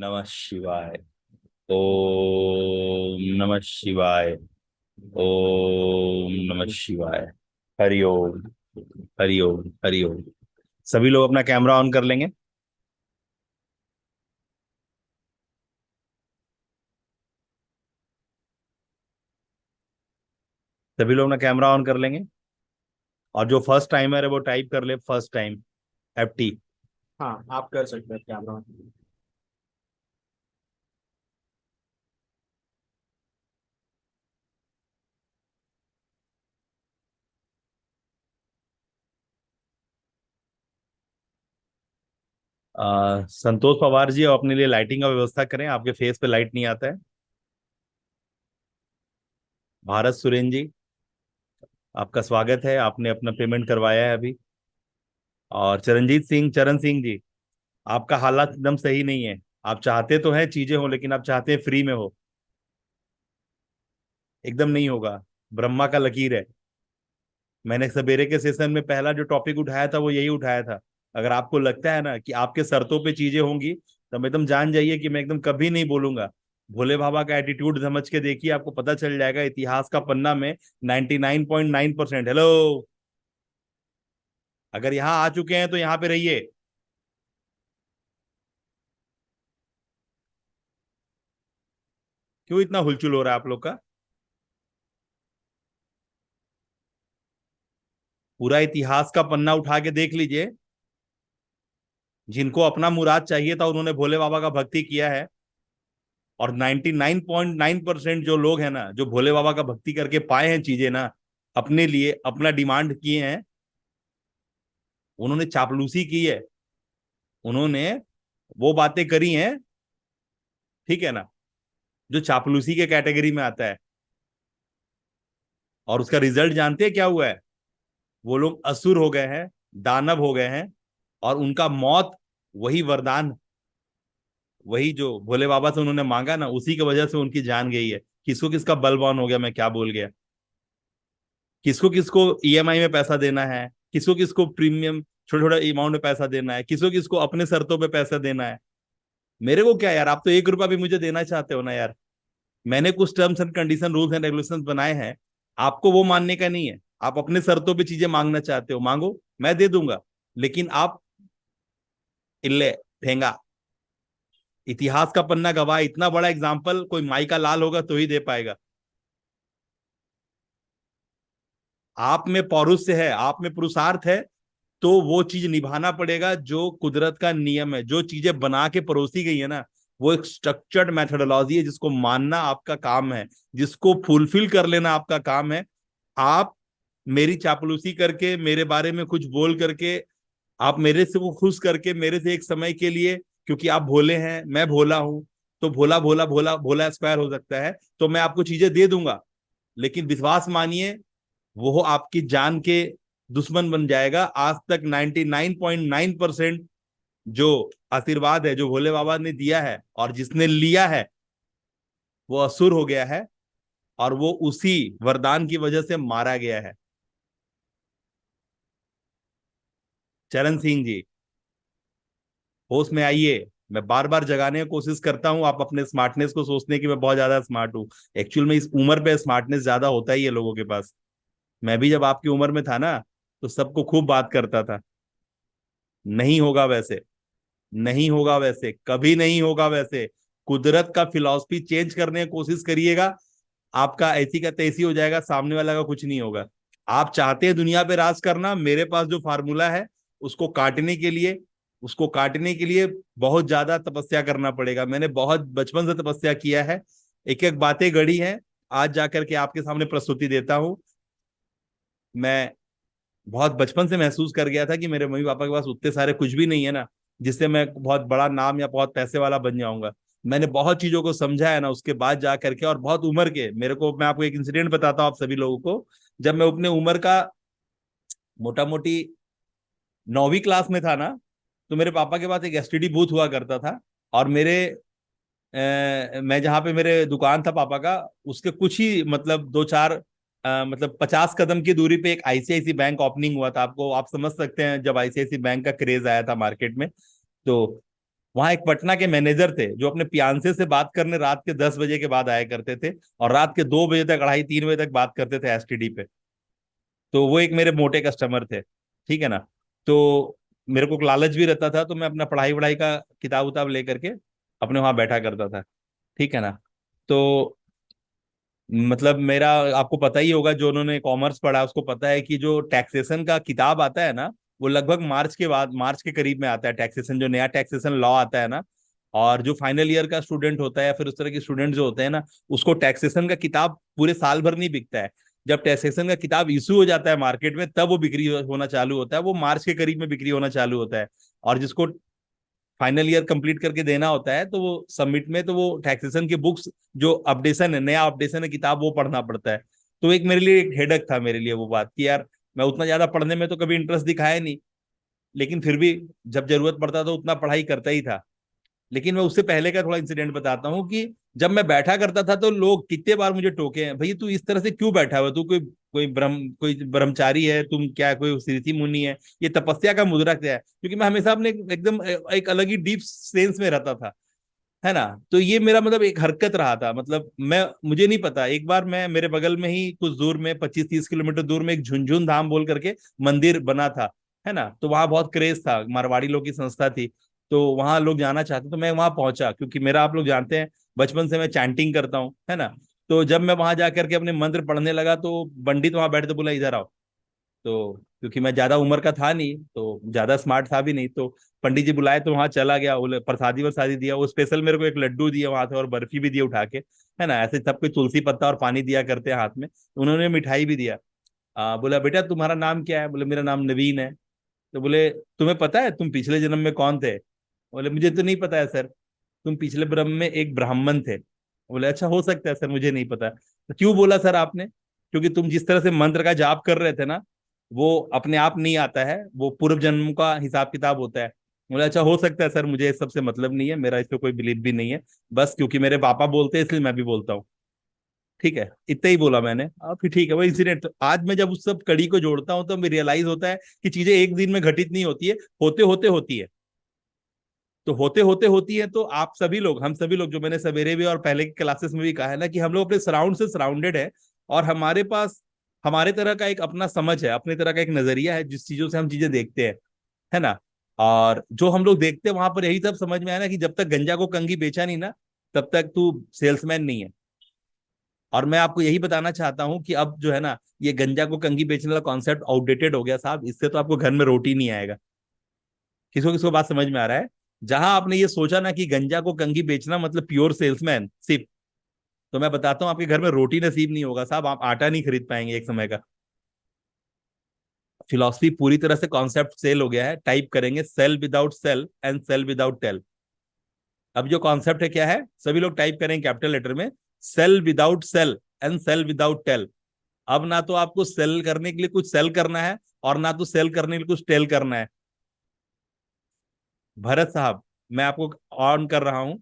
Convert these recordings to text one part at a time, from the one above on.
नमः शिवाय। ओम नमः शिवाय। ओम नमः शिवाय। हरि ओम। हरि ओम। हरि ओम। सभी लोग अपना कैमरा ऑन कर लेंगे। सभी लोग अपना कैमरा ऑन कर लेंगे। और जो फर्स्ट टाइमर है वो टाइप कर ले, फर्स्ट टाइम, FT। हाँ, आप कर सकते हैं कैमरा। संतोष पवार जी, आप अपने लिए लाइटिंग का व्यवस्था करें, आपके फेस पे लाइट नहीं आता है। भारत सुरेन जी, आपका स्वागत है, आपने अपना पेमेंट करवाया है अभी। और चरणजीत सिंह, चरण सिंह जी, आपका हालात एकदम सही नहीं है। आप चाहते तो हैं चीजें हो, लेकिन आप चाहते हैं फ्री में हो। एकदम नहीं होगा। ब्रह्मा का लकीर है। मैंने सवेरे के सेशन में पहला जो टॉपिक उठाया था वो यही उठाया था। अगर आपको लगता है ना कि आपके शर्तों पे चीजें होंगी, तो एकदम जान जाइए कि मैं एकदम कभी नहीं बोलूंगा। भोले बाबा का एटीट्यूड समझ के देखिए, आपको पता चल जाएगा इतिहास का पन्ना में 99.9%। हेलो। अगर यहाँ आ चुके हैं तो यहाँ पे रहिए। क्यों इतना हुलचुल हो रहा है आप लोग का? पूरा इतिहास का पन्ना उठा के देख लीजिए। जिनको अपना मुराद चाहिए था उन्होंने भोले बाबा का भक्ति किया है। और 99.9% जो लोग हैं ना, जो भोले बाबा का भक्ति करके पाए हैं चीजें ना, अपने लिए अपना डिमांड किए हैं, उन्होंने चापलूसी की है। उन्होंने वो बातें करी हैं, ठीक है ना, जो चापलूसी के कैटेगरी में आता है। और उसका रिजल्ट जानते हैं क्या हुआ है? वो लोग असुर हो गए हैं, दानव हो गए हैं। और उनका मौत, वही वरदान, वही जो भोले बाबा से उन्होंने मांगा ना, उसी की वजह से उनकी जान गई है। किसको किसका बलवान हो गया, मैं क्या बोल गया। किसको किसको EMI में पैसा देना है, किसको किसको प्रीमियम छोटे छोटे अमाउंट में पैसा देना है, किसको किसको अपने शर्तों पे पैसा देना है। मेरे को क्या यार, आप तो 1 रुपया भी मुझे देना चाहते हो ना यार। मैंने कुछ terms and condition, rules and regulations बनाए हैं। आपको वो मानने का नहीं है। आप अपने शर्तों पे चीजें मांगना चाहते हो, मांगो, मैं दे दूंगा। लेकिन आप इल्ले ठेंगा। इतिहास का पन्ना गवाह, इतना बड़ा एग्जाम्पल कोई माई का लाल होगा तो ही दे पाएगा। आप में पौरुष है, आप में पुरुषार्थ है, तो वो चीज निभाना पड़ेगा जो कुदरत का नियम है। जो चीजें बना के परोसी गई है ना, वो एक स्ट्रक्चर्ड मेथोडोलॉजी है, जिसको मानना आपका काम है, जिसको फुलफिल कर लेना आपका काम है। आप मेरी चापलूसी करके, मेरे बारे में कुछ बोल करके, आप मेरे से वो खुश करके, मेरे से एक समय के लिए, क्योंकि आप भोले हैं, मैं भोला हूं, तो भोला भोला भोला भोला एक्सपायर हो सकता है, तो मैं आपको चीजें दे दूंगा। लेकिन विश्वास मानिए, वो आपकी जान के दुश्मन बन जाएगा। आज तक 99.9% जो आशीर्वाद है, जो भोले बाबा ने दिया है और जिसने लिया है, वो असुर हो गया है। और वो उसी वरदान की वजह से मारा गया है। चरण सिंह जी, होश में आइए। मैं बार बार जगाने की कोशिश करता हूं, आप अपने स्मार्टनेस को सोचने की मैं बहुत ज्यादा स्मार्ट हूं। एक्चुअल में इस उम्र पे स्मार्टनेस ज्यादा होता ही है लोगों के पास। मैं भी जब आपकी उम्र में था ना, तो सबको खूब बात करता था। नहीं होगा वैसे। नहीं होगा वैसे, कभी नहीं होगा वैसे। कुदरत का फिलॉसफी चेंज करने की कोशिश करिएगा, आपका ऐसी का तैसी हो जाएगा, सामने वाला का कुछ नहीं होगा। आप चाहते हैं दुनिया पे राज करना, मेरे पास जो फार्मूला है, उसको काटने के लिए, उसको काटने के लिए बहुत ज्यादा तपस्या करना पड़ेगा। मैंने बहुत बचपन से तपस्या किया है, एक एक बातें गढ़ी हैं। आज जाकर के आपके सामने प्रस्तुति देता हूं। मैं बहुत बचपन से महसूस कर गया था कि मेरे मम्मी पापा के पास उतने सारे कुछ भी नहीं है ना, जिससे मैं बहुत बड़ा नाम या बहुत पैसे वाला बन जाऊंगा। मैंने बहुत चीजों को समझा है ना उसके बाद जा करके, और बहुत उम्र के मेरे को, मैं आपको एक इंसिडेंट बताता हूँ आप सभी लोगों को। जब मैं अपने उम्र का मोटा मोटी 9वीं क्लास में था ना, तो मेरे पापा के पास एक STD बूथ हुआ करता था। और मैं जहाँ पे मेरे दुकान था पापा का, उसके कुछ ही मतलब दो चार मतलब 50 कदम की दूरी पे एक ICICI बैंक ओपनिंग हुआ था। आपको, आप समझ सकते हैं जब ICICI बैंक का क्रेज आया था मार्केट में। तो वहां एक पटना के मैनेजर थे जो अपने पियांसे से बात करने रात के 10 बजे के बाद आया करते थे, और रात के 2 बजे तक, 2:30 3 बजे तक बात करते थे एसटीडी पे। तो वो एक मेरे मोटे कस्टमर थे, ठीक है ना। तो मेरे को लालच भी रहता था, तो मैं अपना पढ़ाई वढ़ाई का किताब उताब लेकर के अपने वहां बैठा करता था, ठीक है ना। तो मतलब मेरा, आपको पता ही होगा, जो उन्होंने कॉमर्स पढ़ा उसको पता है कि जो टैक्सेशन का किताब आता है ना, वो लगभग मार्च के बाद, मार्च के करीब में आता है। टैक्सेशन, जो नया टैक्सेशन लॉ आता है ना, और जो फाइनल ईयर का स्टूडेंट होता है या फिर उस तरह के स्टूडेंट जो होते हैं ना, उसको टैक्सेशन का किताब पूरे साल भर नहीं बिकता है। जब टैक्सेशन का किताब इशू हो जाता है मार्केट में, तब वो बिक्री होना चालू होता है, वो मार्च के करीब में बिक्री होना चालू होता है। और जिसको फाइनल ईयर कंप्लीट करके देना होता है, तो वो सबमिट में, तो वो टैक्सेशन की बुक्स, जो अपडेशन है, नया अपडेशन है किताब, वो पढ़ना पड़ता है। तो एक मेरे लिए एक हेडक था मेरे लिए वो बात, कि यार मैं उतना ज्यादा पढ़ने में तो कभी इंटरेस्ट दिखाया नहीं, लेकिन फिर भी जब जरूरत पड़ता तो उतना पढ़ाई करता ही था। लेकिन मैं उससे पहले का थोड़ा इंसिडेंट बताता हूँ कि जब मैं बैठा करता था तो लोग कितने बार मुझे टोके हैं, भाई तू इस तरह से क्यों बैठा हुआ, तू कोई ब्रह्मचारी है, तुम क्या कोई ऋषि मुनि है, ये तपस्या का मुद्रा क्या है? क्योंकि मैं हमेशा अपने एकदम एक अलग ही डीप सेंस में रहता था, है ना। तो ये मेरा मतलब एक हरकत रहा था, मतलब मैं, मुझे नहीं पता, एक बार मैं, मेरे बगल में ही कुछ दूर में 25 30 किलोमीटर दूर में एक झुनझुन धाम बोल करके मंदिर बना था, है ना। तो वहां बहुत क्रेज था, मारवाड़ी लोग की संस्था थी, तो वहां लोग जाना चाहते, तो मैं वहां पहुंचा, क्योंकि मेरा, आप लोग जानते हैं, बचपन से मैं चैंटिंग करता हूँ, है ना। तो जब मैं वहां जाकर के अपने मंत्र पढ़ने लगा, तो पंडित वहां बैठे तो बोला इधर आओ। तो क्योंकि मैं ज्यादा उम्र का था नहीं, तो ज्यादा स्मार्ट था भी नहीं, तो पंडित जी बुलाए तो वहां चला गया, बोले प्रसादी वरसादी दिया, वो स्पेशल मेरे को एक लड्डू दिया वहां से, और बर्फी भी दिया उठा के, है ना। ऐसे सब कोई तुलसी पत्ता और पानी दिया करते हैं हाथ में, तो उन्होंने मिठाई भी दिया। बोला बेटा तुम्हारा नाम क्या है? बोले मेरा नाम नवीन है। तो बोले तुम्हें पता है तुम पिछले जन्म में कौन थे? बोले मुझे तो नहीं पता है सर, तुम पिछले जन्म में एक ब्राह्मण थे। बोले अच्छा, हो सकता है सर, मुझे नहीं पता। तो क्यों बोला सर आपने? क्योंकि तुम जिस तरह से मंत्र का जाप कर रहे थे ना, वो अपने आप नहीं आता है, वो पूर्व जन्म का हिसाब किताब होता है। बोले अच्छा, हो सकता है सर, मुझे इस सबसे मतलब नहीं है, मेरा इस पे कोई बिलीव भी नहीं है, बस क्योंकि मेरे पापा बोलते हैं इसलिए मैं भी बोलता हूँ। ठीक है, इतना ही बोला मैंने, और फिर ठीक है वो इंसिडेंट। आज मैं जब उस सब कड़ी को जोड़ता हूँ तो मुझे रियलाइज होता है कि चीजें एक दिन में घटित नहीं होती है, होते होते होती है। तो होते होते होती है, तो आप सभी लोग, हम सभी लोग, जो मैंने सवेरे भी और पहले की क्लासेस में भी कहा है ना, कि हम लोग अपने सराउंड से सराउंडेड है, और हमारे पास हमारे तरह का एक अपना समझ है, अपने तरह का एक नजरिया है, जिस चीजों से हम चीजें देखते हैं, है ना। और जो हम लोग देखते हैं वहां पर यही सब समझ में आया ना, कि जब तक गंजा को कंघी बेचा नहीं ना, तब तक तू सेल्समैन नहीं है। और मैं आपको यही बताना चाहता हूं कि अब जो है ना, ये गंजा को कंघी बेचने वाला कॉन्सेप्ट आउटडेटेड हो गया साहब, इससे तो आपको घर में रोटी नहीं आएगा। किसको किसको बात समझ में आ रहा है? जहां आपने ये सोचा ना कि गंजा को कंघी बेचना मतलब प्योर सेल्समैन सिर्फ, तो मैं बताता हूँ आपके घर में रोटी नसीब नहीं होगा साहब, आप आटा नहीं खरीद पाएंगे एक समय का। फिलॉसफी पूरी तरह से कॉन्सेप्ट सेल हो गया है, टाइप करेंगे sale without cell and cell without tail. अब जो कॉन्सेप्ट है क्या है, सभी लोग टाइप करेंगे कैपिटल लेटर में, sale without cell and cell without tail. अब ना तो आपको सेल करने के लिए कुछ सेल करना है, और ना तो सेल करने के लिए कुछ टेल करना है। भरत साहब, मैं आपको ऑन कर रहा हूं।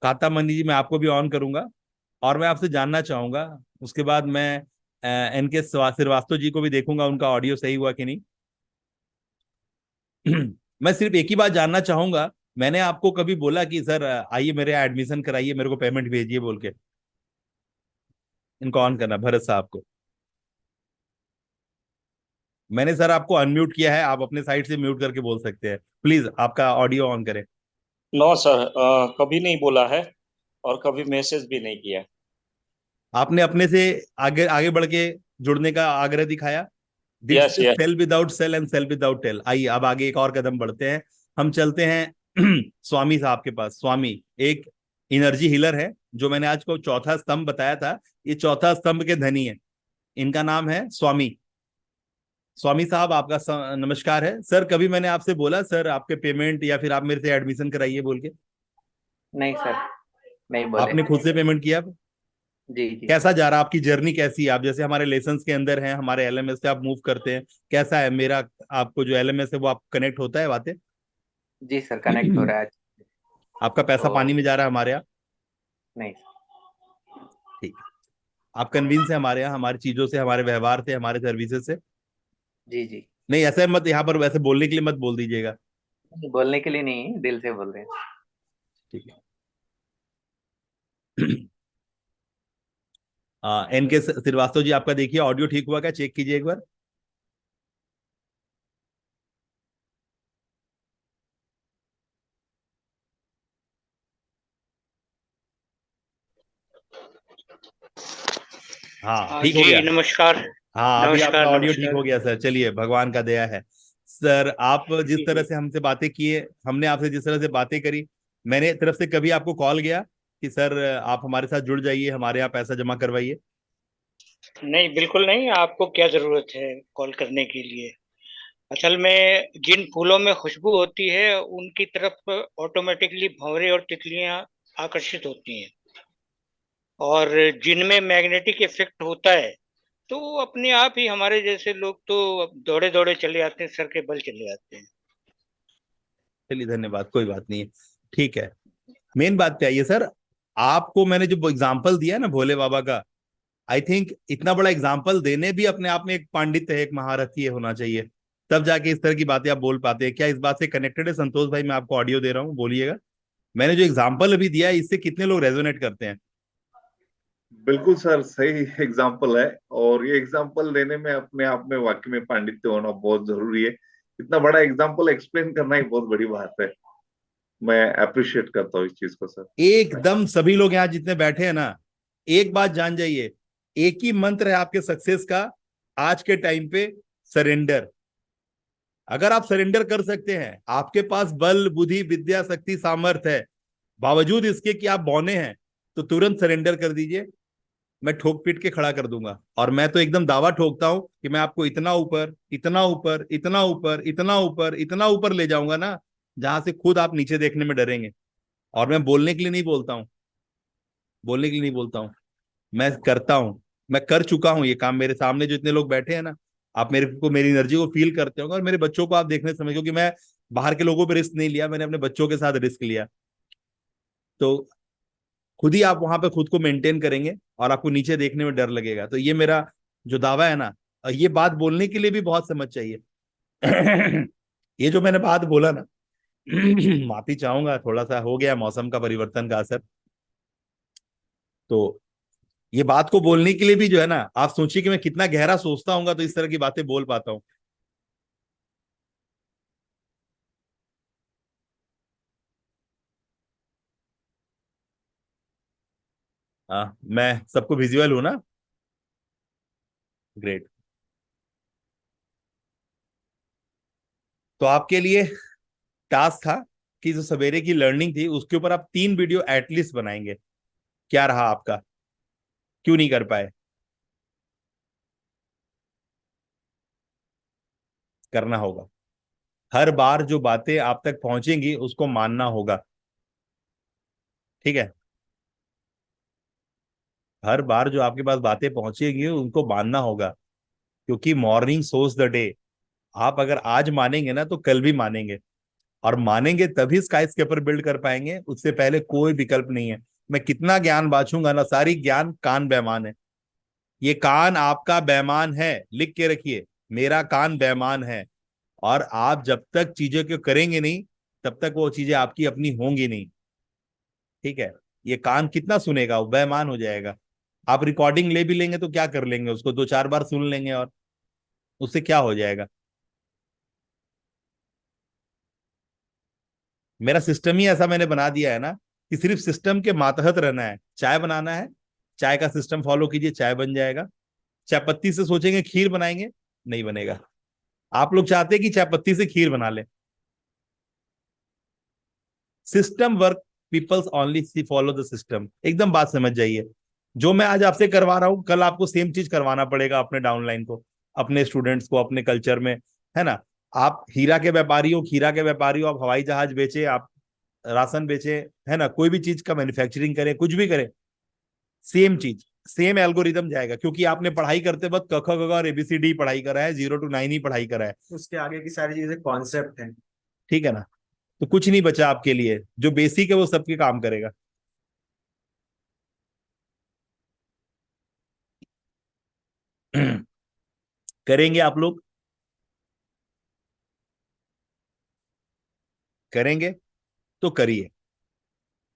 काता मनी जी, मैं आपको भी ऑन करूंगा, और मैं आपसे जानना चाहूंगा, उसके बाद मैं इनके श्रीवास्तव जी को भी देखूंगा, उनका ऑडियो सही हुआ कि नहीं। मैं सिर्फ एक ही बात जानना चाहूंगा, मैंने आपको कभी बोला कि सर आइए मेरे यहाँ एडमिशन कराइए, मेरे को पेमेंट भेजिए बोल के? इनको ऑन करना, भरत साहब को। मैंने सर आपको अनम्यूट किया है, आप अपने साइड से म्यूट करके बोल सकते हैं, प्लीज आपका ऑडियो ऑन करें। नो सर, कभी नहीं बोला है और कभी मैसेज भी नहीं किया। आपने अपने से आगे आगे बढ़ के जुड़ने का आग्रह दिखाया। This yes is yes. Sale without cell and cell without tail. आइए अब आगे एक और कदम बढ़ते हैं, हम चलते हैं स्वामी साहब के पास। स्वामी एक एनर्जी हीलर है, जो मैंने आज को चौथा स्तंभ बताया था, ये चौथा स्तंभ के धनी है। इनका नाम है स्वामी। स्वामी साहब आपका नमस्कार है सर। कभी मैंने आपसे बोला सर आपके पेमेंट या फिर आप मेरे से एडमिशन कराइए बोल के? नहीं सर, नहीं बोले। आपने खुद से पेमेंट किया? जी जी। कैसा जा रहा है, आपकी जर्नी कैसी है? आप जैसे हमारे लेसन्स के अंदर हैं, हमारे एलएमएस से आप मूव करते हैं, कैसा है मेरा, आपको जो एलएमएस है वो आप कनेक्ट होता है बातें? जी सर, कनेक्ट हो रहा है। आपका पैसा तो पानी में जा रहा है हमारे यहाँ? नहीं। ठीक है। आप कन्विंस है हमारे यहाँ, हमारी चीजों से, हमारे व्यवहार से, हमारे सर्विसेज से? जी जी। नहीं ऐसे मत, यहाँ पर वैसे बोलने के लिए मत बोल दीजिएगा। बोलने के लिए नहीं, दिल से बोल रहे हैं। ठीक है। एनके श्रीवास्तव जी, आपका देखिए ऑडियो ठीक हुआ क्या, चेक कीजिए एक बार। हाँ हाँ ठीक हो जी, गया। नमस्कार। हाँ अभी आपका नमस्कार ऑडियो ठीक नमस्कार। हो गया सर, चलिए भगवान का दया है। सर आप जिस जी तरह जी। से हमसे बातें किए, हमने आपसे जिस तरह से बातें करी, मैंने तरफ से कभी आपको कॉल गया कि सर आप हमारे साथ जुड़ जाइए, हमारे यहाँ पैसा जमा करवाइए? नहीं, बिल्कुल नहीं, आपको क्या ज़रूरत है कॉल करने के लिए? असल में जिन फूलों में खुशबू होती है, उनकी तरफ ऑटोमैटिकली भंवरे और तितलियाँ आकर्षित होती हैं, और जिनमें मैग्नेटिक इफ़ेक्ट होता है, तो वो अपने आप ही हमारे जैसे लोग तो दौड़े-दौड़े चले आते हैं, सर के बल चले आते हैं। चलिए धन्यवाद, कोई बात नहीं है, ठीक है। मेन बात क्या है ये सर, आपको मैंने जो एग्जाम्पल दिया ना भोले बाबा का, आई थिंक इतना बड़ा एग्जाम्पल देने भी अपने आप में एक पांडित्य है, एक महारथी होना चाहिए, तब जाके इस तरह की बातें आप बोल पाते हैं। क्या इस बात से कनेक्टेड है संतोष भाई? मैं आपको ऑडियो दे रहा हूँ, बोलिएगा। मैंने जो एग्जाम्पल अभी दिया है, इससे कितने लोग रेजोनेट करते हैं? बिल्कुल सर, सही एग्जाम्पल है। और ये एग्जाम्पल देने में अपने आप में वाकई में पांडित्य होना बहुत जरूरी है। इतना बड़ा एग्जाम्पल एक्सप्लेन करना ही बहुत बड़ी बात है। मैं अप्रिशिएट करता हूँ इस चीज को सर। एकदम सभी लोग यहाँ जितने बैठे हैं ना, एक बात जान जाइए, एक ही मंत्र है आपके सक्सेस का आज के टाइम पे, सरेंडर। अगर आप सरेंडर कर सकते हैं, आपके पास बल बुद्धि विद्या शक्ति सामर्थ्य है, बावजूद इसके कि आप बौने हैं, तो तुरंत सरेंडर कर दीजिए। मैं ठोक पीट के खड़ा कर दूंगा, और मैं तो एकदम दावा ठोकता हूं कि मैं आपको इतना ऊपर इतना ऊपर इतना ऊपर इतना ऊपर इतना ऊपर ले जाऊंगा ना, जहां से खुद आप नीचे देखने में डरेंगे। और मैं बोलने के लिए नहीं बोलता हूँ, बोलने के लिए नहीं बोलता हूँ, मैं करता हूँ। मैं कर चुका हूँ ये काम, मेरे सामने जो इतने लोग बैठे हैं ना, आप मेरे को मेरी एनर्जी को फील करते होंगे, और मेरे बच्चों को आप देखने समय, क्योंकि मैं बाहर के लोगों पे रिस्क नहीं लिया, मैंने अपने बच्चों के साथ रिस्क लिया। तो खुद ही आप वहां पे खुद को मेंटेन करेंगे, और आपको नीचे देखने में डर लगेगा। तो ये मेरा जो दावा है ना, ये बात बोलने के लिए भी बहुत समझ चाहिए। ये जो मैंने बात बोला ना, माफी चाहूंगा, थोड़ा सा हो गया मौसम का परिवर्तन का असर। तो ये बात को बोलने के लिए भी जो है ना, आप सोचिए कि मैं कितना गहरा सोचता हूँ, तो इस तरह की बातें बोल पाता हूँ। हाँ मैं सबको विजुअल हूं ना? ग्रेट। तो आपके लिए टास्क था कि जो सवेरे की लर्निंग थी उसके ऊपर आप 3 वीडियो एटलीस्ट बनाएंगे। क्या रहा आपका? क्यों नहीं कर पाए? करना होगा। हर बार जो बातें आप तक पहुंचेंगी उसको मानना होगा, ठीक है? हर बार जो आपके पास बातें पहुंचेगी उनको मानना होगा, क्योंकि मॉर्निंग सोज द डे। आप अगर आज मानेंगे ना, तो कल भी मानेंगे, और मानेंगे तभी स्काई स्केपर बिल्ड कर पाएंगे, उससे पहले कोई विकल्प नहीं है। मैं कितना ज्ञान बांचूंगा ना, सारी ज्ञान कान बेईमान है। ये कान आपका बेईमान है, लिख के रखिए, मेरा कान बेईमान है। और आप जब तक चीजों को करेंगे नहीं, तब तक वो चीजें आपकी अपनी होंगी नहीं, ठीक है? ये कान कितना सुनेगा, वो बेईमान हो जाएगा। आप रिकॉर्डिंग ले भी लेंगे तो क्या कर लेंगे, उसको 2-4 बार सुन लेंगे, और उससे क्या हो जाएगा? मेरा सिस्टम ही ऐसा मैंने बना दिया है ना, कि सिर्फ सिस्टम के मातहत रहना है। चाय बनाना है, चाय का सिस्टम फॉलो कीजिए, चाय बन जाएगा। चाय पत्ती से सोचेंगे खीर बनाएंगे, नहीं बनेगा। आप लोग चाहते हैं कि चाय पत्ती से खीर बना ले, system work, peoples only see follow the system. एकदम बात समझ जाइए। जो मैं आज आपसे करवा रहा हूं, कल आपको सेम चीज करवाना पड़ेगा अपने डाउनलाइन को, अपने स्टूडेंट्स को, अपने कल्चर में, है ना? आप हीरा के व्यापारी हो, खीरा के व्यापारी हो, आप हवाई जहाज बेचे, आप राशन बेचे, है ना, कोई भी चीज का मैन्युफैक्चरिंग करें, कुछ भी करें, सेम चीज, सेम एल्गोरिदम जाएगा, क्योंकि आपने पढ़ाई करते वक्त क ख ग घ और एबीसीडी पढ़ाई करा है, 0 to 9 ही पढ़ाई करा है। उसके आगे की सारी चीजें कॉन्सेप्ट हैं। ठीक है ना? तो कुछ नहीं बचा आपके लिए, जो बेसिक है वो सबके काम करेगा। करेंगे आप लोग, करेंगे तो करिए,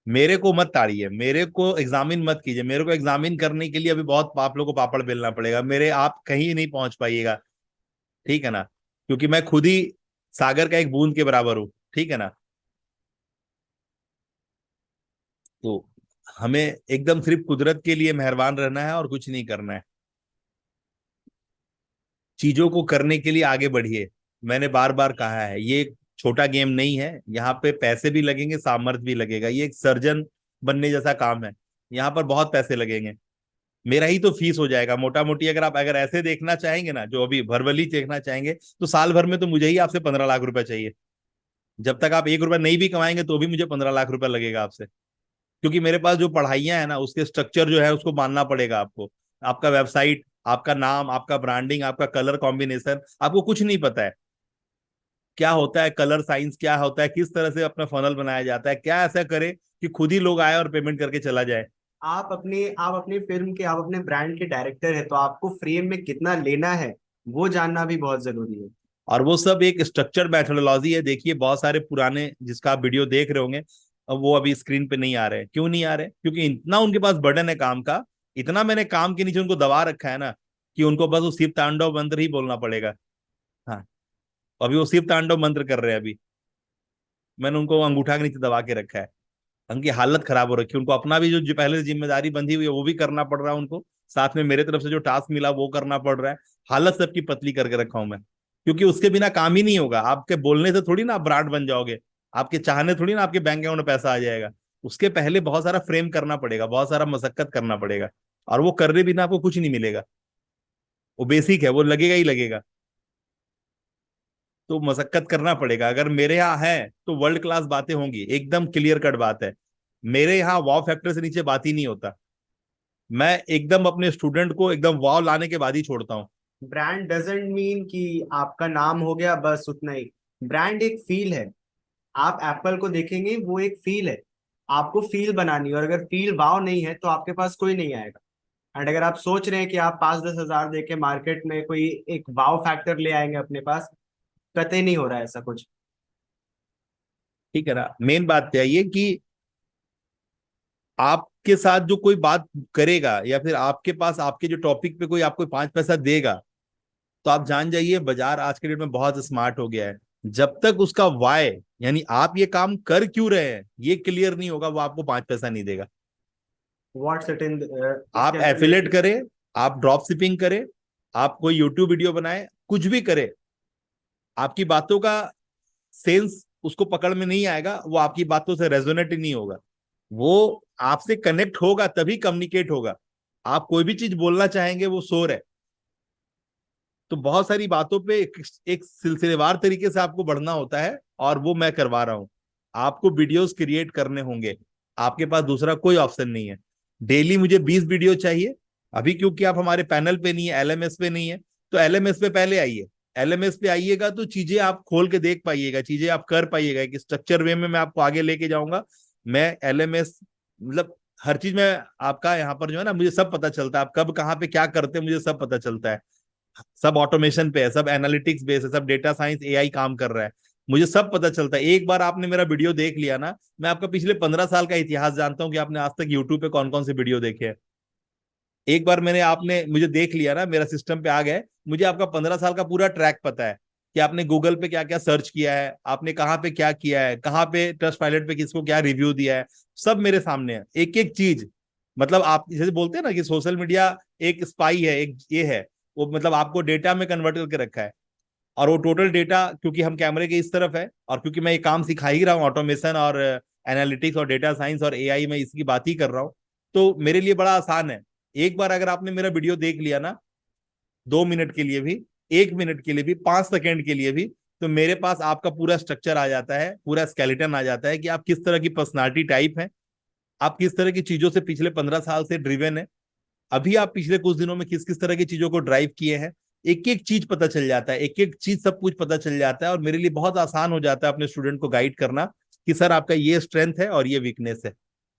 मेरे को मत ताड़िए, मेरे को एग्जामिन मत कीजिए। मेरे को एग्जामिन करने के लिए अभी बहुत आप लोगों को पापड़ बेलना पड़ेगा, मेरे आप कहीं नहीं पहुंच पाइएगा, ठीक है ना, क्योंकि मैं खुद ही सागर का एक बूंद के बराबर हूं, ठीक है ना। तो हमें एकदम सिर्फ कुदरत के लिए मेहरबान रहना है और कुछ नहीं करना है। चीजों को करने के लिए आगे बढ़िए। मैंने बार बार कहा है, ये एक छोटा गेम नहीं है, यहाँ पे पैसे भी लगेंगे, सामर्थ्य भी लगेगा। ये एक सर्जन बनने जैसा काम है, यहाँ पर बहुत पैसे लगेंगे। मेरा ही तो फीस हो जाएगा मोटा मोटी। अगर ऐसे देखना चाहेंगे ना, जो अभी भरवली देखना चाहेंगे, तो साल भर में तो मुझे ही आपसे 15 लाख रुपए चाहिए। जब तक आप 1 रुपया नहीं भी कमाएंगे तो भी मुझे 15 लाख रुपए लगेगा आपसे, क्योंकि मेरे पास जो पढ़ाइयां है ना, उसके स्ट्रक्चर जो है उसको मानना पड़ेगा आपको। आपका वेबसाइट, आपका नाम, आपका ब्रांडिंग, आपका कलर कॉम्बिनेशन, आपको कुछ नहीं पता है क्या होता है कलर साइंस, क्या होता है, किस तरह से अपना फनल बनाया जाता है, क्या ऐसा करे कि खुद ही लोग आए और पेमेंट करके चला जाए। आप अपनी फिल्म के, आप अपने ब्रांड के डायरेक्टर है, तो आपको फ्रेम में कितना लेना है वो जानना भी बहुत जरूरी है। और वो सब एक स्ट्रक्चर्ड मेथोडोलॉजी है। देखिए बहुत सारे पुराने जिसका आप वीडियो देख रहे होंगे, अब वो अभी स्क्रीन पे नहीं आ रहे। क्यों नहीं आ रहे? क्योंकि इतना उनके पास बर्डन है काम का, इतना मैंने काम के नीचे उनको दबा रखा है ना, कि उनको बस वो शिव तांडव मंत्र ही बोलना पड़ेगा। हाँ, अभी वो शिव तांडव मंत्र कर रहे हैं। अभी मैंने उनको अंगूठा के नीचे दबा के रखा है, उनकी हालत खराब हो रखी है। उनको अपना भी जो पहले से जिम्मेदारी बंधी हुई है वो भी करना पड़ रहा है उनको, साथ में मेरे तरफ से जो टास्क मिला वो करना पड़ रहा है। हालत सबकी पतली करके रखा हूं मैं, क्योंकि उसके बिना काम ही नहीं होगा। आपके बोलने से थोड़ी ना आप ब्रांड बन जाओगे, आपके चाहने थोड़ी ना आपके बैंक अकाउंट में पैसा आ जाएगा। उसके पहले बहुत सारा फ्रेम करना पड़ेगा, बहुत सारा मशक्कत करना पड़ेगा, और वो करने बिना आपको कुछ नहीं मिलेगा। वो बेसिक है, वो लगेगा ही लगेगा। तो मशक्कत करना पड़ेगा। अगर मेरे यहाँ है तो वर्ल्ड क्लास बातें होंगी, एकदम क्लियर कट बात है। मेरे यहाँ वाव फैक्टर से नीचे बात ही नहीं होता। मैं एकदम अपने स्टूडेंट को एकदम वाव लाने के बाद ही छोड़ता हूँ। ब्रांड डजेंट मीन कि आपका नाम हो गया बस उतना ही। ब्रांड एक फील है। आप एप्पल को देखेंगे, वो एक फील है। आपको फील बनानी है, और अगर फील वाव नहीं है तो आपके पास कोई नहीं आएगा। एंड अगर आप सोच रहे हैं कि आप 5-10 हजार दे के मार्केट में कोई एक वाव फैक्टर ले आएंगे अपने पास, कतई नहीं हो रहा है ऐसा कुछ। ठीक है ना। मेन बात क्या है ये कि आपके साथ जो कोई बात करेगा, या फिर आपके पास आपके जो टॉपिक पे कोई आपको 5 पैसा देगा, तो आप जान जाइए बाजार आज के डेट में बहुत स्मार्ट हो गया है। जब तक उसका वाय, यानी आप ये काम कर क्यों रहे हैं, ये क्लियर नहीं होगा, वो आपको 5 पैसा नहीं देगा। व्हाट्स इट इन आप एफिलेट करें, आप ड्रॉप शिपिंग करें, आप कोई यूट्यूब वीडियो बनाए, कुछ भी करें, आपकी बातों का सेंस उसको पकड़ में नहीं आएगा, वो आपकी बातों से रेजोनेट ही नहीं होगा। वो आपसे कनेक्ट होगा तभी कम्युनिकेट होगा। आप कोई भी चीज बोलना चाहेंगे वो शोर है। तो बहुत सारी बातों पे एक सिलसिलेवार तरीके से आपको बढ़ना होता है, और वो मैं करवा रहा हूं। आपको वीडियोस क्रिएट करने होंगे, आपके पास दूसरा कोई ऑप्शन नहीं है। डेली मुझे 20 वीडियो चाहिए। अभी क्योंकि आप हमारे पैनल पे नहीं है, एलएमएस पे नहीं है, तो एलएमएस पे पहले आइए। एलएमएस पे आइएगा तो चीजें आप खोल के देख पाइएगा, चीजें आप कर पाइएगा। एक स्ट्रक्चर वे में मैं आपको आगे लेके जाऊंगा। मैं एलएमएस मतलब हर चीज में आपका यहाँ पर जो है ना, मुझे सब पता चलता है। आप कब कहाँ पे क्या करते हैं मुझे सब पता चलता है। सब ऑटोमेशन पे है, सब एनालिटिक्स बेस है, सब डेटा साइंस एआई काम कर रहा है, मुझे सब पता चलता है। एक बार आपने मेरा वीडियो देख लिया ना, मैं आपका पिछले 15 साल का इतिहास जानता हूँ कि आपने आज तक यूट्यूब पे कौन कौन से वीडियो देखे हैं। एक बार आपने मुझे देख लिया ना, मेरा सिस्टम पे आ गए, मुझे आपका 15 साल का पूरा ट्रैक पता है कि आपने गूगल पे क्या क्या सर्च किया है, आपने कहाँ पे क्या किया है, कहाँ पे ट्रस्ट पायलट पे किसको क्या रिव्यू दिया है, सब मेरे सामने है, एक एक चीज। मतलब आप जैसे बोलते हैं ना कि सोशल मीडिया एक स्पाई है, एक ये है, वो मतलब आपको डेटा में कन्वर्ट करके रखा है। और वो टोटल डेटा, क्योंकि हम कैमरे के इस तरफ है, और क्योंकि मैं ये काम सिखा ही रहा हूँ, ऑटोमेशन और एनालिटिक्स और डेटा साइंस और एआई में इसकी बात ही कर रहा हूँ, तो मेरे लिए बड़ा आसान है। एक बार अगर आपने मेरा वीडियो देख लिया ना, 2 मिनट के लिए भी, 1 मिनट के लिए भी, 5 सेकेंड के लिए भी, तो मेरे पास आपका पूरा स्ट्रक्चर आ जाता है, पूरा स्केलेटन आ जाता है कि आप किस तरह की पर्सनालिटी टाइप है, आप किस तरह की चीजों से पिछले 15 साल से ड्रिवन है, अभी आप पिछले कुछ दिनों में किस किस तरह की चीजों को ड्राइव किए हैं। एक एक चीज पता चल जाता है, एक एक चीज सब कुछ पता चल जाता है, और मेरे लिए बहुत आसान हो जाता है अपने स्टूडेंट को गाइड करना कि सर आपका ये स्ट्रेंथ है और ये वीकनेस है।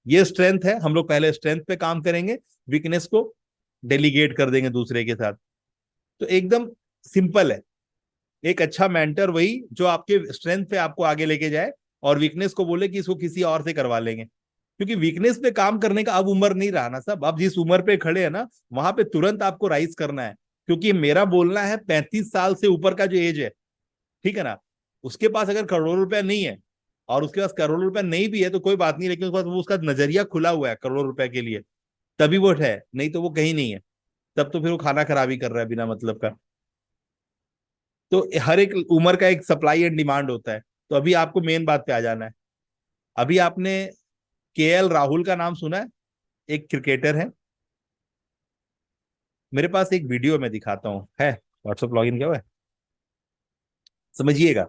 ये स्ट्रेंथ है, हम लोग पहले स्ट्रेंथ पे काम करेंगे, वीकनेस को डेलीगेट कर देंगे दूसरे के साथ। तो एकदम सिंपल है। एक अच्छा मेंटर वही जो आपके स्ट्रेंथ पे आपको आगे लेके जाए, और वीकनेस को बोले कि इसको किसी और से करवा लेंगे, क्योंकि वीकनेस पे काम करने का अब उम्र नहीं रहा ना सब। अब जिस उम्र पे खड़े हैं ना, वहां पे तुरंत आपको राइज करना है, क्योंकि मेरा बोलना है 35 साल से ऊपर का जो एज है, ठीक है ना, उसके पास अगर करोड़ों रुपया नहीं है, और उसके पास करोड़ों रुपया नहीं भी है तो कोई बात नहीं, लेकिन उसके पास वो उसका नजरिया खुला हुआ है करोड़ों रुपए के लिए, तभी वो है, नहीं तो वो कहीं नहीं है। तब तो फिर वो खाना खराबी कर रहा है बिना मतलब का। तो हर एक उम्र का एक सप्लाई एंड डिमांड होता है। तो अभी आपको मेन बात पे आ जाना है। अभी आपने केएल राहुल का नाम सुना है? एक क्रिकेटर है। मेरे पास एक वीडियो में दिखाता हूँ, है व्हाट्सएप लॉगिन किया हुआ है, समझिएगा।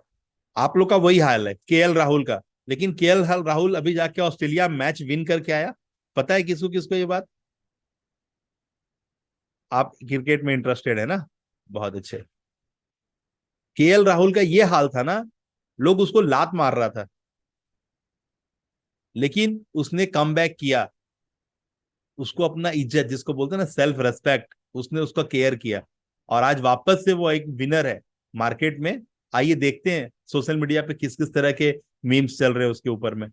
आप लोग का वही हाल है केएल राहुल का। लेकिन केएल राहुल अभी जाके ऑस्ट्रेलिया मैच विन करके आया। पता है किसको किसको ये बात? आप क्रिकेट में इंटरेस्टेड है ना, बहुत अच्छे। केएल राहुल का ये हाल था ना, लोग उसको लात मार रहा था, लेकिन उसने कम बैक किया। उसको अपना इज्जत, जिसको बोलते हैं ना सेल्फ रेस्पेक्ट, उसने उसका केयर किया, और आज वापस से वो एक विनर है मार्केट में। आइए देखते हैं सोशल मीडिया पे किस किस तरह के मीम्स चल रहे हैं उसके ऊपर में।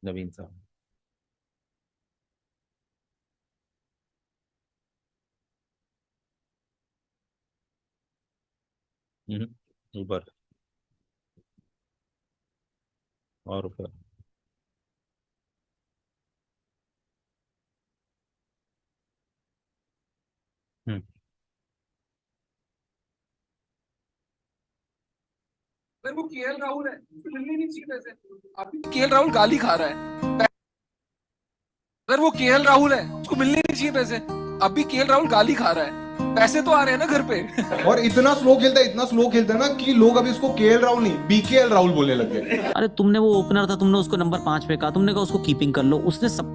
नवीन साहब। ऊपर और ऊपर। हम्म। अगर वो केएल राहुल है उसको मिलनी नहीं चाहिए पैसे। अभी केएल राहुल गाली खा रहा है। अगर वो केएल राहुल है उसको मिलने नहीं चाहिए पैसे। अभी केएल राहुल गाली खा रहा है, पैसे तो आ रहे हैं ना घर पे। और इतना स्लो खेलता है, इतना स्लो खेलता है ना कि लोग अभी उसको केएल राहुल नहीं बीकेएल राहुल बोलने लग गए। अरे तुमने वो ओपनर था, तुमने उसको नंबर 5 पे कहा, तुमने कहा उसको कीपिंग कर लो, उसने सब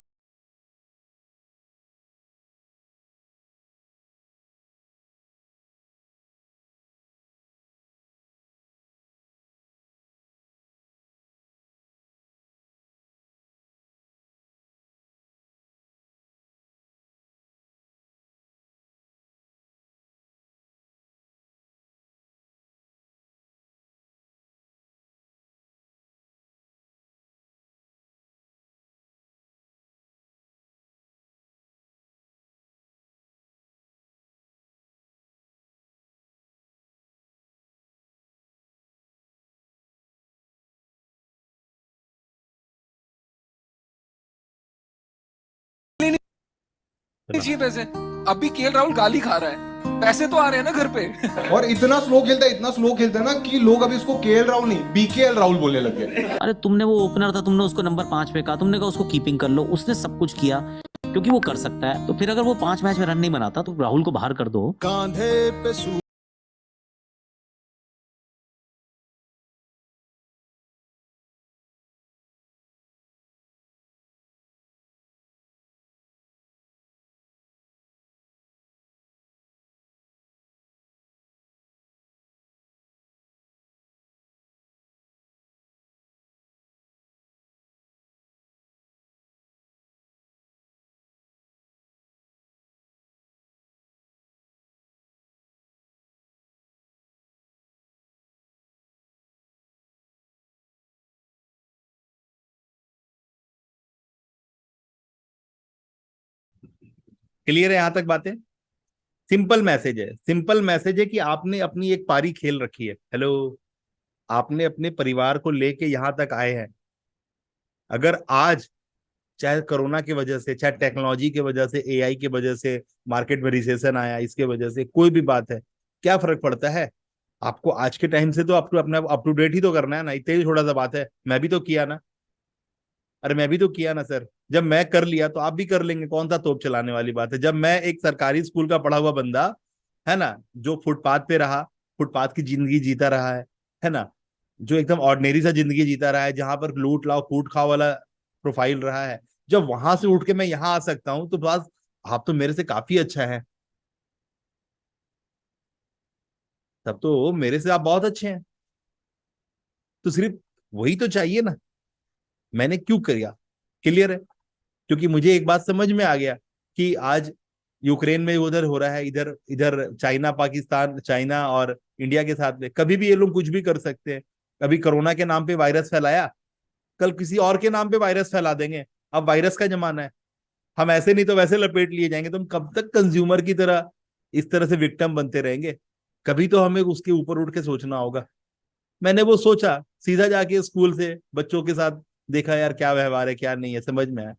नहीं चाहिए पैसे। अभी केएल राहुल गाली खा रहा है, पैसे तो आ रहे हैं ना घर पे। और इतना स्लो खेलता है, इतना स्लो खेलता है ना कि लोग अभी उसको केएल राहुल नहीं बीकेएल राहुल बोलने लग गए। अरे तुमने वो ओपनर था, तुमने उसको नंबर 5 पे कहा, तुमने कहा उसको कीपिंग कर लो, उसने सब कुछ किया क्योंकि वो कर सकता है। तो फिर अगर वो 5 मैच में रन नहीं बनाता तो राहुल को बाहर कर दो। कांधे पे क्लियर है यहां तक बातें? सिंपल मैसेज है, सिंपल मैसेज है कि आपने अपनी एक पारी खेल रखी है। हेलो, आपने अपने परिवार को लेके यहां तक आए हैं। अगर आज, चाहे कोरोना की वजह से, चाहे टेक्नोलॉजी की वजह से, एआई की वजह से मार्केट में रिसेशन आया, इसके वजह से कोई भी बात है, क्या फर्क पड़ता है? आपको आज के टाइम से तो आपको अपने अप टू डेट ही तो करना है ना, इतनी थोड़ा सा बात है। मैं भी तो किया ना, अरे मैं भी तो किया ना सर। जब मैं कर लिया तो आप भी कर लेंगे, कौन सा तोप चलाने वाली बात है। जब मैं एक सरकारी स्कूल का पढ़ा हुआ बंदा, है ना, जो फुटपाथ पे रहा, फुटपाथ की जिंदगी जीता रहा है ना, जो एकदम ऑर्डिनरी सा जिंदगी जीता रहा है, जहां पर लूट लाओ कूट खाओ वाला प्रोफाइल रहा है, जब वहां से उठ के मैं यहाँ आ सकता हूँ, तो बस आप तो मेरे से काफी अच्छा है। तब तो मेरे से आप बहुत अच्छे हैं। तो सिर्फ वही तो चाहिए ना, मैंने क्यों किया, क्लियर है? क्योंकि मुझे एक बात समझ में आ गया कि आज यूक्रेन में उधर हो रहा है, इधर इधर चाइना पाकिस्तान, चाइना और इंडिया के साथ में, कभी भी ये लोग कुछ भी कर सकते हैं। कभी कोरोना के नाम पे वायरस फैलाया, कल किसी और के नाम पे वायरस फैला देंगे। अब वायरस का जमाना है, हम ऐसे नहीं तो वैसे लपेट लिए जाएंगे। तो हम कब तक कंज्यूमर की तरह इस तरह से विक्टिम बनते रहेंगे? कभी तो हमें उसके ऊपर उठ के सोचना होगा। मैंने वो सोचा, सीधा जाके स्कूल से बच्चों के साथ देखा, यार क्या व्यवहार है क्या नहीं है, समझ में आया,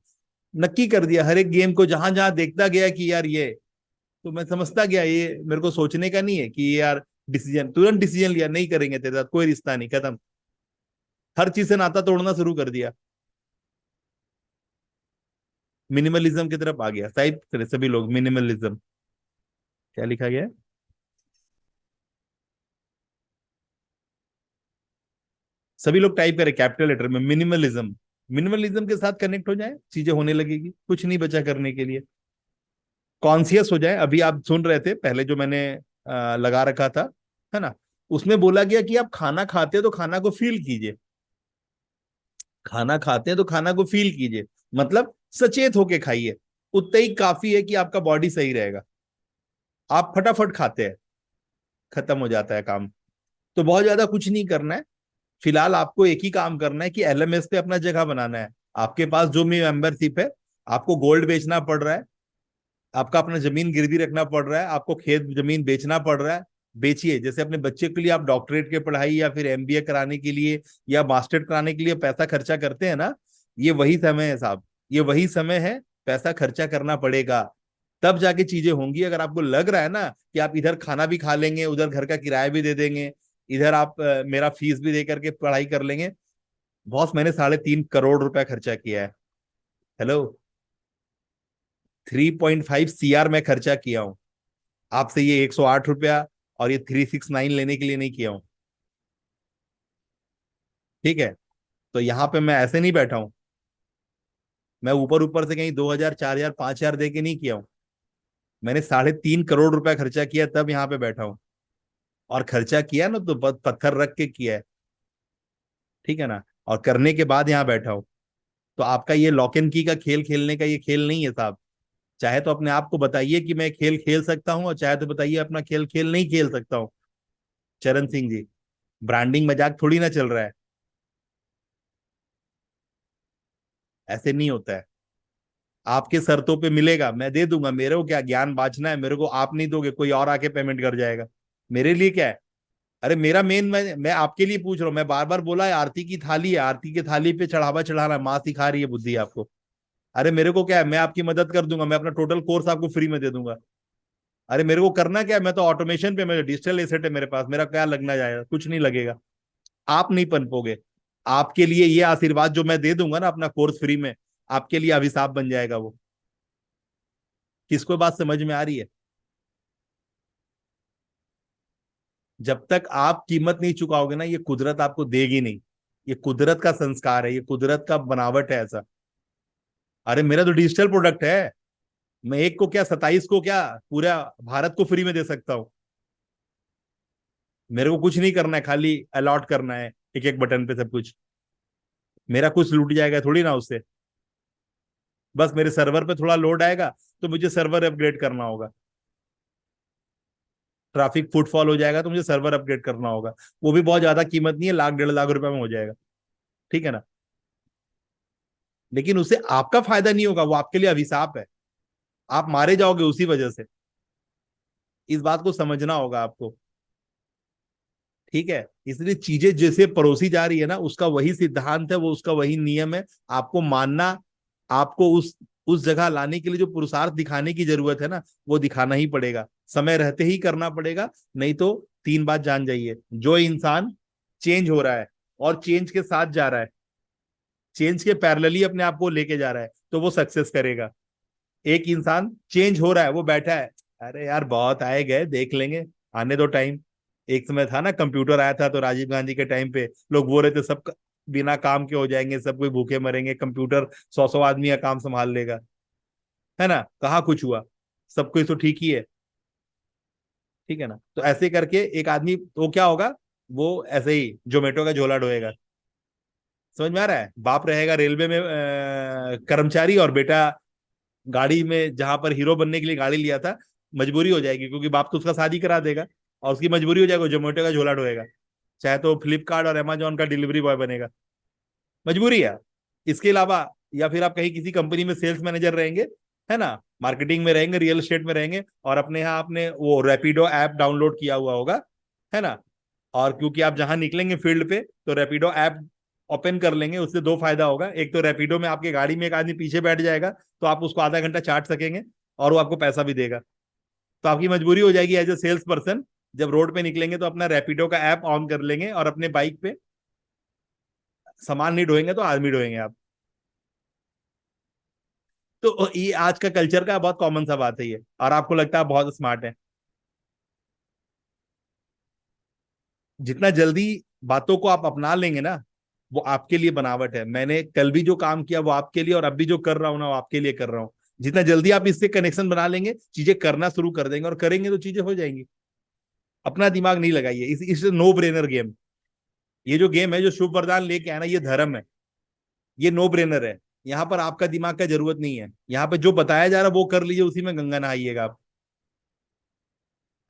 नक्की कर दिया। हर एक गेम को जहां जहां देखता गया कि यार ये, तो मैं समझता गया ये मेरे को सोचने का नहीं है कि ये यार डिसीजन, तुरंत डिसीजन लिया, नहीं करेंगे तेरे साथ कोई रिश्ता नहीं, खत्म। हर चीज से नाता तोड़ना शुरू कर दिया। मिनिमलिज्म की तरफ आ गया साहिब, सभी लोग मिनिमलिज्म। क्या लिखा गया है? सभी लोग टाइप करें कैपिटल लेटर में मिनिमलिज्म। मिनिमलिज्म के साथ कनेक्ट हो जाए, चीजें होने लगेगी, कुछ नहीं बचा करने के लिए। कॉन्शियस हो जाए। अभी आप सुन रहे थे पहले जो मैंने लगा रखा था, है ना, उसमें बोला गया कि आप खाना खाते हैं तो खाना को फील कीजिए। खाना खाते हैं तो खाना को फील कीजिए, मतलब सचेत होके खाइए। उतना ही काफी है कि आपका बॉडी सही रहेगा। आप फटाफट खाते हैं, खत्म हो जाता है काम। तो बहुत ज्यादा कुछ नहीं करना है। फिलहाल आपको एक ही काम करना है कि एलएमएस पे अपना जगह बनाना है। आपके पास जो भी मेंबरशिप है, आपको गोल्ड बेचना पड़ रहा है, आपका अपना जमीन गिरवी रखना पड़ रहा है, आपको खेत जमीन बेचना पड़ रहा है, बेचिए। जैसे अपने बच्चे के लिए आप डॉक्टरेट की पढ़ाई या फिर एमबीए कराने के लिए या मास्टर कराने के लिए पैसा खर्चा करते हैं ना, ये वही समय है साहब, ये वही समय है। पैसा खर्चा करना पड़ेगा, तब जाके चीजें होंगी। अगर आपको लग रहा है ना कि आप इधर खाना भी खा लेंगे, उधर घर का किराया भी दे देंगे, इधर आप मेरा फीस भी दे करके पढ़ाई कर लेंगे। बॉस, मैंने 3.5 करोड़ रुपया खर्चा किया है। हेलो, 3.5 CR मैं खर्चा किया हूं। आपसे ये 108 रुपया और ये 369 लेने के लिए नहीं किया हूं, ठीक है? तो यहाँ पे मैं ऐसे नहीं बैठा हूं, मैं ऊपर ऊपर से कहीं 2,000 4,000 5,000 दे के नहीं किया हूं। मैंने 3.5 करोड़ रुपया खर्चा किया, तब यहाँ पे बैठा हूं। और खर्चा किया ना तो पत्थर रख के किया है, ठीक है ना, और करने के बाद यहाँ बैठा हूं। तो आपका ये लॉक एंड की का खेल खेलने का ये खेल नहीं है साहब। चाहे तो अपने आप को बताइए कि मैं खेल खेल सकता हूं, और चाहे तो बताइए अपना खेल खेल नहीं खेल सकता हूं। चरण सिंह जी, ब्रांडिंग मजाक थोड़ी ना चल रहा है, ऐसे नहीं होता है। आपके शर्तों पे मिलेगा, मैं दे दूंगा। मेरे को क्या ज्ञान बांटना है? मेरे को आप नहीं दोगे, कोई और आके पेमेंट कर जाएगा। मेरे लिए क्या है? अरे मेरा मेन, मैं आपके लिए पूछ रहा हूँ। मैं बार बार बोला है, आरती की थाली है, आरती की थाली पे चढ़ावा चढ़ाना माँ सिखा रही है बुद्धि आपको। अरे मेरे को क्या है, मैं आपकी मदद कर दूंगा, मैं अपना टोटल कोर्स आपको फ्री में दे दूंगा। अरे मेरे को करना क्या है, मैं तो ऑटोमेशन पे, मेरे डिजिटल एसेट है मेरे पास, मेरा क्या लगना जाएगा? कुछ नहीं लगेगा। आप नहीं पनपोगे। आपके लिए ये आशीर्वाद जो मैं दे दूंगा ना अपना कोर्स फ्री में, आपके लिए अभिशाप बन जाएगा वो। किसको बात समझ में आ रही है? जब तक आप कीमत नहीं चुकाओगे ना, ये कुदरत आपको देगी नहीं। ये कुदरत का संस्कार है, ये कुदरत का बनावट है ऐसा। अरे मेरा तो डिजिटल प्रोडक्ट है, मैं एक को क्या 27 को क्या पूरा भारत को फ्री में दे सकता हूं। मेरे को कुछ नहीं करना है, खाली अलॉट करना है एक एक बटन पे सब कुछ। मेरा कुछ लूट जाएगा थोड़ी ना उससे। बस मेरे सर्वर पे थोड़ा लोड आएगा तो मुझे सर्वर अपग्रेड करना होगा, ट्रैफिक फुटफॉल हो जाएगा तो मुझे सर्वर अपग्रेड करना होगा। वो भी बहुत ज्यादा कीमत नहीं है, 1,00,000 1,50,000 रुपए में हो जाएगा, ठीक है ना। लेकिन उससे आपका फायदा नहीं होगा, वो आपके लिए अभिशाप है। आप मारे जाओगे उसी वजह से। इस बात को समझना होगा आपको, ठीक है? इसलिए चीजें जैसे परोसी जा रही है ना, उसका वही सिद्धांत है, वो उसका वही नियम है। आपको मानना, आपको उस जगह लाने के लिए जो पुरुषार्थ दिखाने की जरूरत है ना, वो दिखाना ही पड़ेगा, समय रहते ही करना पड़ेगा। नहीं तो 3 बात जान जाइए, जो इंसान चेंज हो रहा है और चेंज के साथ जा रहा है, चेंज के पैरेलली अपने आप को लेके जा रहा है, तो वो सक्सेस करेगा। एक इंसान चेंज हो रहा है, वो बैठा है, अरे यार बहुत आए गए, देख लेंगे, आने दो टाइम। एक समय था ना, कंप्यूटर आया था तो राजीव गांधी के टाइम पे लोग बोल रहे थे सब बिना काम के हो जाएंगे, सब कोई भूखे मरेंगे, कंप्यूटर 100 आदमी का काम संभाल लेगा, है ना। कहाँ कुछ हुआ, सब कुछ तो ठीक ही है, ठीक है ना। तो ऐसे करके एक आदमी तो क्या होगा, वो ऐसे ही जोमेटो का झोला ढोएगा, समझ में आ रहा है? बाप रहेगा रेलवे में कर्मचारी, और बेटा गाड़ी में, जहां पर हीरो बनने के लिए गाड़ी लिया था, मजबूरी हो जाएगी क्योंकि बाप तो उसका शादी करा देगा और उसकी मजबूरी हो जाएगा, जोमेटो का झोला ढोएगा, चाहे तो फ्लिपकार्ट और अमेजोन का डिलीवरी बॉय बनेगा, मजबूरी है। इसके अलावा या फिर आप कहीं किसी कंपनी में सेल्स मैनेजर रहेंगे, है ना, मार्केटिंग में रहेंगे, रियल एस्टेट में रहेंगे, और अपने यहाँ आपने वो रैपिडो ऐप डाउनलोड किया हुआ होगा, है ना, और क्योंकि आप जहां निकलेंगे फील्ड पे तो रैपिडो ऐप ओपन कर लेंगे, उससे दो फायदा होगा। एक तो रैपिडो में आपके गाड़ी में एक आदमी पीछे बैठ जाएगा तो आप उसको आधा घंटा चाट सकेंगे और वो आपको पैसा भी देगा। तो आपकी मजबूरी हो जाएगी एज ए सेल्स पर्सन, जब रोड पे निकलेंगे तो अपना रैपिडो का ऐप ऑन कर लेंगे और अपने बाइक पे सामान नहीं ढोएंगे तो आदमी ढोएंगे आप। तो ये आज का कल्चर का बहुत कॉमन सा बात है ये, और आपको लगता है आप बहुत स्मार्ट है। जितना जल्दी बातों को आप अपना लेंगे ना, वो आपके लिए बनावट है। मैंने कल भी जो काम किया वो आपके लिए, और अब भी जो कर रहा हूं ना वो आपके लिए कर रहा हूं। जितना जल्दी आप इससे कनेक्शन बना लेंगे, चीजें करना शुरू कर देंगे, और करेंगे तो चीजें हो जाएंगी। अपना दिमाग नहीं लगाइए, इस नो ब्रेनर गेम। ये जो गेम है, जो शुभ वरदान लेके आना, ये धर्म है, ये नो ब्रेनर है। यहाँ पर आपका दिमाग का जरूरत नहीं है। यहाँ पे जो बताया जा रहा है वो कर लीजिए, उसी में गंगा नहाइएगा आप।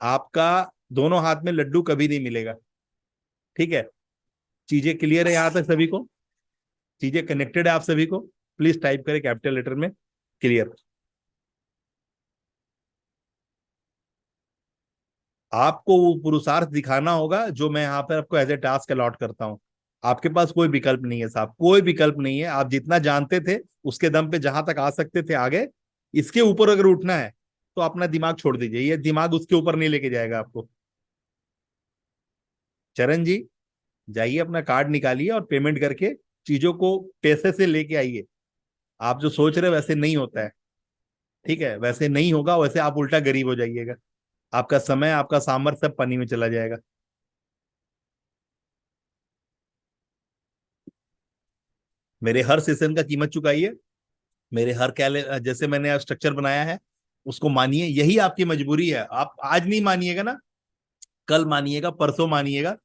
आपका दोनों हाथ में लड्डू कभी नहीं मिलेगा। ठीक है, चीजें क्लियर है यहां तक सभी को? चीजें कनेक्टेड है आप सभी को? प्लीज टाइप करें कैपिटल लेटर में क्लियर। आपको वो पुरुषार्थ दिखाना होगा जो मैं यहाँ पर आपको एज ए टास्क अलॉट करता हूं। आपके पास कोई विकल्प नहीं है साहब, कोई विकल्प नहीं है। आप जितना जानते थे उसके दम पे जहां तक आ सकते थे आगे, इसके ऊपर अगर उठना है तो अपना दिमाग छोड़ दीजिए। ये दिमाग उसके ऊपर नहीं लेके जाएगा आपको। चरण जी, जाइए अपना कार्ड निकालिए और पेमेंट करके चीजों को पैसे से लेके आइए। आप जो सोच रहे वैसे नहीं होता है, ठीक है? वैसे नहीं होगा, वैसे आप उल्टा गरीब हो जाइएगा। आपका समय, आपका सामर्थ्य सब पानी में चला जाएगा। मेरे हर सेशन का कीमत चुकाइए। मेरे हर जैसे मैंने स्ट्रक्चर बनाया है उसको मानिए। यही आपकी मजबूरी है। आप आज नहीं मानिएगा ना, कल मानिएगा, परसों मानिएगा।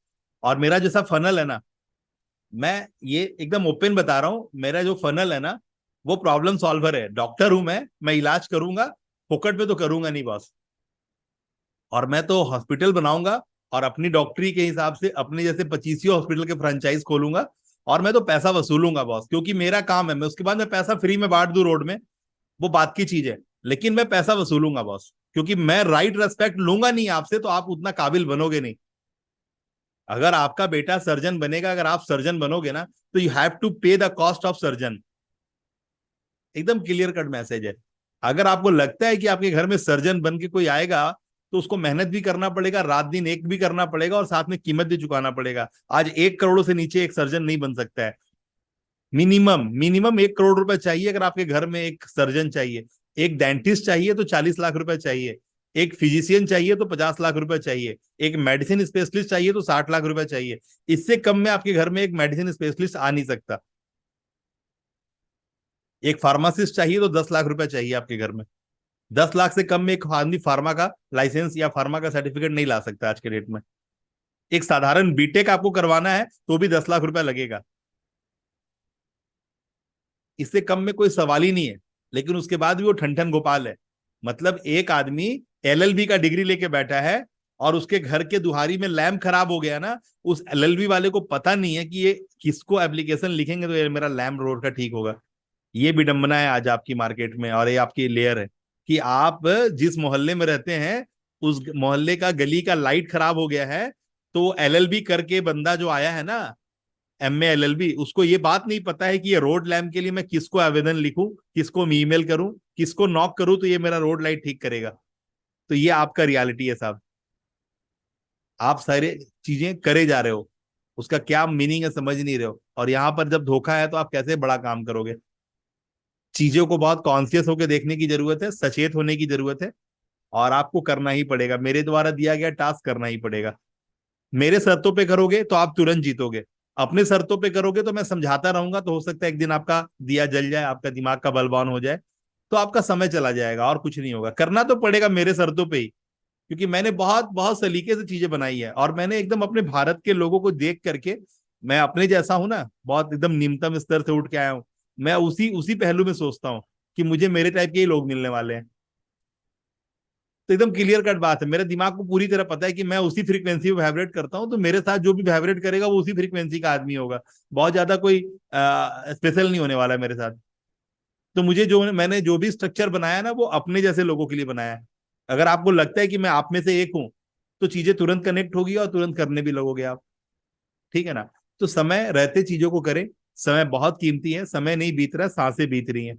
और मेरा जैसा फनल है ना, मैं ये एकदम ओपन बता रहा हूं, मेरा जो फनल है ना वो प्रॉब्लम सॉल्वर है। डॉक्टर हूं मैं इलाज करूंगा, फोकट पे तो करूंगा नहीं बॉस। और मैं तो हॉस्पिटल बनाऊंगा और अपनी डॉक्टरी के हिसाब से अपने जैसे 25 हॉस्पिटल के फ्रेंचाइज खोलूंगा, और मैं तो पैसा वसूलूंगा बॉस, क्योंकि मेरा काम है। मैं उसके बाद मैं पैसा फ्री में बांट दूं रोड में, वो बात की चीज है, लेकिन मैं पैसा वसूलूंगा बॉस, क्योंकि मैं राइट रेस्पेक्ट लूंगा नहीं आपसे तो आप उतना काबिल बनोगे नहीं। अगर आपका बेटा सर्जन बनेगा, अगर आप सर्जन बनोगे ना, तो यू हैव टू पे द कॉस्ट ऑफ सर्जन। एकदम क्लियर कट मैसेज है। अगर आपको लगता है कि आपके घर में सर्जन बन के कोई आएगा तो उसको मेहनत भी करना पड़ेगा, रात दिन एक भी करना पड़ेगा, और साथ में कीमत भी चुकाना पड़ेगा। आज 1 करोड़ से नीचे एक सर्जन नहीं बन सकता है। मिनिमम 1 करोड़ रुपए चाहिए अगर आपके घर में एक सर्जन चाहिए। एक डेंटिस्ट चाहिए तो 40 लाख रुपए चाहिए। एक फिजिशियन चाहिए तो 50 लाख रुपए चाहिए। एक मेडिसिन स्पेशलिस्ट चाहिए तो 60 लाख रुपए चाहिए। इससे कम में आपके घर में एक मेडिसिन स्पेशलिस्ट आ नहीं सकता। एक फार्मासिस्ट चाहिए तो 10 लाख रुपए चाहिए आपके घर में। 10 लाख से कम में एक आदमी फार्मा का लाइसेंस या फार्मा का सर्टिफिकेट नहीं ला सकता आज के डेट में। एक साधारण बीटेक आपको करवाना है तो भी 10 लाख रुपए लगेगा। इससे कम में कोई सवाल ही नहीं है। लेकिन उसके बाद भी वो ठन गोपाल है। मतलब एक आदमी एलएलबी का डिग्री लेके बैठा है और उसके घर के दुहारी में लैम्प खराब हो गया ना, उस एलएलबी वाले को पता नहीं है कि ये किसको एप्लीकेशन लिखेंगे तो ये मेरा लैम्प रोड का ठीक होगा। ये विडंबना है आज आपकी मार्केट में, और ये आपकी लेयर है कि आप जिस मोहल्ले में रहते हैं उस मोहल्ले का गली का लाइट खराब हो गया है, तो एलएलबी करके बंदा जो आया है ना, एमए एलएलबी, उसको ये बात नहीं पता है कि ये रोड लैम्प के लिए मैं किसको आवेदन लिखूं, किसको ईमेल करूं, किसको नॉक करूं तो ये मेरा रोड लाइट ठीक करेगा। तो ये आपका रियलिटी है साहब। आप सारे चीजें करे जा रहे हो, उसका क्या मीनिंग है समझ नहीं रहे हो, और यहां पर जब धोखा है तो आप कैसे बड़ा काम करोगे। चीजों को बहुत कॉन्शियस होकर देखने की जरूरत है, सचेत होने की जरूरत है, और आपको करना ही पड़ेगा। मेरे द्वारा दिया गया टास्क करना ही पड़ेगा। मेरे शर्तों पे करोगे तो आप तुरंत जीतोगे। अपने शर्तों पे करोगे तो मैं समझाता रहूंगा, तो हो सकता है एक दिन आपका दिया जल जाए, आपका दिमाग का बलवान हो जाए, तो आपका समय चला जाएगा और कुछ नहीं होगा। करना तो पड़ेगा मेरे शर्तों पे ही, क्योंकि मैंने बहुत बहुत सलीके से चीजें बनाई है, और मैंने एकदम अपने भारत के लोगों को देख करके मैं अपने जैसा हूं ना, बहुत एकदम निम्नतम स्तर से उठ के आया हूं। मैं उसी उसी पहलू में सोचता हूँ कि मुझे मेरे टाइप के ही लोग मिलने वाले हैं। तो एकदम क्लियर कट बात है, मेरे दिमाग को पूरी तरह पता है कि मैं उसी फ्रीक्वेंसी पे वाइब्रेट करता हूँ, तो मेरे साथ जो भी वाइब्रेट करेगा वो उसी फ्रीक्वेंसी का आदमी होगा। बहुत ज्यादा कोई स्पेशल नहीं होने वाला है मेरे साथ। तो मुझे जो मैंने जो भी स्ट्रक्चर बनाया ना, वो अपने जैसे लोगों के लिए बनाया है। अगर आपको लगता है कि मैं आप में से एक हूं, तो चीजें तुरंत कनेक्ट होगी और तुरंत करने भी लगोगे आप। ठीक है ना? तो समय रहते चीजों को करें। समय बहुत कीमती है, समय नहीं बीत रहा, सांसें बीत रही हैं।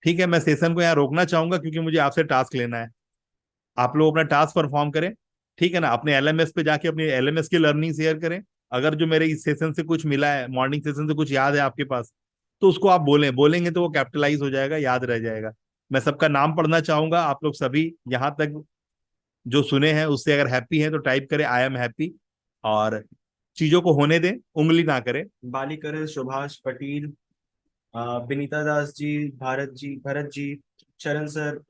ठीक है, मैं सेशन को यहाँ रोकना चाहूंगा क्योंकि मुझे आपसे टास्क लेना है। आप लोग अपना टास्क परफॉर्म करें। ठीक है ना? अपने एलएमएस पे जाके अपनी एलएमएस की लर्निंग शेयर करें। अगर जो मेरे इस सेशन से कुछ मिला है, मॉर्निंग सेशन से कुछ याद है आपके पास, तो उसको आप बोलेंगे तो वो कैपिटलाइज हो जाएगा, याद रह जाएगा। मैं सबका नाम पढ़ना चाहूंगा। आप लोग सभी यहाँ तक जो सुने हैं उससे अगर हैप्पी हैं तो टाइप करें आई एम हैप्पी, और चीजों को होने दें, उंगली ना करें। बालीकर, सुभाष पटेल, विनीता दास जी, भरत जी, चरण सर,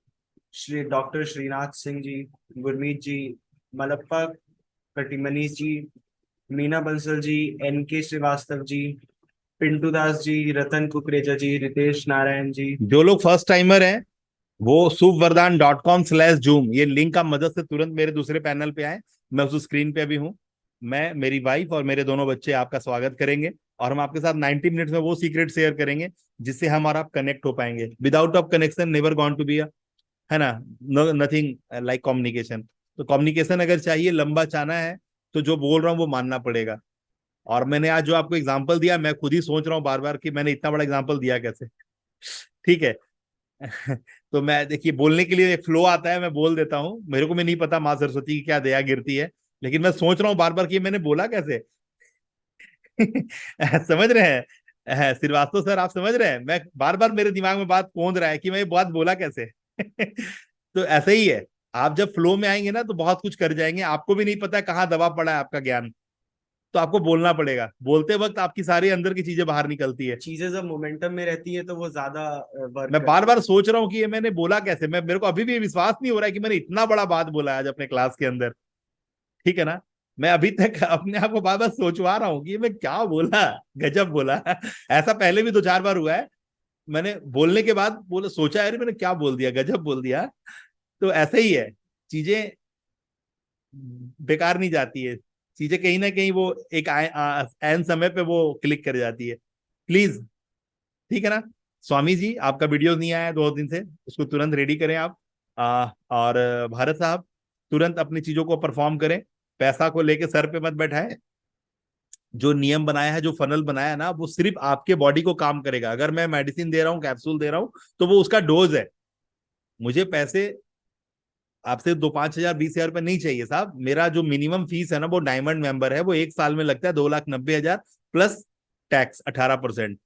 श्री डॉक्टर श्रीनाथ सिंह जी, गुरमीत जी, मलप्पा कटिमनीश जी, मीना बंसल जी, एनके श्रीवास्तव जी, पिंटू दास जी, रतन कुकरेजा जी, रितेश नारायण जी। जो लोग फर्स्ट टाइमर हैं वो supvardhan.com/zoom ये लिंक आप मदद से तुरंत मेरे दूसरे पैनल पे आए। मैं उस स्क्रीन पे अभी हूँ। मैं, मेरी वाइफ और मेरे दोनों बच्चे आपका स्वागत करेंगे, और हम आपके साथ 90 मिनट्स में वो सीक्रेट शेयर करेंगे जिससे हम और आप कनेक्ट हो पाएंगे। Without of connection never gone to be, है ना, नथिंग लाइक कम्युनिकेशन। तो कम्युनिकेशन अगर चाहिए, लंबा चाहना है, तो जो बोल रहा हूँ वो मानना पड़ेगा। और मैंने आज जो आपको एग्जाम्पल दिया, मैं खुद ही सोच रहा हूँ बार बार कि मैंने इतना बड़ा एग्जाम्पल दिया कैसे। ठीक है। तो मैं, देखिए, बोलने के लिए एक फ्लो आता है, मैं बोल देता हूँ। मेरे को भी नहीं पता माँ सरस्वती की क्या दया गिरती है, लेकिन मैं सोच रहा हूँ बार बार कि मैंने बोला कैसे। समझ रहे हैं श्रीवास्तव सर, आप समझ रहे हैं? मैं बार बार मेरे दिमाग में बात पहुंच रहा है कि मैं ये बात बोला कैसे। तो ऐसे ही है, आप जब फ्लो में आएंगे ना तो बहुत कुछ कर जाएंगे, आपको भी नहीं पता कहाँ दबा पड़ा है आपका ज्ञान। तो आपको बोलना पड़ेगा, बोलते वक्त आपकी सारी अंदर की चीजें बाहर निकलती है। चीजें जब मोमेंटम में रहती है तो वो ज्यादा वर्क मैं बार बार सोच रहा हूँ कि ये मैंने बोला कैसे। मेरे को अभी भी विश्वास नहीं हो रहा है कि मैंने इतना बड़ा बात बोला है आज अपने क्लास के अंदर। ठीक है ना? मैं अभी तक अपने आप को बार बार सोचवा रहा हूँ कि ये मैं क्या बोला। गजब बोला। ऐसा पहले भी 2-4 बार हुआ है, मैंने बोलने के बाद बोला, सोचा अरे मैंने क्या बोल दिया, गजब बोल दिया। तो ऐसे ही है, चीजें बेकार नहीं जाती है। चीजें कहीं ना कहीं वो एक एन समय पे वो क्लिक कर जाती है। प्लीज, ठीक है ना? स्वामी जी, आपका वीडियो नहीं आया 2 दिन से, उसको तुरंत रेडी करें आप। और भारत साहब, तुरंत अपनी चीजों को परफॉर्म करें। पैसा को लेके सर पे मत बैठाएं। जो नियम बनाया है, जो फनल बनाया है ना, वो सिर्फ आपके बॉडी को काम करेगा। अगर मैं मेडिसिन दे रहा हूँ, कैप्सूल दे रहा हूँ, तो वो उसका डोज है। मुझे पैसे आपसे 2-5 हजार 20 हजार रुपये नहीं चाहिए साहब। मेरा जो मिनिमम फीस है ना, वो डायमंड मेंबर है, वो 1 साल में लगता है 2,90,000 प्लस टैक्स 18%।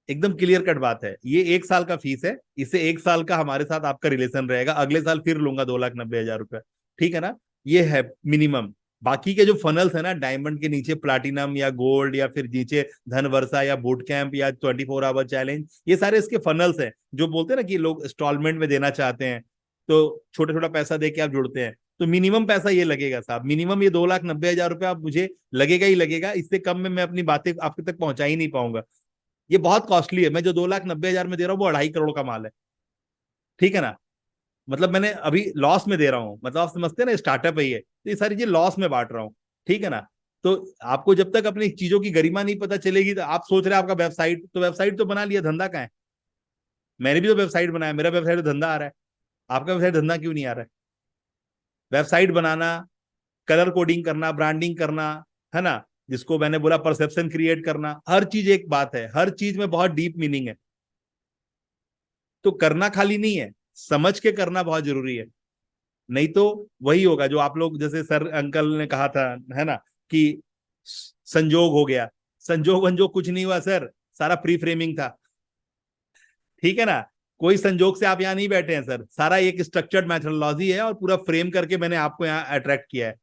एकदम क्लियर कट बात है, ये 1 साल का फीस है। इससे 1 साल का हमारे साथ आपका रिलेशन रहेगा, अगले साल फिर लूंगा 2,90,000 रुपये। ठीक है ना? ये है मिनिमम। बाकी के जो फनल्स है ना, डायमंड के नीचे प्लाटिनम या गोल्ड, या फिर नीचे धन वर्षा या बूट कैंप या 24 आवर चैलेंज, ये सारे इसके फनल्स हैं। जो बोलते हैं ना कि लोग इंस्टॉलमेंट में देना चाहते हैं, तो छोटा छोटा पैसा दे के आप जुड़ते हैं, तो मिनिमम पैसा ये लगेगा साहब। मिनिमम ये 2,90,000 रुपये आप मुझे लगेगा ही लगेगा। इससे कम में मैं अपनी बातें आपके तक पहुंचा ही नहीं पाऊंगा। ये बहुत कॉस्टली है। मैं जो 2,90,000 में दे रहा हूँ वो 2.5 करोड़ का माल है। ठीक है ना? मतलब मैंने अभी लॉस में दे रहा हूँ, मतलब आप समझते हैं ना, स्टार्टअप है ये, तो ये सारी चीज लॉस में बांट रहा हूँ। ठीक है ना? तो आपको जब तक अपनी चीजों की गरिमा नहीं पता चलेगी, तो आप सोच रहे हैं आपका वेबसाइट, तो वेबसाइट तो बना लिया, धंधा कहाँ है? मैंने भी तो वेबसाइट बनाया, मेरा वेबसाइट तो धंधा आ रहा है। आपका वेबसाइट धंधा क्यों नहीं आ रहा है? वेबसाइट बनाना, कलर कोडिंग करना, ब्रांडिंग करना, है ना, जिसको मैंने बोला परसेप्शन क्रिएट करना, हर चीज एक बात है, हर चीज में बहुत डीप मीनिंग है। तो करना खाली नहीं है, समझ के करना बहुत जरूरी है। नहीं तो वही होगा जो आप लोग, जैसे सर अंकल ने कहा था, है ना, कि संजोग हो गया। संजोग वंजोग कुछ नहीं हुआ सर, सारा प्री फ्रेमिंग था। ठीक है ना? कोई संजोग से आप यहाँ नहीं बैठे हैं सर, सारा एक स्ट्रक्चर्ड मेथोडोलॉजी है और पूरा फ्रेम करके मैंने आपको यहाँ अट्रैक्ट किया है।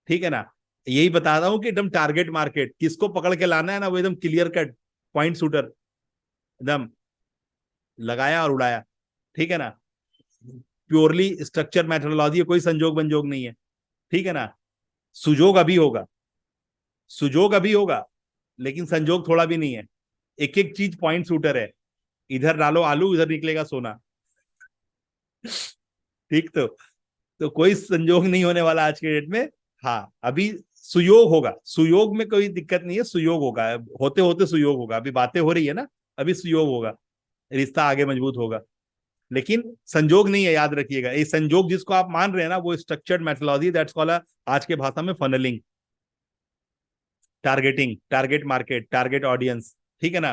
ठीक है ना? यही बता रहा हूँ कि एकदम टारगेट मार्केट किसको पकड़ के लाना है ना, वो एकदम क्लियर कट पॉइंट शूटर, एकदम लगाया और उड़ाया। ठीक है ना? प्योरली स्ट्रक्चर मेथोडोलॉजी है, कोई संजोग बंजोग नहीं है। ठीक है ना? सुजोग अभी होगा, सुजोग अभी होगा, लेकिन संजोग थोड़ा भी नहीं है। एक एक चीज पॉइंट शूटर है, इधर डालो आलू इधर निकलेगा सोना। ठीक, तो कोई संजोग नहीं होने वाला आज के डेट में। हाँ, अभी सुयोग होगा, सुयोग में कोई दिक्कत नहीं है, सुयोग होगा, होते होते सुयोग होगा। अभी बातें हो रही है ना, अभी सुयोग होगा, रिश्ता आगे मजबूत होगा, लेकिन संजोग नहीं है, याद रखिएगा। ये संजोग जिसको आप मान रहे हैं ना, वो स्ट्रक्चर्ड मेथोलॉजी, दैट्स कॉल्ड आज के भाषा में funnelling, targeting, target market, target audience, ठीक है ना,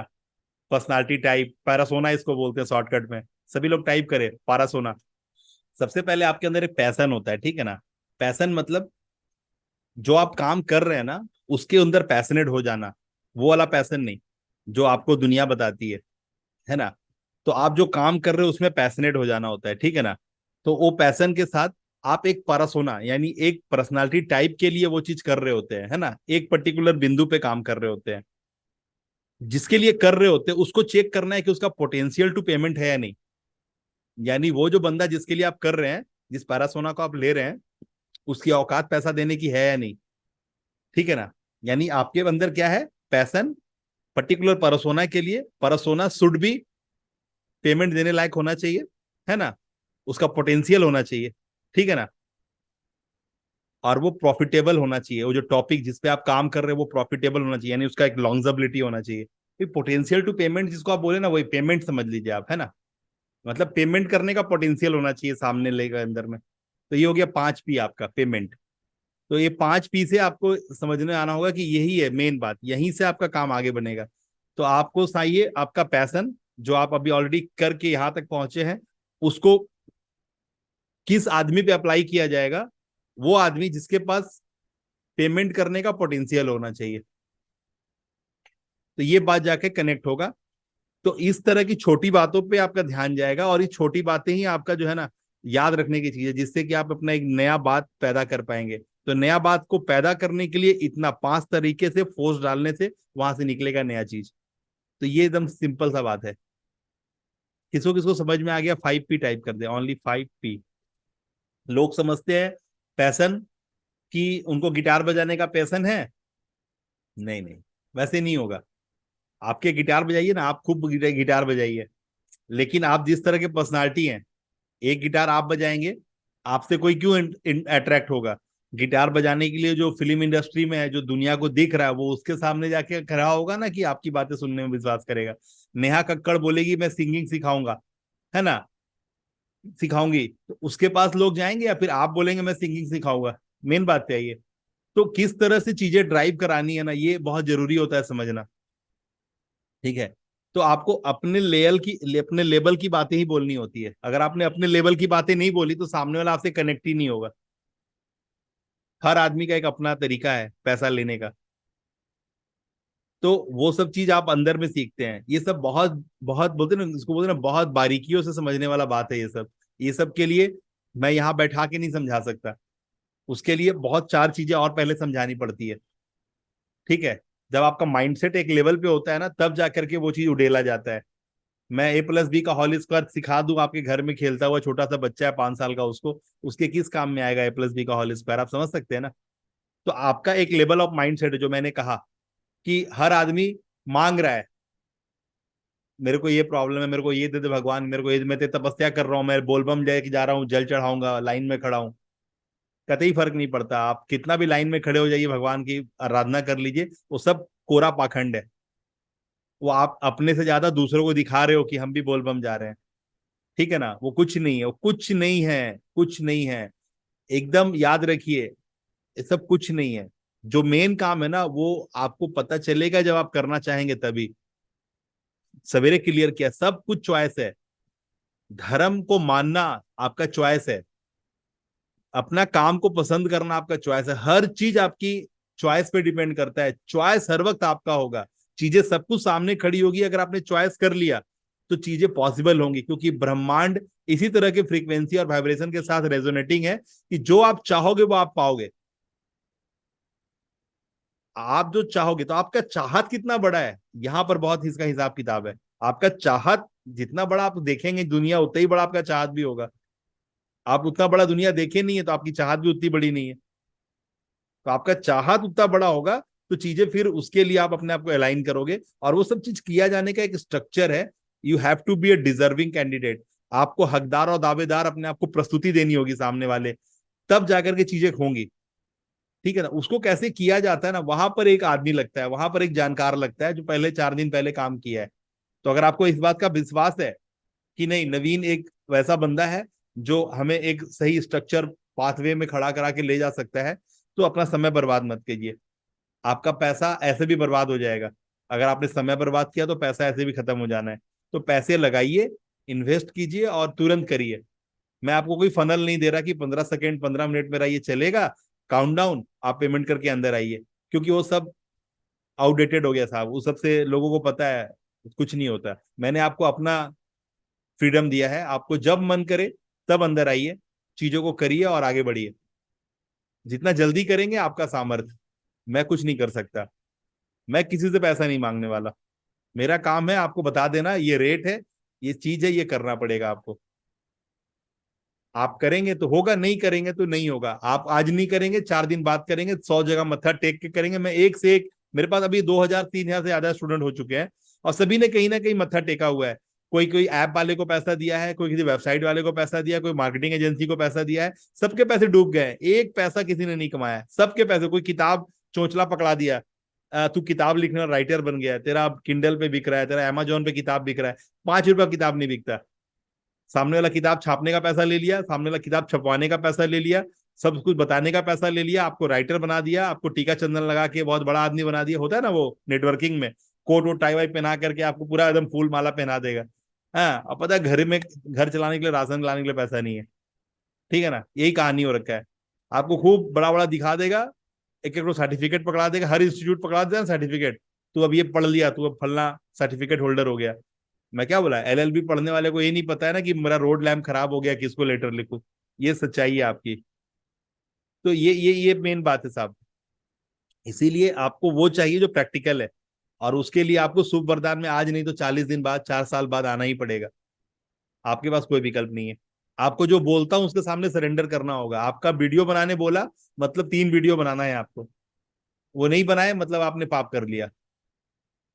पर्सनालिटी टाइप, पैरासोना इसको बोलते हैं शॉर्टकट में। सभी लोग टाइप करें पैरासोना। सबसे पहले आपके अंदर एक पैशन होता है, ठीक है ना। पैशन मतलब जो आप काम कर रहे हैं ना, उसके अंदर पैशनेट हो जाना, वो वाला पैशन नहीं जो आपको दुनिया बताती है ना। तो आप जो काम कर रहे हो उसमें पैशनेट हो जाना होता है, ठीक है ना। तो वो पैशन के साथ आप एक परसोना यानी एक पर्सनालिटी टाइप के लिए वो चीज कर रहे होते हैं, है ना। एक पर्टिकुलर बिंदु पे काम कर रहे होते हैं, जिसके लिए कर रहे होते हैं उसको चेक करना है कि उसका पोटेंशियल टू पेमेंट है या नहीं। यानी वो जो बंदा जिसके लिए आप कर रहे हैं, जिस पैरासोना को आप ले रहे हैं, उसकी औकात पैसा देने की है या नहीं, ठीक है ना। यानी आपके अंदर क्या है, पैशन, पर्टिकुलर परसोना के लिए। परसोना शुड बी पेमेंट देने लायक होना चाहिए, है ना, उसका पोटेंशियल होना चाहिए, ठीक है ना, और वो प्रॉफिटेबल होना चाहिए। वो जो टॉपिक जिस पे आप काम कर रहे हैं वो प्रॉफिटेबल होना चाहिए, यानी उसका एक लॉन्जेबिलिटी होना चाहिए। पोटेंशियल टू पेमेंट जिसको आप बोले ना, वही पेमेंट समझ लीजिए आप, है ना। मतलब पेमेंट करने का पोटेंशियल होना चाहिए सामने लेकर अंदर में। तो ये हो गया 5P आपका, पेमेंट। तो ये 5P से आपको समझ में आना होगा कि यही है मेन बात, यहीं से आपका काम आगे बनेगा। तो आपको चाहिए आपका पैशन, जो आप अभी ऑलरेडी करके यहां तक पहुंचे हैं, उसको किस आदमी पे अप्लाई किया जाएगा। वो आदमी जिसके पास पेमेंट करने का पोटेंशियल होना चाहिए। तो ये बात जाके कनेक्ट होगा। तो इस तरह की छोटी बातों पे आपका ध्यान जाएगा, और ये छोटी बातें ही आपका जो है ना याद रखने की चीज है, जिससे कि आप अपना एक नया बात पैदा कर पाएंगे। तो नया बात को पैदा करने के लिए इतना 5 तरीके से फोर्स डालने से वहां से निकलेगा नया चीज। तो ये एकदम सिंपल सा बात है। किसको किसको समझ में आ गया? 5P टाइप कर दे, ओनली 5P। लोग समझते हैं पैशन कि उनको गिटार बजाने का पैशन है। नहीं नहीं, वैसे नहीं होगा। आपके गिटार बजाइए ना, आप खूब गिटार बजाइए, लेकिन आप जिस तरह के पर्सनालिटी हैं, एक गिटार आप बजाएंगे, आपसे कोई क्यों अट्रैक्ट होगा? गिटार बजाने के लिए जो फिल्म इंडस्ट्री में है, जो दुनिया को दिख रहा है, वो उसके सामने जाके खड़ा होगा ना कि आपकी बातें सुनने में विश्वास करेगा। नेहा कक्कड़ बोलेगी मैं सिंगिंग सिखाऊंगा, है ना, सिखाऊंगी, तो उसके पास लोग जाएंगे, या फिर आप बोलेंगे मैं सिंगिंग सिखाऊंगा? मेन बात है ये। तो किस तरह से चीजें ड्राइव करानी है ना, ये बहुत जरूरी होता है समझना, ठीक है। तो आपको अपने लेवल की बातें ही बोलनी होती है। अगर आपने अपने लेवल की बातें नहीं बोली तो सामने वाला आपसे कनेक्ट ही नहीं होगा। हर आदमी का एक अपना तरीका है पैसा लेने का। तो वो सब चीज आप अंदर में सीखते हैं। ये सब बहुत बहुत बोलते ना, इसको बोलते ना, बहुत बारीकियों से समझने वाला बात है ये सब के लिए मैं यहाँ बैठा के नहीं समझा सकता। उसके लिए बहुत 4 चीजें और पहले समझानी पड़ती है, ठीक है। जब आपका माइंडसेट एक लेवल पे होता है ना, तब जाकर के वो चीज उड़ेला जाता है। मैं A+B का होल स्क्वायर सिखा दूं आपके घर में खेलता हुआ छोटा सा बच्चा है 5 साल का, उसको उसके किस काम में आएगा A+B का होल स्क्वायर? आप समझ सकते हैं ना। तो आपका एक लेवल ऑफ माइंडसेट है, जो मैंने कहा कि हर आदमी मांग रहा है, मेरे को ये प्रॉब्लम है, मेरे को ये दे दे भगवान, मेरे को ये, मैं तपस्या कर रहा हूँ, मैं बोलबम लेके जा रहा हूँ, जल चढ़ाऊंगा, लाइन में खड़ा हूँ। कतई फर्क नहीं पड़ता, आप कितना भी लाइन में खड़े हो जाइए, भगवान की आराधना कर लीजिए, वो सब कोरा पाखंड है। वो आप अपने से ज्यादा दूसरों को दिखा रहे हो कि हम भी बोलबम जा रहे हैं, ठीक है ना। वो कुछ नहीं है, वो कुछ नहीं है, कुछ नहीं है। एकदम याद रखिए, ये सब कुछ नहीं है। जो मेन काम है ना, वो आपको पता चलेगा जब आप करना चाहेंगे तभी। सवेरे क्लियर किया, सब कुछ चॉइस है। धर्म को मानना आपका चॉइस है, अपना काम को पसंद करना आपका चॉइस है। हर चीज आपकी चॉइस पे डिपेंड करता है। चॉइस हर वक्त आपका होगा। चीजें सब कुछ सामने खड़ी होगी, अगर आपने चॉइस कर लिया तो चीजें पॉसिबल होंगी, क्योंकि ब्रह्मांड इसी तरह के फ्रीक्वेंसी और वाइब्रेशन के साथ रेजोनेटिंग है कि जो आप चाहोगे वो आप पाओगे। आप जो चाहोगे, तो आपका चाहत कितना बड़ा है, यहां पर बहुत इसका हिसाब किताब है। आपका चाहत जितना बड़ा आप देखेंगे दुनिया, उतना ही बड़ा आपका चाहत भी होगा। आप उतना बड़ा दुनिया देखे नहीं है, तो आपकी चाहत भी उतनी बड़ी नहीं है। तो आपका चाहत उतना बड़ा होगा तो चीजें फिर उसके लिए आप अपने आप को अलाइन करोगे, और वो सब चीज किया जाने का एक स्ट्रक्चर है। You have to be a deserving candidate. आपको हकदार और दावेदार अपने आप को प्रस्तुति देनी होगी सामने वाले, तब जाकर के चीजें होंगी। ठीक है ना। उसको कैसे किया जाता है ना, वहां पर एक आदमी लगता है, वहां पर एक जानकार लगता है जो पहले 4 दिन पहले काम किया है। तो अगर आपको इस बात का विश्वास है कि नहीं, नवीन एक वैसा बंदा है जो हमें एक सही स्ट्रक्चर पाथवे में खड़ा करा के ले जा सकता है, तो अपना समय बर्बाद मत कीजिए। आपका पैसा ऐसे भी बर्बाद हो जाएगा। अगर आपने समय बर्बाद किया तो पैसा ऐसे भी खत्म हो जाना है। तो पैसे लगाइए, इन्वेस्ट कीजिए और तुरंत करिए। मैं आपको कोई फनल नहीं दे रहा कि 15 सेकेंड 15 मिनट मेरा ये चलेगा, काउंटडाउन, आप पेमेंट करके अंदर आइए, क्योंकि वो सब आउटडेटेड हो गया साहब। वो सबसे लोगों को पता है कुछ नहीं होता। मैंने आपको अपना फ्रीडम दिया है, आपको जब मन करे तब अंदर आइए, चीजों को करिए और आगे बढ़िए। जितना जल्दी करेंगे आपका सामर्थ्य। मैं कुछ नहीं कर सकता, मैं किसी से पैसा नहीं मांगने वाला। मेरा काम है आपको बता देना ये रेट है, ये चीज है, ये करना पड़ेगा आपको। आप करेंगे तो होगा, नहीं करेंगे तो नहीं होगा। आप आज नहीं करेंगे, 4 दिन बाद करेंगे, 100 जगह मत्था टेक के करेंगे। मैं एक से एक, मेरे पास अभी 2000-3000 से ज्यादा स्टूडेंट हो चुके हैं, और सभी ने कहीं ना कहीं मत्था टेका हुआ है। कोई कोई ऐप वाले को पैसा दिया है, कोई किसी वेबसाइट वाले को पैसा दिया, कोई मार्केटिंग एजेंसी को पैसा दिया है। सबके पैसे डूब गए, एक पैसा किसी ने नहीं कमाया। सबके पैसे, कोई किताब चोंचला पकड़ा दिया, तू किताब लिखने वाला राइटर बन गया है, तेरा किंडल पे बिक रहा है, तेरा अमेजोन पे किताब बिक रहा है, 5 रुपया किताब नहीं बिकता। सामने वाला किताब छापने का पैसा ले लिया, सामने वाला किताब छपवाने का पैसा ले लिया, सब कुछ बताने का पैसा ले लिया, आपको राइटर बना दिया, आपको टीका चंदन लगा के बहुत बड़ा आदमी बना दिया। होता है ना वो नेटवर्किंग में, कोट वोट टाई वाई पहना करके आपको पूरा एकदम फूल माला पहना देगा। हाँ, अब पता है घर में, घर चलाने के लिए, राशन लाने के लिए पैसा नहीं है। ठीक है ना, यही कहानी हो रखा है। आपको खूब बड़ा बड़ा दिखा देगा, एक एक सर्टिफिकेट पकड़ा देगा, हर इंस्टीट्यूट पकड़ा देगा सर्टिफिकेट, तू अब ये पढ़ लिया, तू अब फलना सर्टिफिकेट होल्डर हो गया। मैं क्या बोला, एलएलबी पढ़ने वाले को ये नहीं पता है ना कि मेरा रोड लैम्प खराब हो गया, किसको लेटर लिखूं। ये सच्चाई है आपकी। तो ये मेन बात है साहब। इसीलिए आपको वो चाहिए जो प्रैक्टिकल है, और उसके लिए आपको शुभ वरदान में आज नहीं तो 40 दिन बाद, 4 साल बाद आना ही पड़ेगा। आपके पास कोई विकल्प नहीं है। आपको जो बोलता हूं उसके सामने सरेंडर करना होगा। आपका वीडियो बनाने बोला, मतलब 3 वीडियो बनाना है आपको। वो नहीं बनाए मतलब आपने पाप कर लिया।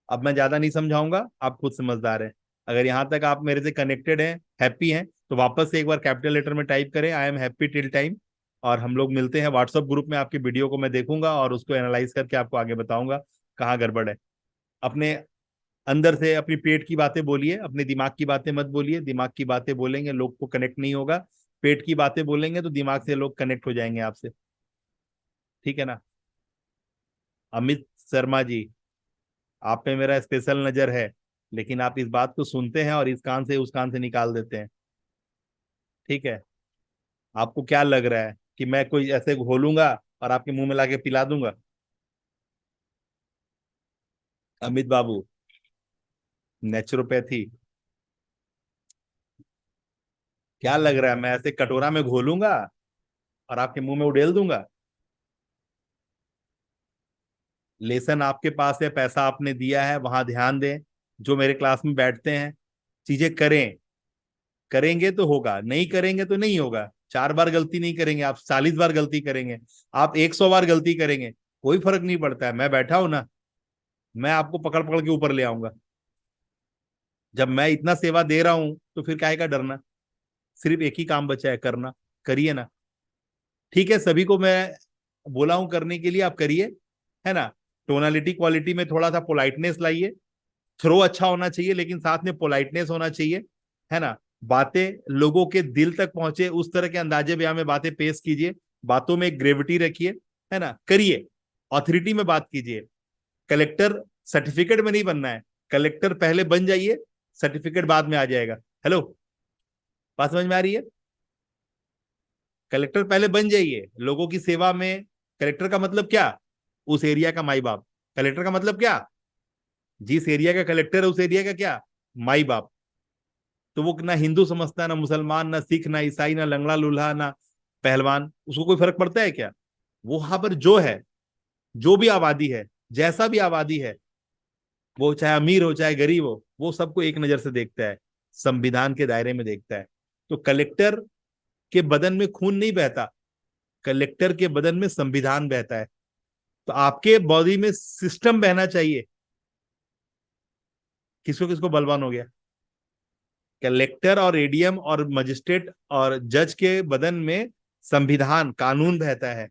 अब मैं ज्यादा नहीं समझाऊंगा, आप खुद समझदार हैं। अगर यहाँ तक आप मेरे से कनेक्टेड हैं, हैप्पी हैं, तो वापस से एक बार कैपिटल लेटर में टाइप करें, I am happy till time. और हम लोग मिलते हैं व्हाट्सएप ग्रुप में। आपकी वीडियो को मैं देखूंगा और उसको एनालाइज करके आपको आगे बताऊंगा कहाँ गड़बड़ है। अपने अंदर से अपनी पेट की बातें बोलिए, अपने दिमाग की बातें मत बोलिए। दिमाग की बातें बोलेंगे लोग को कनेक्ट नहीं होगा, पेट की बातें बोलेंगे तो दिमाग से लोग कनेक्ट हो जाएंगे आपसे। ठीक है ना। अमित शर्मा जी, आप पे मेरा स्पेशल नजर है, लेकिन आप इस बात को सुनते हैं और इस कान से उस कान से निकाल देते हैं। ठीक है। आपको क्या लग रहा है कि मैं कोई ऐसे घोलूंगा और आपके मुंह में लाके पिला दूंगा? अमित बाबू, नेचुरोपैथी, क्या लग रहा है मैं ऐसे कटोरा में घोलूंगा और आपके मुंह में उड़ेल दूंगा? लेसन आपके पास है, पैसा आपने दिया है, वहां ध्यान दें। जो मेरे क्लास में बैठते हैं, चीजें करें। करेंगे तो होगा, नहीं करेंगे तो नहीं होगा। 4 बार गलती नहीं करेंगे, आप 40 बार गलती करेंगे, आप 100 बार गलती करेंगे, कोई फर्क नहीं पड़ता है। मैं बैठा हूं ना, मैं आपको पकड़ पकड़ के ऊपर ले आऊंगा। जब मैं इतना सेवा दे रहा हूं तो फिर काहे का डरना। सिर्फ एक ही काम बचा है, करना। करिए ना। ठीक है, सभी को मैं बोला हूं करने के लिए, आप करिए, है ना। टोनालिटी क्वालिटी में थोड़ा सा पोलाइटनेस लाइए। थ्रो अच्छा होना चाहिए लेकिन साथ में पोलाइटनेस होना चाहिए, है ना। बातें लोगों के दिल तक पहुंचे उस तरह के अंदाजे बयां में बातें पेश कीजिए। बातों में एक ग्रेविटी रखिए, है ना। करिए, ऑथोरिटी में बात कीजिए। कलेक्टर सर्टिफिकेट में नहीं बनना है, कलेक्टर पहले बन जाइए, सर्टिफिकेट बाद में आ जाएगा। हेलो, बात समझ में आ रही है? कलेक्टर पहले बन जाइए लोगों की सेवा में। कलेक्टर का मतलब क्या? उस एरिया का माई बाप। कलेक्टर का मतलब क्या? जिस एरिया का कलेक्टर है उस एरिया का क्या, माई बाप। तो वो ना हिंदू समझता है, ना मुसलमान, ना सिख, ना ईसाई, ना लंगड़ा लूल्हा, ना पहलवान, उसको कोई फर्क पड़ता है क्या? वो वहां पर जो है, जो भी आबादी है, जैसा भी आबादी है, वो चाहे अमीर हो चाहे गरीब हो, वो सबको एक नजर से देखता है, संविधान के दायरे में देखता है। तो कलेक्टर के बदन में खून नहीं बहता, कलेक्टर के बदन में संविधान बहता है। तो आपके बॉडी में सिस्टम बहना चाहिए। किसको किसको बलवान हो गया? कलेक्टर और एडीएम और मजिस्ट्रेट और जज के बदन में संविधान कानून बहता है,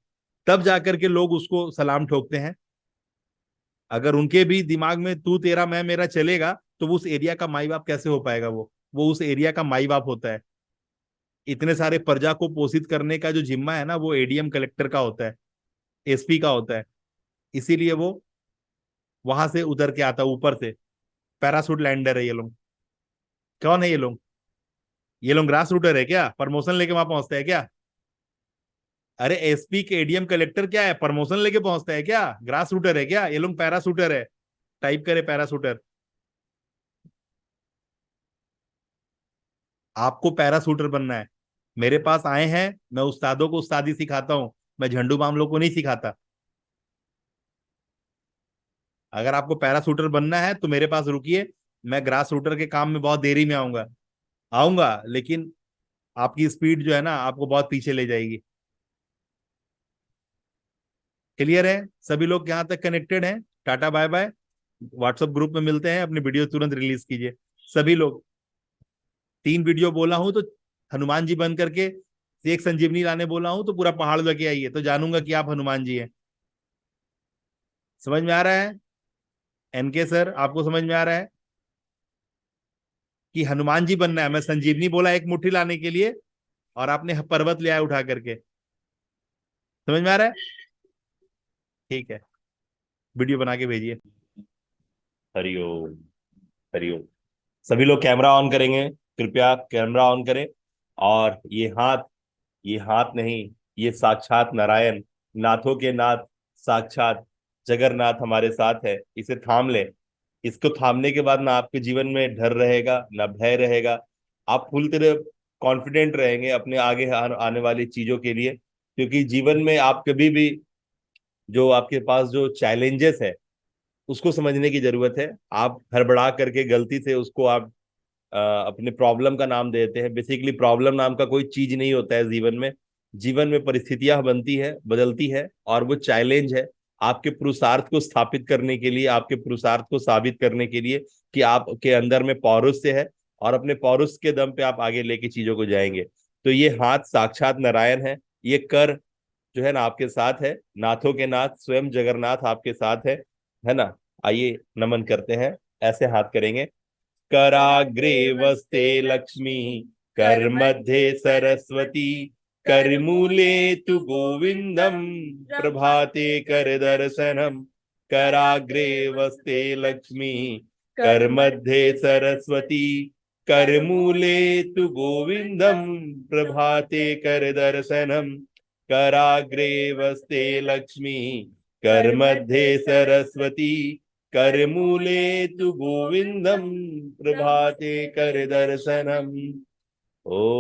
तब जाकर के लोग उसको सलाम ठोकते हैं। अगर उनके भी दिमाग में तू तेरा मैं मेरा चलेगा, तो वो उस एरिया का माई बाप कैसे हो पाएगा? वो उस एरिया का माई बाप होता है। इतने सारे प्रजा को पोषित करने का जो जिम्मा है ना, वो एडीएम कलेक्टर का होता है, एसपी का होता है। इसीलिए वो वहां से उतर के आता है, ऊपर से। पैरासूट लैंडर है ये लोग। कौन है ये लोग? ये लोग ग्रास रूटर है क्या? प्रमोशन लेके वहां पहुंचते हैं क्या? अरे एसपी के एडीएम कलेक्टर क्या है? प्रमोशन लेके पहुंचता है क्या? ग्रास रूटर है क्या? ये लोग पैरासूटर है। टाइप करे पैरासूटर। आपको पैरासूटर बनना है। मेरे पास आए हैं, मैं उस्तादों को उस्तादी सिखाता हूं, मैं झंडू मामलों को नहीं सिखाता। अगर आपको पैरासूटर बनना है तो मेरे पास रुकिए, मैं ग्रास रूटर के काम में बहुत देरी में आऊंगा। आऊंगा, लेकिन आपकी स्पीड जो है ना, आपको बहुत पीछे ले जाएगी। क्लियर है? सभी लोग यहाँ तक कनेक्टेड हैं? Tata bye bye. WhatsApp group में मिलते हैं, अपनी वीडियो तुरंत रिलीज कीजिए सभी लोग। 3 वीडियो बोला हूं तो हनुमान जी बन करके, एक संजीवनी लाने बोला हूं तो पूरा पहाड़ लेके आइए, तो जानूंगा कि आप हनुमान जी हैं। समझ में आ रहा है? एनके सर, आपको समझ में आ रहा है कि हनुमान जी बनना है? मैं संजीवनी बोला एक मुट्ठी लाने के लिए, और आपने पर्वत ले आया उठा करके। समझ में आ रहा है? ठीक है, वीडियो बना के भेजिए। हरिओम। हरिओम। सभी लोग कैमरा ऑन करेंगे, कृपया कैमरा ऑन करें। और ये हाथ नहीं, ये साक्षात नारायण, नाथों के नाथ, साक्षात जगन्नाथ हमारे साथ है। इसे थाम ले। इसको थामने के बाद ना आपके जीवन में डर रहेगा, ना भय रहेगा। आप फुल तरह कॉन्फिडेंट रहेंगे अपने आगे आने वाली चीजों के लिए। क्योंकि जीवन में आप कभी भी, जो आपके पास जो चैलेंजेस है, उसको समझने की जरूरत है। आप हड़बड़ा करके गलती से उसको आप अपने प्रॉब्लम का नाम देते हैं। बेसिकली प्रॉब्लम नाम का कोई चीज नहीं होता है जीवन में। जीवन में परिस्थितियां बनती है, बदलती है, और वो चैलेंज है आपके पुरुषार्थ को स्थापित करने के लिए, आपके पुरुषार्थ को साबित करने के लिए कि आपके अंदर में पौरुष है, और अपने पौरुष के दम पे आप आगे लेके चीजों को जाएंगे। तो ये हाथ साक्षात नारायण है, ये कर जो है ना आपके साथ है। नाथों के नाथ स्वयं जगन्नाथ आपके साथ है ना? आइए नमन करते हैं। ऐसे हाथ करेंगे। कराग्रे वस्ते लक्ष्मी, कर मध्ये सरस्वती, करमूले तु गोविंदम, प्रभाते कर दर्शनम। कराग्रे वस्ते लक्ष्मी, कर मध्ये सरस्वती, करमूले तु गोविंदम, प्रभाते कर दर्शनम। कराग्रे वस्ते लक्ष्मी, कर मध्ये सरस्वती, करमूले तु गोविंदम, प्रभाते कर दर्शनम। ओम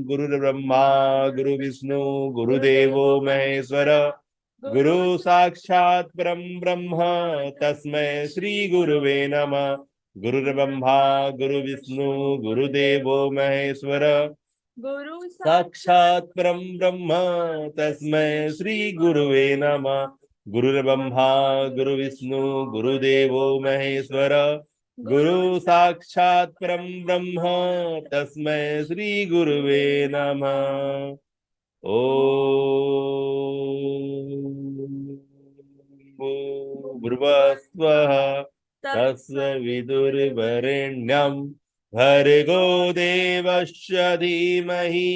गुरुर्ब्रह्मा गुरु विष्णु गुरुदेवो महेश्वर, गुरु साक्षात परम ब्रह्म, तस्मै श्री गुरुवे नमः। गुरुर्ब्रह्मा गुरु विष्णु गुरुदेवो महेश्वर, गुरु साक्षात परम ब्रह्म, तस्मै श्री गुरुवे नमः। गुरुर्ब्रह्मा गुरु विष्णु गुरुदेवो महेश्वर, गुरु साक्षात परम ब्रह्म, तस्मै श्री गुरुवे नमः। ओम भूर्भुवस्वः तत्सवितुर्वरेण्यं, भर्गो देवस्य धीमहि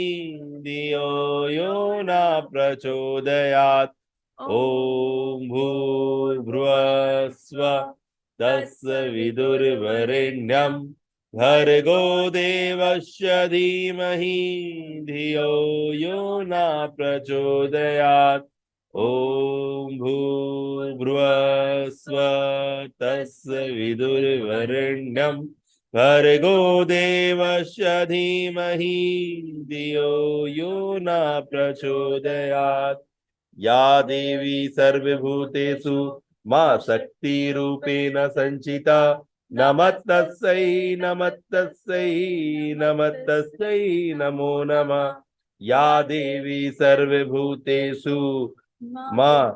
धियो यो न प्रचोदयात्। ओम भूर्भुवस्वः तत्सवितुर्वरेण्यं, भर्गो देवस्य धीमहि धियो यो न प्रचोदयात्। ओम भूर्भुवस्वः तत्सवितुर्वरेण्यं, भर्गो देवस्य धीमहि धियो यो न प्रचोदयात्। या देवी सर्वभूतेषु मां शक्ति रूपेण संचिता, नमस्तस्यै नमस्तस्यै नमस्तस्यै नमो नमः। या देवी सर्वभूतेषु मां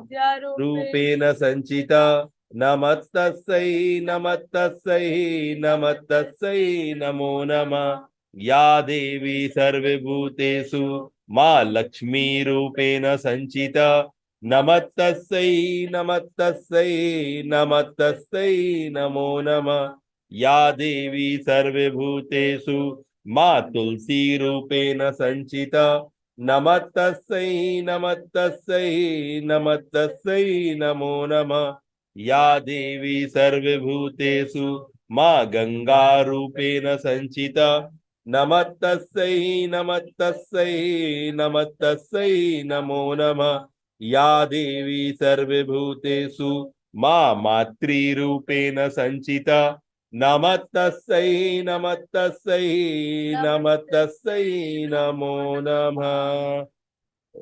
रूपेण संचिता नमस्तस्यै नमस्तस्यै नमस्तस्यै नमो नमः। या देवी सर्वभूतेषु मां लक्ष्मी रूपेण संचिता नमस्तस्यै नमस्तस्यै नमस्तस्यै नमो नमः। या देवी सर्वभूतेषु मां तुलसी रूपेण संचिता नमस्तस्यै नमस्तस्यै नमस्तस्यै नमो नमः। या देवी सर्वभूतेषु मां गंगा रूपेण संचिता नमस्तस्यै नमस्तस्यै नमस्तस्यै नमो नमः। या देवी सर्वभूतेषु मां मातृरूपेण संचिता नमस्तस्यै नमस्तस्यै नमस्तस्यै नमो नमः।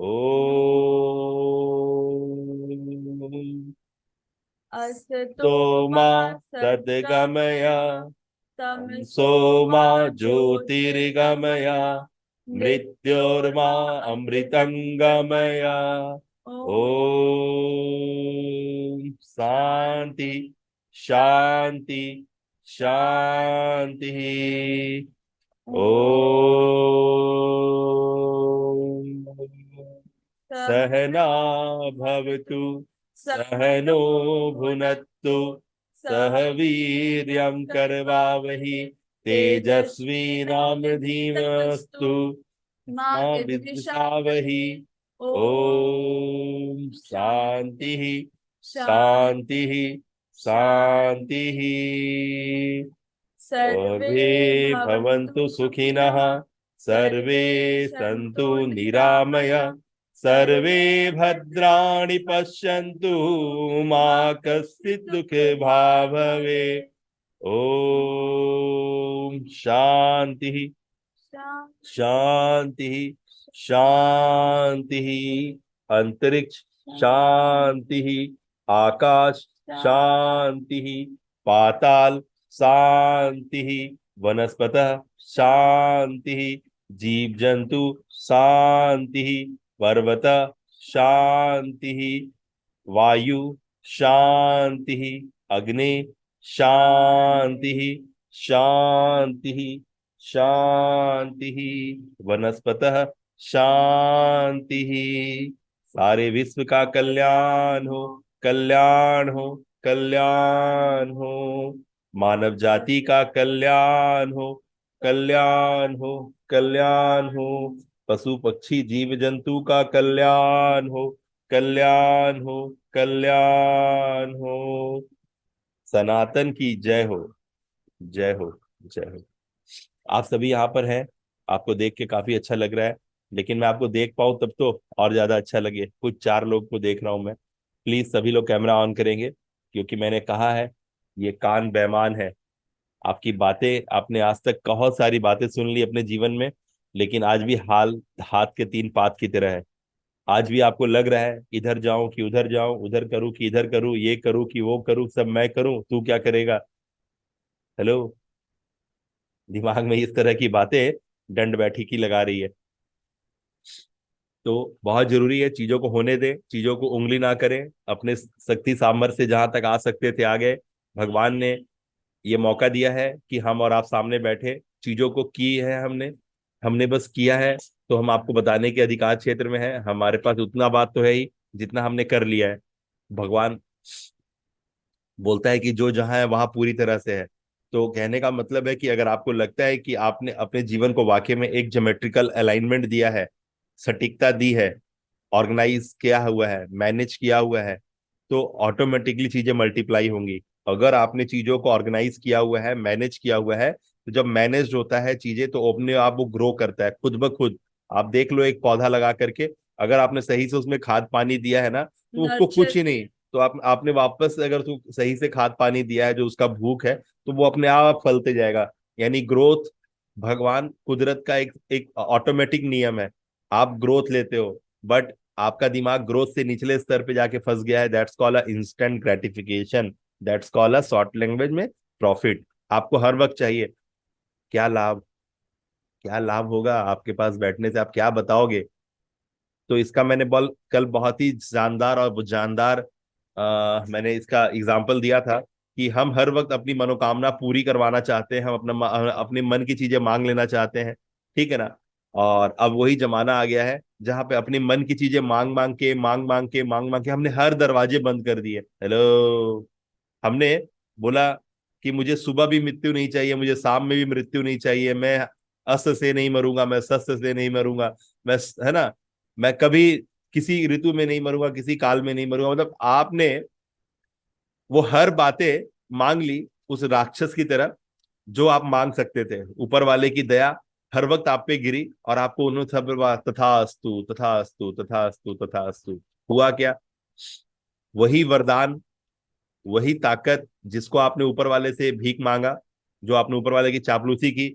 ओम असतो मा सद्गमय तमसो मा ज्योतिर्गमय मृत्योर्मा अमृतंगमय। ओम शांति शांति शांति। ओम सहना भवतु सहनो भुनक्तु सह वीर्यं करवावहि तेजस्विनावधीतमस्तु मा विद्विषावहि। ओम शांति शांति शांति। सर्वे भवन्तु सुखिनः सर्वे सन्तु निरामया सर्वे भद्राणि पश्यन्तु मा कश्चित् दुःखभाग् भवेत्। ओम शांति शांति शांति। अंतरिक्ष शांति आकाश शांति पाताल शांति वनस्पतः शांति जीव जंतु शांति पर्वत शांति वायु शांति अग्नि शांति शांति शांति वनस्पतः शांति। सारे विश्व का कल्याण हो कल्याण हो कल्याण हो। मानव जाति का कल्याण हो कल्याण हो कल्याण हो। पशु पक्षी जीव जंतु का कल्याण हो कल्याण हो कल्याण हो। सनातन की जय हो जय हो जय हो। आप सभी यहाँ पर हैं, आपको देख के काफी अच्छा लग रहा है, लेकिन मैं आपको देख पाऊं तब तो और ज्यादा अच्छा लगे। कुछ 4 लोग को देख रहा हूं मैं। प्लीज सभी लोग कैमरा ऑन करेंगे, क्योंकि मैंने कहा है ये कान बेईमान है। आपकी बातें आपने आज तक बहुत सारी बातें सुन ली अपने जीवन में, लेकिन आज भी हाल हाथ के 3 पात की तरह है। आज भी आपको लग रहा है इधर जाऊं कि उधर जाऊं, उधर करूं कि इधर करूं, ये करूं कि वो करूं, सब मैं करूं, तू क्या करेगा। हेलो, दिमाग में इस तरह की बातें डंड बैठी की लगा रही है। तो बहुत जरूरी है चीजों को होने दें, चीजों को उंगली ना करें। अपने शक्ति सामर्थ्य से जहां तक आ सकते थे आ गए। भगवान ने ये मौका दिया है कि हम और आप सामने बैठे चीजों को की है हमने बस किया है, तो हम आपको बताने के अधिकार क्षेत्र में है। हमारे पास उतना बात तो है ही जितना हमने कर लिया है। भगवान बोलता है कि जो जहां है वहां पूरी तरह से है। तो कहने का मतलब है कि अगर आपको लगता है कि आपने अपने जीवन को वाकई में एक ज्योमेट्रिकल अलाइनमेंट दिया है, सटीकता दी है, ऑर्गेनाइज किया हुआ है, मैनेज किया हुआ है, तो ऑटोमेटिकली चीजें मल्टीप्लाई होंगी। अगर आपने चीजों को ऑर्गेनाइज किया हुआ है, मैनेज किया हुआ है, तो जब मैनेज होता है चीजें तो अपने आप वो ग्रो करता है खुद ब खुद। आप देख लो एक पौधा लगा करके, अगर आपने सही से उसमें खाद पानी दिया है ना, तो उसको कुछ ही नहीं, तो आपने वापस अगर सही से खाद पानी दिया है, जो उसका भूख है, तो वो अपने आप फलते जाएगा। यानी ग्रोथ भगवान कुदरत का एक ऑटोमेटिक नियम है। आप ग्रोथ लेते हो, बट आपका दिमाग ग्रोथ से निचले स्तर पे जाके फंस गया है। That's called a instant gratification, that's called a short language में प्रॉफिट। आपको हर वक्त चाहिए क्या लाभ, क्या लाभ होगा आपके पास बैठने से, आप क्या बताओगे। तो इसका मैंने कल बहुत ही जानदार और जानदार मैंने इसका एग्जाम्पल दिया था कि हम हर वक्त अपनी मनोकामना पूरी करवाना चाहते हैं, हम अपने मन की चीजें मांग लेना चाहते हैं, ठीक है ना। और अब वही जमाना आ गया है जहां पे अपने मन की चीजें मांग मांग के हमने हर दरवाजे बंद कर दिए। हेलो, हमने बोला कि मुझे सुबह भी मृत्यु नहीं चाहिए, मुझे शाम में भी मृत्यु नहीं चाहिए, मैं अस्त से नहीं मरूंगा, मैं शस्त्र से नहीं मरूंगा, मैं, है ना, मैं कभी किसी ऋतु में नहीं मरूंगा, किसी काल में नहीं मरूंगा। मतलब आपने वो हर बातें मांग ली उस राक्षस की तरह, जो आप मांग सकते थे। ऊपर वाले की दया हर वक्त आप पे गिरी और आपको उन्होंने सब तथास्तु तथास्तु तथास्तु तथास्तु। हुआ क्या? वही वरदान, वही ताकत जिसको आपने ऊपर वाले से भीख मांगा, जो आपने ऊपर वाले की चापलूसी की,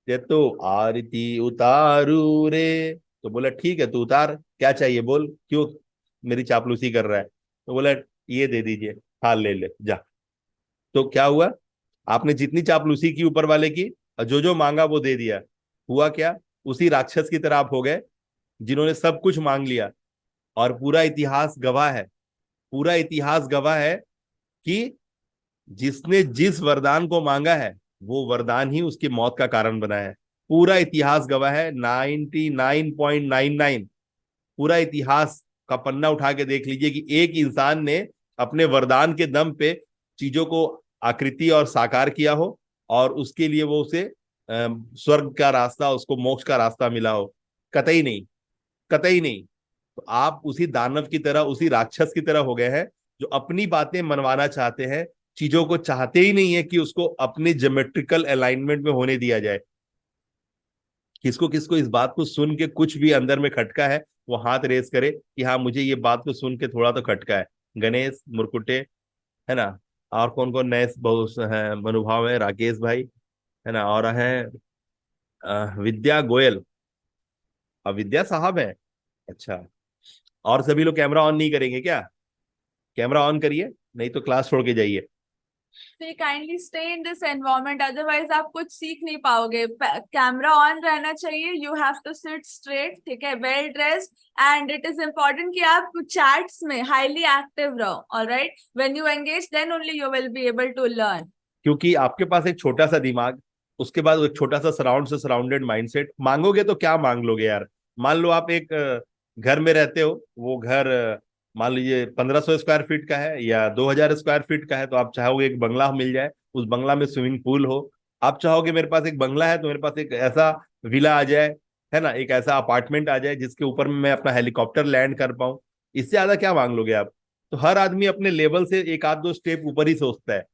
ये तो आरती उतारू रे, तो बोला ठीक है तू उतार, क्या चाहिए बोल, क्यों मेरी चापलूसी कर रहा है? तो बोला ये दे दीजिए, हाँ ले ले जा। तो क्या हुआ? आपने जितनी चापलूसी की ऊपर वाले की, और जो जो मांगा वो दे दिया। हुआ क्या? उसी राक्षस की तरह आप हो गए जिन्होंने सब कुछ मांग लिया। और पूरा इतिहास गवाह है, पूरा इतिहास गवाह है कि जिसने जिस वरदान को मांगा है वो वरदान ही उसकी मौत का कारण बना है। पूरा इतिहास गवाह है, 99.99। पूरा इतिहास का पन्ना उठा के देख लीजिए कि एक इंसान ने अपने वरदान के दम पे चीजों को आकृति और साकार किया हो, और उसके लिए वो उसे स्वर्ग का रास्ता, उसको मोक्ष का रास्ता मिला हो। कतई नहीं, कतई नहीं। तो आप उसी दानव की तरह, उसी राक्षस की तरह हो गए हैं जो अपनी बातें मनवाना चाहते हैं, चीजों को चाहते ही नहीं है कि उसको अपने ज्योमेट्रिकल अलाइनमेंट में होने दिया जाए। किसको किसको इस बात को सुन के कुछ भी अंदर में खटका है, वो हाथ रेस करे कि हाँ मुझे ये बात को सुन के थोड़ा तो खटका है। गणेश मुरकुटे, है ना, और कौन कौन नए बहुत है मनुभाव है, राकेश भाई, है ना, और है विद्या गोयल, और विद्या साहब है। अच्छा, और सभी लोग कैमरा ऑन नहीं करेंगे क्या? कैमरा ऑन करिए, नहीं तो क्लास छोड़ के जाइए। तो kindly stay in this environment, otherwise आप कुछ सीख नहीं पाओगे। कैमरा ऑन रहना चाहिए, you have to sit straight, ठीक है, well dressed, and it is important कि आप चैट्स में हाईली एक्टिव रहो। Alright, when you engage then only you will be able to learn. क्योंकि आपके पास एक छोटा सा दिमाग, उसके बाद एक छोटा सा सराउंड से सराउंडेड माइंडसेट, मांगोगे तो क्या मांग लोगे यार? मान लो आप एक घर में रहते हो, वो घर मान लीजिए 1500 स्क्वायर फीट का है या 2000 स्क्वायर फीट का है, तो आप चाहोगे एक बंगला मिल जाए, उस बंगला में स्विमिंग पूल हो। आप चाहोगे मेरे पास एक बंगला है तो मेरे पास एक ऐसा विला आ जाए, है ना, एक ऐसा अपार्टमेंट आ जाए जिसके ऊपर में मैं अपना हेलीकॉप्टर लैंड कर पाऊं। इससे ज्यादा क्या मांग लोगे आप? तो हर आदमी अपने लेवल से एक आध दो स्टेप ऊपर ही सोचता है।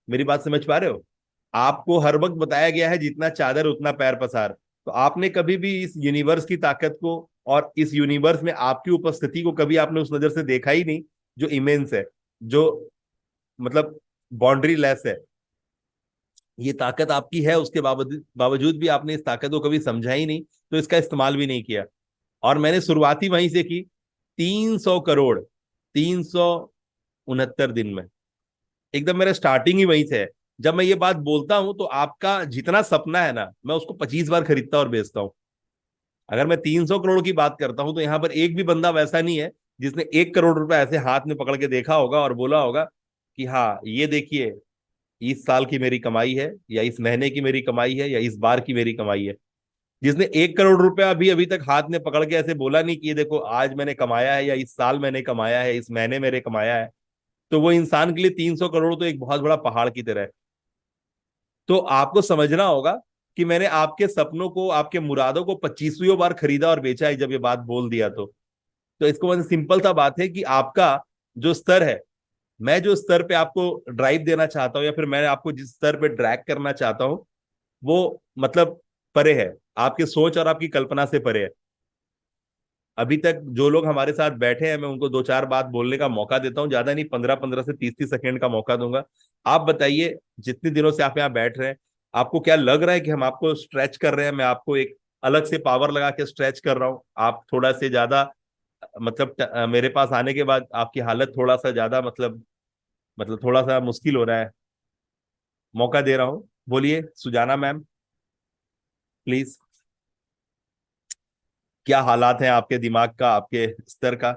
मेरी बात समझ पा रहे हो? आपको हर वक्त बताया गया है जितना चादर उतना पैर पसार। तो आपने कभी भी इस यूनिवर्स की ताकत को और इस यूनिवर्स में आपकी उपस्थिति को कभी आपने उस नजर से देखा ही नहीं, जो इमेंस है, जो मतलब बाउंड्री लेस है। ये ताकत आपकी है, उसके बावजूद भी आपने इस ताकत को कभी समझा ही नहीं, तो इसका इस्तेमाल भी नहीं किया। और मैंने शुरुआत ही वहीं से की, 300 करोड़ 369 दिन में, एकदम मेरा स्टार्टिंग ही वहीं से है। जब मैं ये बात बोलता हूं तो आपका जितना सपना है ना, मैं उसको 25 बार खरीदता और बेचता हूं। अगर मैं 300 करोड़ की बात करता हूं तो यहाँ पर एक भी बंदा वैसा नहीं है जिसने 1 करोड़ रुपए ऐसे हाथ में पकड़ के देखा होगा और बोला होगा कि हाँ ये देखिए, इस साल की मेरी कमाई है, या इस महीने की मेरी कमाई है, या इस बार की मेरी कमाई है। जिसने 1 करोड़ रुपया अभी अभी तक हाथ में पकड़ के ऐसे बोला नहीं कि ये देखो आज मैंने कमाया है, या इस साल मैंने कमाया है, इस महीने मैंने कमाया है, तो वो इंसान के लिए 300 करोड़ तो एक बहुत बड़ा पहाड़ की तरह है। तो आपको समझना होगा कि मैंने आपके सपनों को, आपके मुरादों को 25वीं बार खरीदा और बेचा है। जब ये बात बोल दिया तो इसको मतलब सिंपल सा बात है कि आपका जो स्तर है, मैं जो स्तर पे आपको ड्राइव देना चाहता हूँ, या फिर मैं आपको जिस स्तर पे ड्रैग करना चाहता हूँ, वो मतलब परे है, आपके सोच और आपकी कल्पना से परे है। अभी तक जो लोग हमारे साथ बैठे हैं, मैं उनको दो चार बात बोलने का मौका देता हूँ, ज्यादा नहीं, 15-15 से 30-30 सेकंड का मौका दूंगा। आप बताइए, जितने दिनों से आप यहाँ बैठ रहे हैं, आपको क्या लग रहा है कि हम आपको स्ट्रेच कर रहे हैं? मैं आपको एक अलग से पावर लगा के स्ट्रेच कर रहा हूँ? आप थोड़ा से ज्यादा मतलब मेरे पास आने के बाद आपकी हालत थोड़ा सा ज्यादा मतलब थोड़ा सा मुश्किल हो रहा है? मौका दे रहा हूँ, बोलिए सुजाना मैम प्लीज। क्या हालात हैं आपके दिमाग का, आपके स्तर का,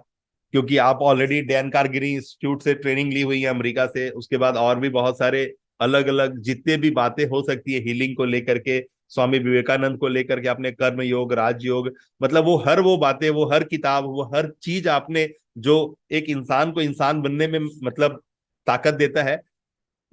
क्योंकि आप ऑलरेडी डैन कारगिरी इंस्टीट्यूट से ट्रेनिंग ली हुई है अमेरिका से, उसके बाद और भी बहुत सारे अलग अलग जितने भी बातें हो सकती है हीलिंग को लेकर के, स्वामी विवेकानंद को लेकर के आपने कर्म योग, राजयोग, मतलब वो बातें, वो हर किताब, वो हर चीज आपने, जो एक इंसान को इंसान बनने में मतलब ताकत देता है।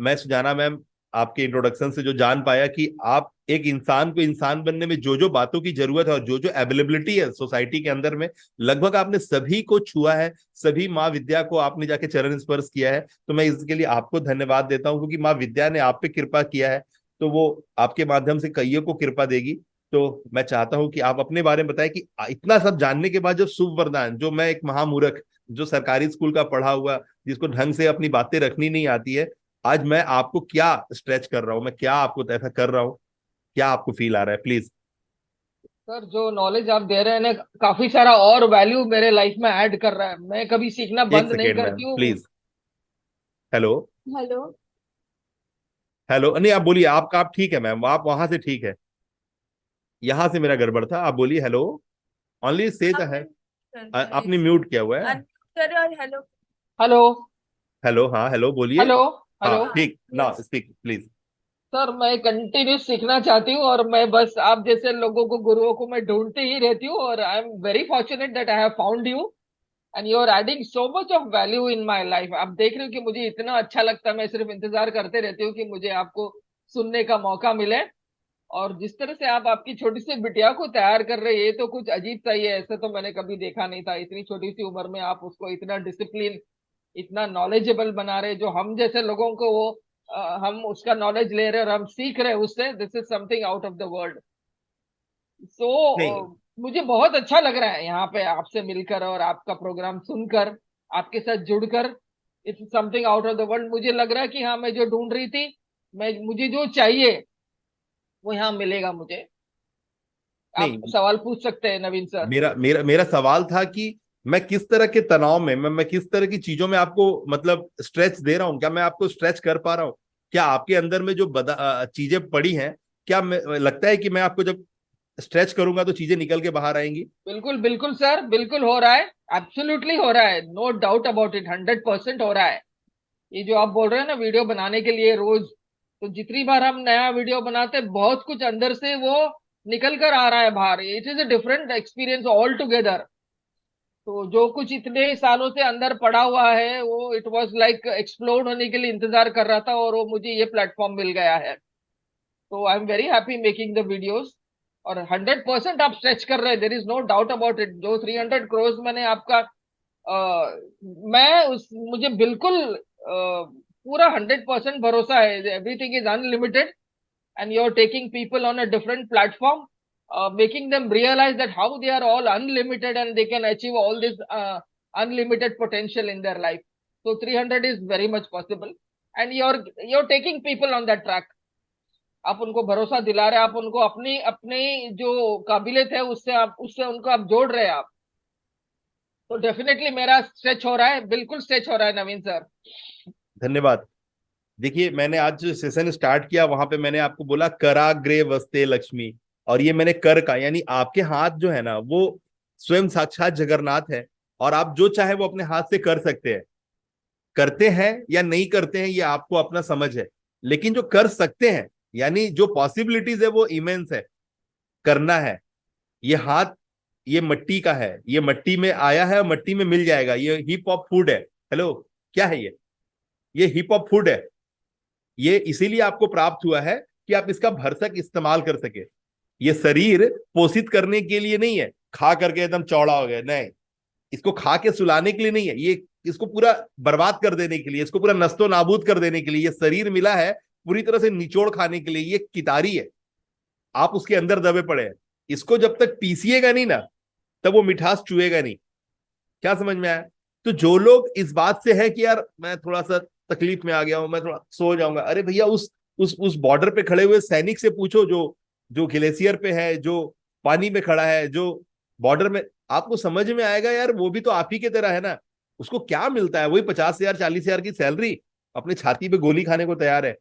मैं सुजाना मैम आपके इंट्रोडक्शन से जो जान पाया कि आप एक इंसान को इंसान बनने में जो जो बातों की जरूरत है और जो जो अवेलेबिलिटी है सोसाइटी के अंदर में, लगभग आपने सभी को छुआ है, सभी माँ विद्या को आपने जाके चरण स्पर्श किया है। तो मैं इसके लिए आपको धन्यवाद देता हूँ, क्योंकि माँ विद्या ने आप पे कृपा किया है, तो वो आपके माध्यम से कईयों को कृपा देगी। तो मैं चाहता हूं कि आप अपने बारे में बताएं कि इतना सब जानने के बाद जो शुभ वरदान, जो मैं एक महामूर्ख, जो सरकारी स्कूल का पढ़ा हुआ, जिसको ढंग से अपनी बातें रखनी नहीं आती है, आज मैं आपको क्या स्ट्रेच कर रहा हूं, मैं क्या आपको ऐसा कर रहा हूं, क्या आपको फील आ रहा है, प्लीज। सर जो नॉलेज आप दे रहे हैं ना, काफी सारा और वैल्यू मेरे लाइफ में ऐड कर रहा है। मैं कभी सीखना एक बंद नहीं सेकेंड मैम करती हूँ। प्लीज। हेलो। हेलो। हेलो, नहीं आप बोलिए, आप ठीक है मैम, आप वहां से ठीक है, यहां से मेरा गड़बड़ था, आप बोलिए हेलो, ओनली से द है। आपने म्यूट किया हुआ है। करें और हेलो। हेलो। हेलो, हाँ हेलो बोलिए। हेलो। हाँ हेलो। ठीक ना, स्पीक प्लीज। सर मैं कंटिन्यू सीखना चाहती हूँ, और मैं बस आप जैसे लोगों को, गुरुओं को मैं ढूंढती ही रहती हूँ, और I am very fortunate that I have found you, and you are adding so much of value in my life. आप देख रहे हो कि मुझे इतना अच्छा लगता है, मैं सिर्फ इंतजार करते रहती हूँ कि मुझे आपको सुनने का मौका मिले। और जिस तरह से आप आपकी छोटी सी बिटिया को तैयार कर रहे हैं, ये तो कुछ अजीब सा ही है। ऐसे तो मैंने कभी देखा नहीं था, इतनी छोटी सी उम्र में आप उसको इतना डिसिप्लिन, इतना नॉलेजेबल बना रहे, जो हम जैसे लोगों को वो हम उसका नॉलेज ले रहे हैं और हम सीख रहे हैं उससे। This is something out of the world. नहीं सो मुझे बहुत अच्छा लग रहा है यहाँ पे आपसे मिलकर और आपका प्रोग्राम सुनकर, आपके साथ जुड़कर। It's something out of the world. मुझे लग रहा है कि हाँ, मैं जो ढूंढ रही थी, मुझे जो चाहिए वो यहाँ मिलेगा मुझे। आप नहीं, सवाल पूछ सकते हैं नवीन सर। मेरा मेरा मेरा सवाल था कि मैं किस तरह के तनाव में, मैं किस तरह की चीजों में आपको मतलब स्ट्रेच दे रहा हूँ, क्या मैं आपको स्ट्रेच कर पा रहा हूँ, क्या आपके अंदर में जो चीजें पड़ी हैं, क्या लगता है कि मैं आपको जब स्ट्रेच करूंगा तो चीजें निकल के बाहर आएंगी? बिल्कुल बिल्कुल सर, बिल्कुल हो रहा है। एब्सोल्युटली हो रहा है, नो डाउट अबाउट इट, 100% हो रहा है। ये जो आप बोल रहे हैं ना, वीडियो बनाने के लिए रोज, तो जितनी बार हम नया वीडियो बनाते हैं, बहुत कुछ अंदर से वो निकल कर आ रहा है बाहर। It is a different experience all together. तो जो कुछ इतने सालों से अंदर पड़ा हुआ है, वो इट वाज लाइक एक्सप्लोड होने के लिए इंतजार कर रहा था, और वो मुझे ये प्लेटफॉर्म मिल गया है। तो I am very happy making the videos. और 100% आप स्ट्रेच कर रहे हैं, there is no doubt about it. जो 300 crores मैंने आपका मैं उस मुझे बिल्कुल पूरा 100% भरोसा है। Everything is unlimited, and you're taking people on a different platform, making them realize that how they are all unlimited and they can achieve all this unlimited potential in their life. So 300 is very much possible, and you're taking people on that track. आप उनको भरोसा दिला रहे हैं, आप उनको अपनी अपनी जो काबिलियत है उससे उनको आप जोड़ रहे हैं आप। तो डेफिनेटली मेरा स्ट्रेच हो रहा है, बिल्कुल स्ट्रेच हो रहा है नवीन सर। धन्यवाद। देखिए, मैंने आज जो सेशन स्टार्ट किया वहां पे मैंने आपको बोला कराग्रे वस्ते लक्ष्मी, और ये मैंने कर का यानी आपके हाथ जो है ना, वो स्वयं साक्षात जगन्नाथ है, और आप जो चाहे वो अपने हाथ से कर सकते हैं। करते हैं या नहीं करते हैं ये आपको अपना समझ है, लेकिन जो कर सकते हैं यानी जो पॉसिबिलिटीज है वो इमेंस है। करना है, ये हाथ, ये मट्टी का है, ये मट्टी में आया है और मट्टी में मिल जाएगा, ये हिप हॉप फूड है। हेलो, क्या है ये हिप हॉप फूड है। ये इसीलिए आपको प्राप्त हुआ है कि आप इसका भरसक इस्तेमाल कर सके। ये शरीर पोषित करने के लिए नहीं है, खा करके एकदम चौड़ा हो गया, नहीं, इसको खा के सुलाने के लिए नहीं है, ये इसको पूरा बर्बाद कर देने के लिए, इसको पूरा नस्तो नाबूद कर देने के लिए ये शरीर मिला है, पूरी तरह से निचोड़ खाने के लिए। ये कितारी है, आप उसके अंदर दबे पड़े हैं। इसको जब तक पीसिएगा नहीं ना, तब वो मिठास चुएगा नहीं। क्या समझ में आया? तो जो लोग इस बात से है कि यार मैं थोड़ा सा तकलीफ में आ गया हूं, मैं थोड़ा सो जाऊंगा, अरे भैया उस बॉर्डर पे खड़े हुए सैनिक से पूछो, जो जो ग्लेशियर पे है, जो पानी में खड़ा है, जो बॉर्डर में, आपको समझ में आएगा यार वो भी तो आप ही के तरह है ना। उसको क्या मिलता है? वही 50,000 40,000 की सैलरी, अपने छाती पे गोली खाने को तैयार है।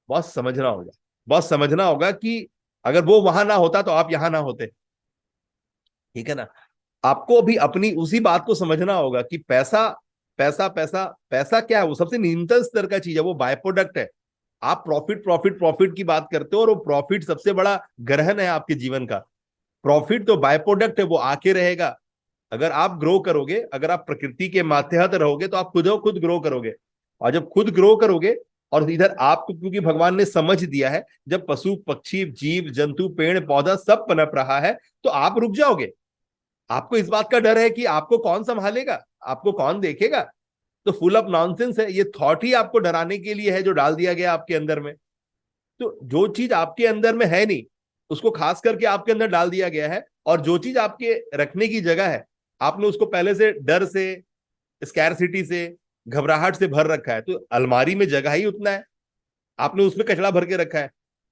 बहुत समझना होगा, बहुत समझना होगा कि अगर वो वहां ना होता तो आप यहां ना होते। ठीक है ना। आपको अभी अपनी उसी बात को समझना होगा कि पैसा पैसा पैसा पैसा क्या है, वो सबसे न्यूनतम स्तर का चीज है, वो बाय प्रोडक्ट है। आप प्रॉफिट प्रॉफिट प्रॉफिट की बात करते हो, और वो प्रॉफिट सबसे बड़ा ग्रहण है आपके जीवन का। प्रॉफिट तो बाय प्रोडक्ट है, वो आके रहेगा। अगर आप ग्रो करोगे, अगर आप प्रकृति के मातहत रहोगे, तो आप खुद ग्रो करोगे। और जब खुद ग्रो करोगे, और इधर आपको क्योंकि भगवान ने समझ दिया है, जब पशु पक्षी जीव जंतु पेड़ पौधा सब पनप रहा है, तो आप रुक जाओगे। आपको इस बात का डर है कि आपको कौन संभालेगा, आपको कौन देखेगा, तो फुल ऑफ नॉनसेंस है। ये थॉट ही आपको डराने के लिए है, जो डाल दिया गया आपके अंदर में। तो जो चीज आपके अंदर में है नहीं, उसको खास करके आपके अंदर डाल दिया गया है। और जो चीज आपके रखने की जगह है, आपने उसको पहले से डर से, स्कैरसिटी से, घबराहट से भर रखा है। तो अलमारी में जगह ही उतना है, आपने उसमें कचरा भर के रखा है,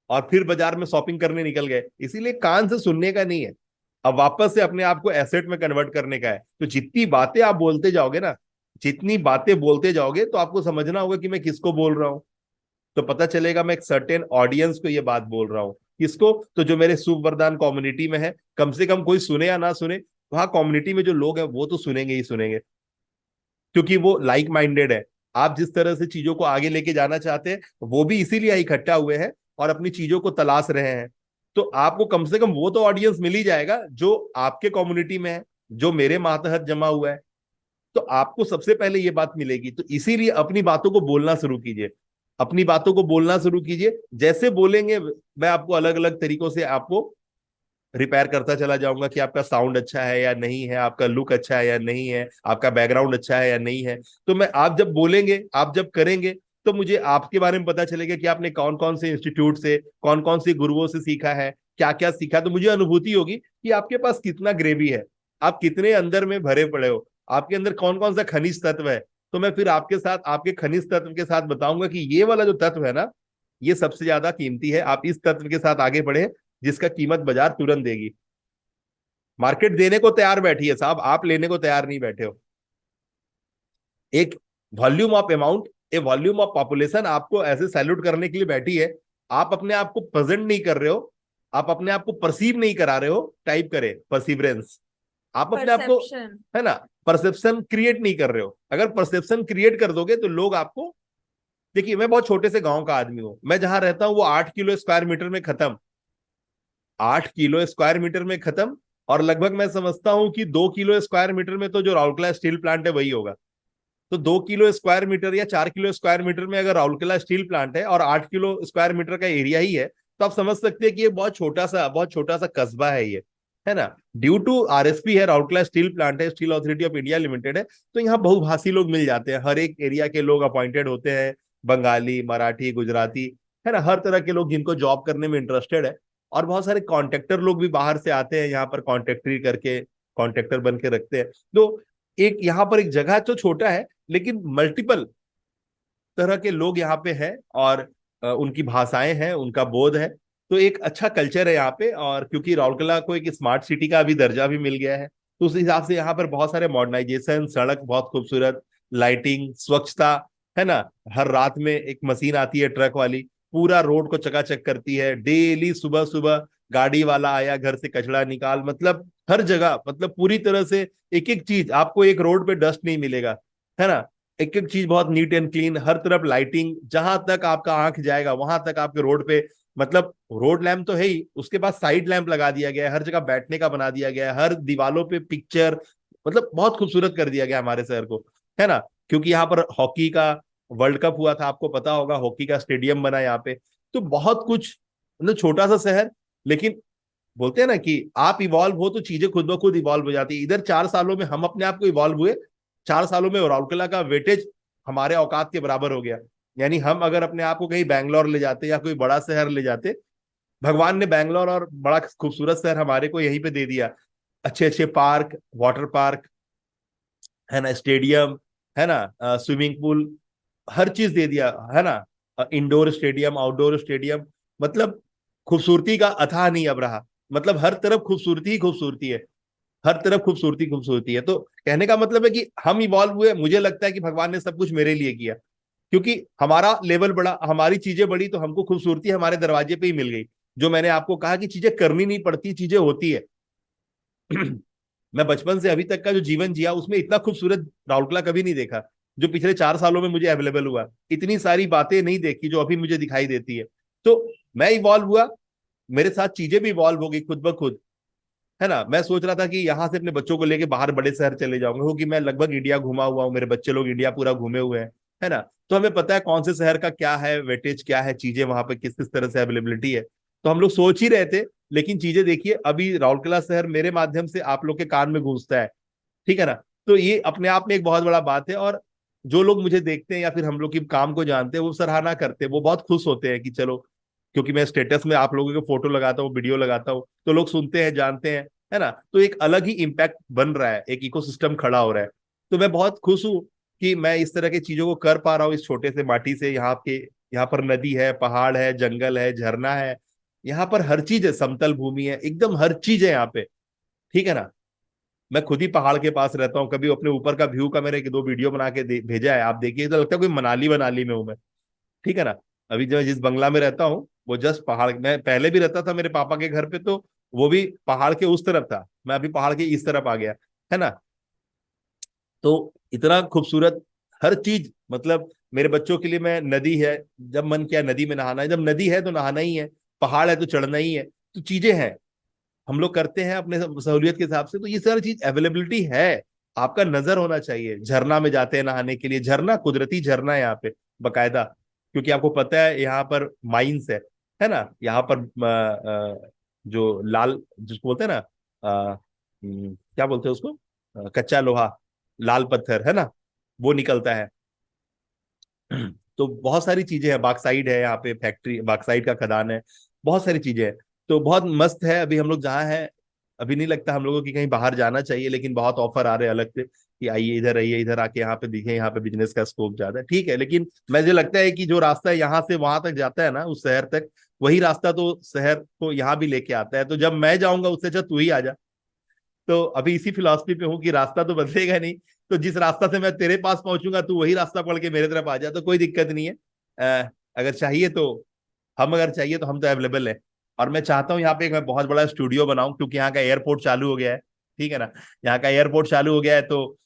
और फिर बाजार में शॉपिंग करने निकल गए। इसीलिए कान से सुनने का नहीं है, अब वापस से अपने आप को एसेट में कन्वर्ट करने का है। तो जितनी बातें आप बोलते जाओगे ना, जितनी बातें बोलते जाओगे, तो आपको समझना होगा कि मैं किसको बोल रहा हूं। तो पता चलेगा मैं एक सर्टेन ऑडियंस को ये बात बोल रहा हूँ। किसको? तो जो मेरे शुभ वरदान कम्युनिटी में है, कम से कम कोई सुने या ना सुने, वहां कम्युनिटी में जो लोग हैं वो तो सुनेंगे ही सुनेंगे, क्योंकि वो लाइक माइंडेड है। आप जिस तरह से चीजों को आगे लेके जाना चाहते हैं, वो भी इसीलिए इकट्ठा हुए हैं और अपनी चीजों को तलाश रहे हैं। तो आपको कम से कम वो तो ऑडियंस मिल ही जाएगा जो आपके कम्युनिटी में है, जो मेरे मातहत जमा हुआ है। तो आपको सबसे पहले ये बात मिलेगी। तो इसीलिए अपनी बातों को बोलना शुरू कीजिए, अपनी बातों को बोलना शुरू कीजिए। जैसे बोलेंगे, मैं आपको अलग अलग तरीकों से आपको रिपेयर करता चला जाऊंगा कि आपका साउंड अच्छा है या नहीं है, आपका लुक अच्छा है या नहीं है, आपका बैकग्राउंड अच्छा है या नहीं है। तो मैं, आप जब बोलेंगे, आप जब करेंगे, तो मुझे आपके बारे में पता चलेगा कि आपने कौन कौन से इंस्टीट्यूट से, कौन कौन से गुरुओं से सीखा है, क्या क्या सीखा। तो मुझे अनुभूति होगी कि आपके पास कितना ग्रेवी है, आप कितने अंदर में भरे पड़े हो, आपके अंदर कौन कौन सा खनिज तत्व है। तो मैं फिर आपके साथ, आपके खनिज तत्व के साथ बताऊंगा कि ये वाला जो तत्व है ना, ये सबसे ज्यादा कीमती है। आप इस तत्व के साथ आगे बढ़े, जिसका कीमत बाजार तुरंत देगी। मार्केट देने को तैयार बैठी है साहब, आप लेने को तैयार नहीं बैठे हो। एक volume of amount, A volume of population आपको ऐसे सैल्यूट करने के लिए बैठी है। आप अपने आप को प्रेजेंट नहीं कर रहे हो, आप अपने आप को परसीव नहीं करा रहे हो। टाइप करें परसिवरेंस। आप अपने आप को, है ना, परसेप्शन क्रिएट नहीं कर रहे हो। अगर परसेप्शन क्रिएट कर दोगे तो लोग आपको, देखिए मैं बहुत छोटे से गांव का आदमी हूं, मैं जहां रहता हूं वो 8 किलो स्क्वायर मीटर में खत्म, 8 किलो स्क्वायर मीटर में खत्म। और लगभग मैं समझता हूं कि 2 किलो स्क्वायर मीटर में तो जो राउरकेला स्टील प्लांट है वही होगा। तो 2 किलो स्क्वायर मीटर या 4 किलो स्क्वायर मीटर में अगर राउरकेला स्टील प्लांट है और 8 किलो स्क्वायर मीटर का एरिया ही है, तो आप समझ सकते हैं कि ये बहुत छोटा सा कस्बा है ये, है ना। ड्यू टू आरएसपी है, राउरकेला स्टील प्लांट है, steel authority of India limited है, तो यहाँ बहुभाषी लोग मिल जाते हैं। हर एक एरिया के लोग अपॉइंटेड होते हैं, बंगाली, मराठी, गुजराती, है ना, हर तरह के लोग जिनको जॉब करने में इंटरेस्टेड है। और बहुत सारे कॉन्ट्रैक्टर लोग भी बाहर से आते हैं यहाँ पर, कॉन्ट्रैक्टरी करके कॉन्ट्रैक्टर बन के रखते हैं। तो एक यहाँ पर एक जगह तो छोटा है, लेकिन मल्टीपल तरह के लोग यहाँ पे हैं, और उनकी भाषाएं हैं, उनका बोध है। तो एक अच्छा कल्चर है यहाँ पे। और क्योंकि राउरकेला को एक स्मार्ट सिटी का अभी दर्जा भी मिल गया है, तो उस हिसाब से यहाँ पर बहुत सारे मॉडर्नाइजेशन, सड़क बहुत खूबसूरत, लाइटिंग, स्वच्छता, है ना। हर रात में एक मशीन आती है ट्रक वाली, पूरा रोड को चकाचक करती है। डेली सुबह सुबह गाड़ी वाला आया, घर से कचरा निकाल, मतलब हर जगह, मतलब पूरी तरह से एक एक चीज, आपको एक रोड पे डस्ट नहीं मिलेगा, है ना। एक एक चीज बहुत नीट एंड क्लीन, हर तरफ लाइटिंग, जहां तक आपका आंख जाएगा वहां तक आपके रोड पे, मतलब रोड लैंप तो है ही, उसके बाद साइड लैंप लगा दिया गया है, हर जगह बैठने का बना दिया गया है, हर दीवालों पे पिक्चर, मतलब बहुत खूबसूरत कर दिया गया हमारे शहर को, है ना। क्योंकि यहाँ पर हॉकी का वर्ल्ड कप हुआ था, आपको पता होगा, हॉकी का स्टेडियम बना यहाँ पे। तो बहुत कुछ, मतलब छोटा सा शहर, लेकिन बोलते हैं ना कि आप इवॉल्व हो तो चीजें खुद ब खुद इवॉल्व हो जाती है। इधर 4 सालों में हम अपने आप को इवॉल्व हुए, 4 सालों में राउरकेला का वेटेज हमारे औकात के बराबर हो गया। यानी हम अगर अपने आप को कहीं बैंगलोर ले जाते या कोई बड़ा शहर ले जाते, भगवान ने बैंगलोर और बड़ा खूबसूरत शहर हमारे को यहीं पे दे दिया। अच्छे अच्छे पार्क, वाटर पार्क, है ना, स्टेडियम, है ना, स्विमिंग पूल, हर चीज दे दिया, है ना। इंडोर स्टेडियम, आउटडोर स्टेडियम, मतलब खूबसूरती का अथाह नहीं अब रहा। मतलब हर तरफ खूबसूरती ही खूबसूरती है, हर तरफ खूबसूरती खूबसूरती है। तो कहने का मतलब है कि हम इवॉल्व हुए, मुझे लगता है कि भगवान ने सब कुछ मेरे लिए किया, क्योंकि हमारा लेवल बढ़ा, हमारी चीजें बढ़ी, तो हमको खूबसूरती हमारे दरवाजे पे ही मिल गई। जो मैंने आपको कहा कि चीजें करनी नहीं पड़ती, चीजें होती है। मैं बचपन से अभी तक का जो जीवन जिया उसमें इतना खूबसूरत राउरकेला कभी नहीं देखा जो पिछले 4 सालों में मुझे अवेलेबल हुआ। इतनी सारी बातें नहीं देखी जो अभी मुझे दिखाई देती है। तो मैं इवॉल्व हुआ, मेरे साथ चीजें भी इवॉल्व हो गई खुद ब खुद, है ना। मैं सोच रहा था कि यहाँ से अपने बच्चों को लेके बाहर बड़े शहर चले जाऊंगा, क्योंकि मैं लगभग इंडिया घुमा हुआ हूँ, मेरे बच्चे लोग इंडिया पूरा घूमे हुए हैं, है ना। तो हमें पता है कौन से शहर का क्या है वेटेज, क्या है चीजें वहां पे किस किस तरह से अवेलेबिलिटी है। तो हम लोग सोच ही रहे थे, लेकिन चीजें देखिए अभी राउरकेला शहर मेरे माध्यम से आप लोग के कान में गूंजता है, ठीक है ना। तो ये अपने आप में एक बहुत बड़ा बात है। और जो लोग मुझे देखते हैं या फिर हम लोग की काम को जानते हैं वो सराहना करते हैं, वो बहुत खुश होते हैं कि चलो, क्योंकि मैं स्टेटस में आप लोगों के फोटो लगाता हूँ, वीडियो लगाता हूँ, तो लोग सुनते हैं, जानते हैं, है ना। तो एक अलग ही इम्पैक्ट बन रहा है, एक इकोसिस्टम खड़ा हो रहा है। तो मैं बहुत खुश हूँ कि मैं इस तरह की चीजों को कर पा रहा हूँ इस छोटे से माटी से। यहाँ पर नदी है, पहाड़ है, जंगल है, झरना है, यहाँ पर हर चीज है, समतल भूमि है, एकदम हर चीज है यहाँ पे, ठीक है ना। मैं खुद ही पहाड़ के पास रहता हूँ, कभी अपने ऊपर का व्यू का मैंने 1-2 वीडियो बना के भेजा है, आप देखिए तो लगता है कोई मनाली वनाली में हूँ मैं, ठीक है ना। अभी जो जिस बंगला में रहता हूँ वो जस्ट पहाड़, मैं पहले भी रहता था मेरे पापा के घर पे, तो वो भी पहाड़ के उस तरफ था, मैं अभी पहाड़ के इस तरफ आ गया, है ना। तो इतना खूबसूरत हर चीज, मतलब मेरे बच्चों के लिए मैं, नदी है, जब मन किया नदी में नहाना है, जब नदी है तो नहाना ही है, पहाड़ है तो चढ़ना ही है, तो चीजें हैं, हम लोग करते हैं अपने सहूलियत के हिसाब से। तो ये सारी चीज अवेलेबिलिटी है, आपका नजर होना चाहिए। झरना में जाते हैं नहाने के लिए, झरना कुदरती झरना है यहाँ पे बकायदा, क्योंकि आपको पता है यहाँ पर माइंस है ना। यहाँ पर जो लाल, जिसको बोलते हैं ना, क्या बोलते हैं उसको, कच्चा लोहा, लाल पत्थर, है ना, वो निकलता है। तो बहुत सारी चीजें हैं, बाक्साइड है यहाँ पे, फैक्ट्री बाक्साइड का खदान है, बहुत सारी चीजें हैं। तो बहुत मस्त है अभी हम लोग जहाँ हैं। अभी नहीं लगता हम लोगों की कहीं बाहर जाना चाहिए, लेकिन बहुत ऑफर आ रहे हैं अलग से कि आइए इधर, आइए इधर, आके यहाँ पे दिखे, यहाँ पे बिजनेस का स्कोप ज्यादा है, ठीक है। लेकिन मुझे लगता है कि जो रास्ता यहाँ से वहां तक जाता है ना, उस शहर तक, वही रास्ता तो शहर को यहाँ भी लेके आता है। तो जब मैं जाऊंगा उससे अच्छा तू ही आ जा। तो अभी इसी फिलॉसफी पे हूँ कि रास्ता तो बदलेगा नहीं, तो जिस रास्ता से मैं तेरे पास पहुंचूंगा तू वही रास्ता पढ़ के मेरे तरफ आ जा, तो कोई दिक्कत नहीं है। अगर चाहिए तो अगर चाहिए तो हम तो अवेलेबल है। और मैं चाहता हूँ यहाँ पे एक मैं बहुत बड़ा स्टूडियो बनाऊं, क्योंकि यहाँ का एयरपोर्ट चालू हो गया है, ठीक है ना। यहाँ का एयरपोर्ट चालू हो गया है, तो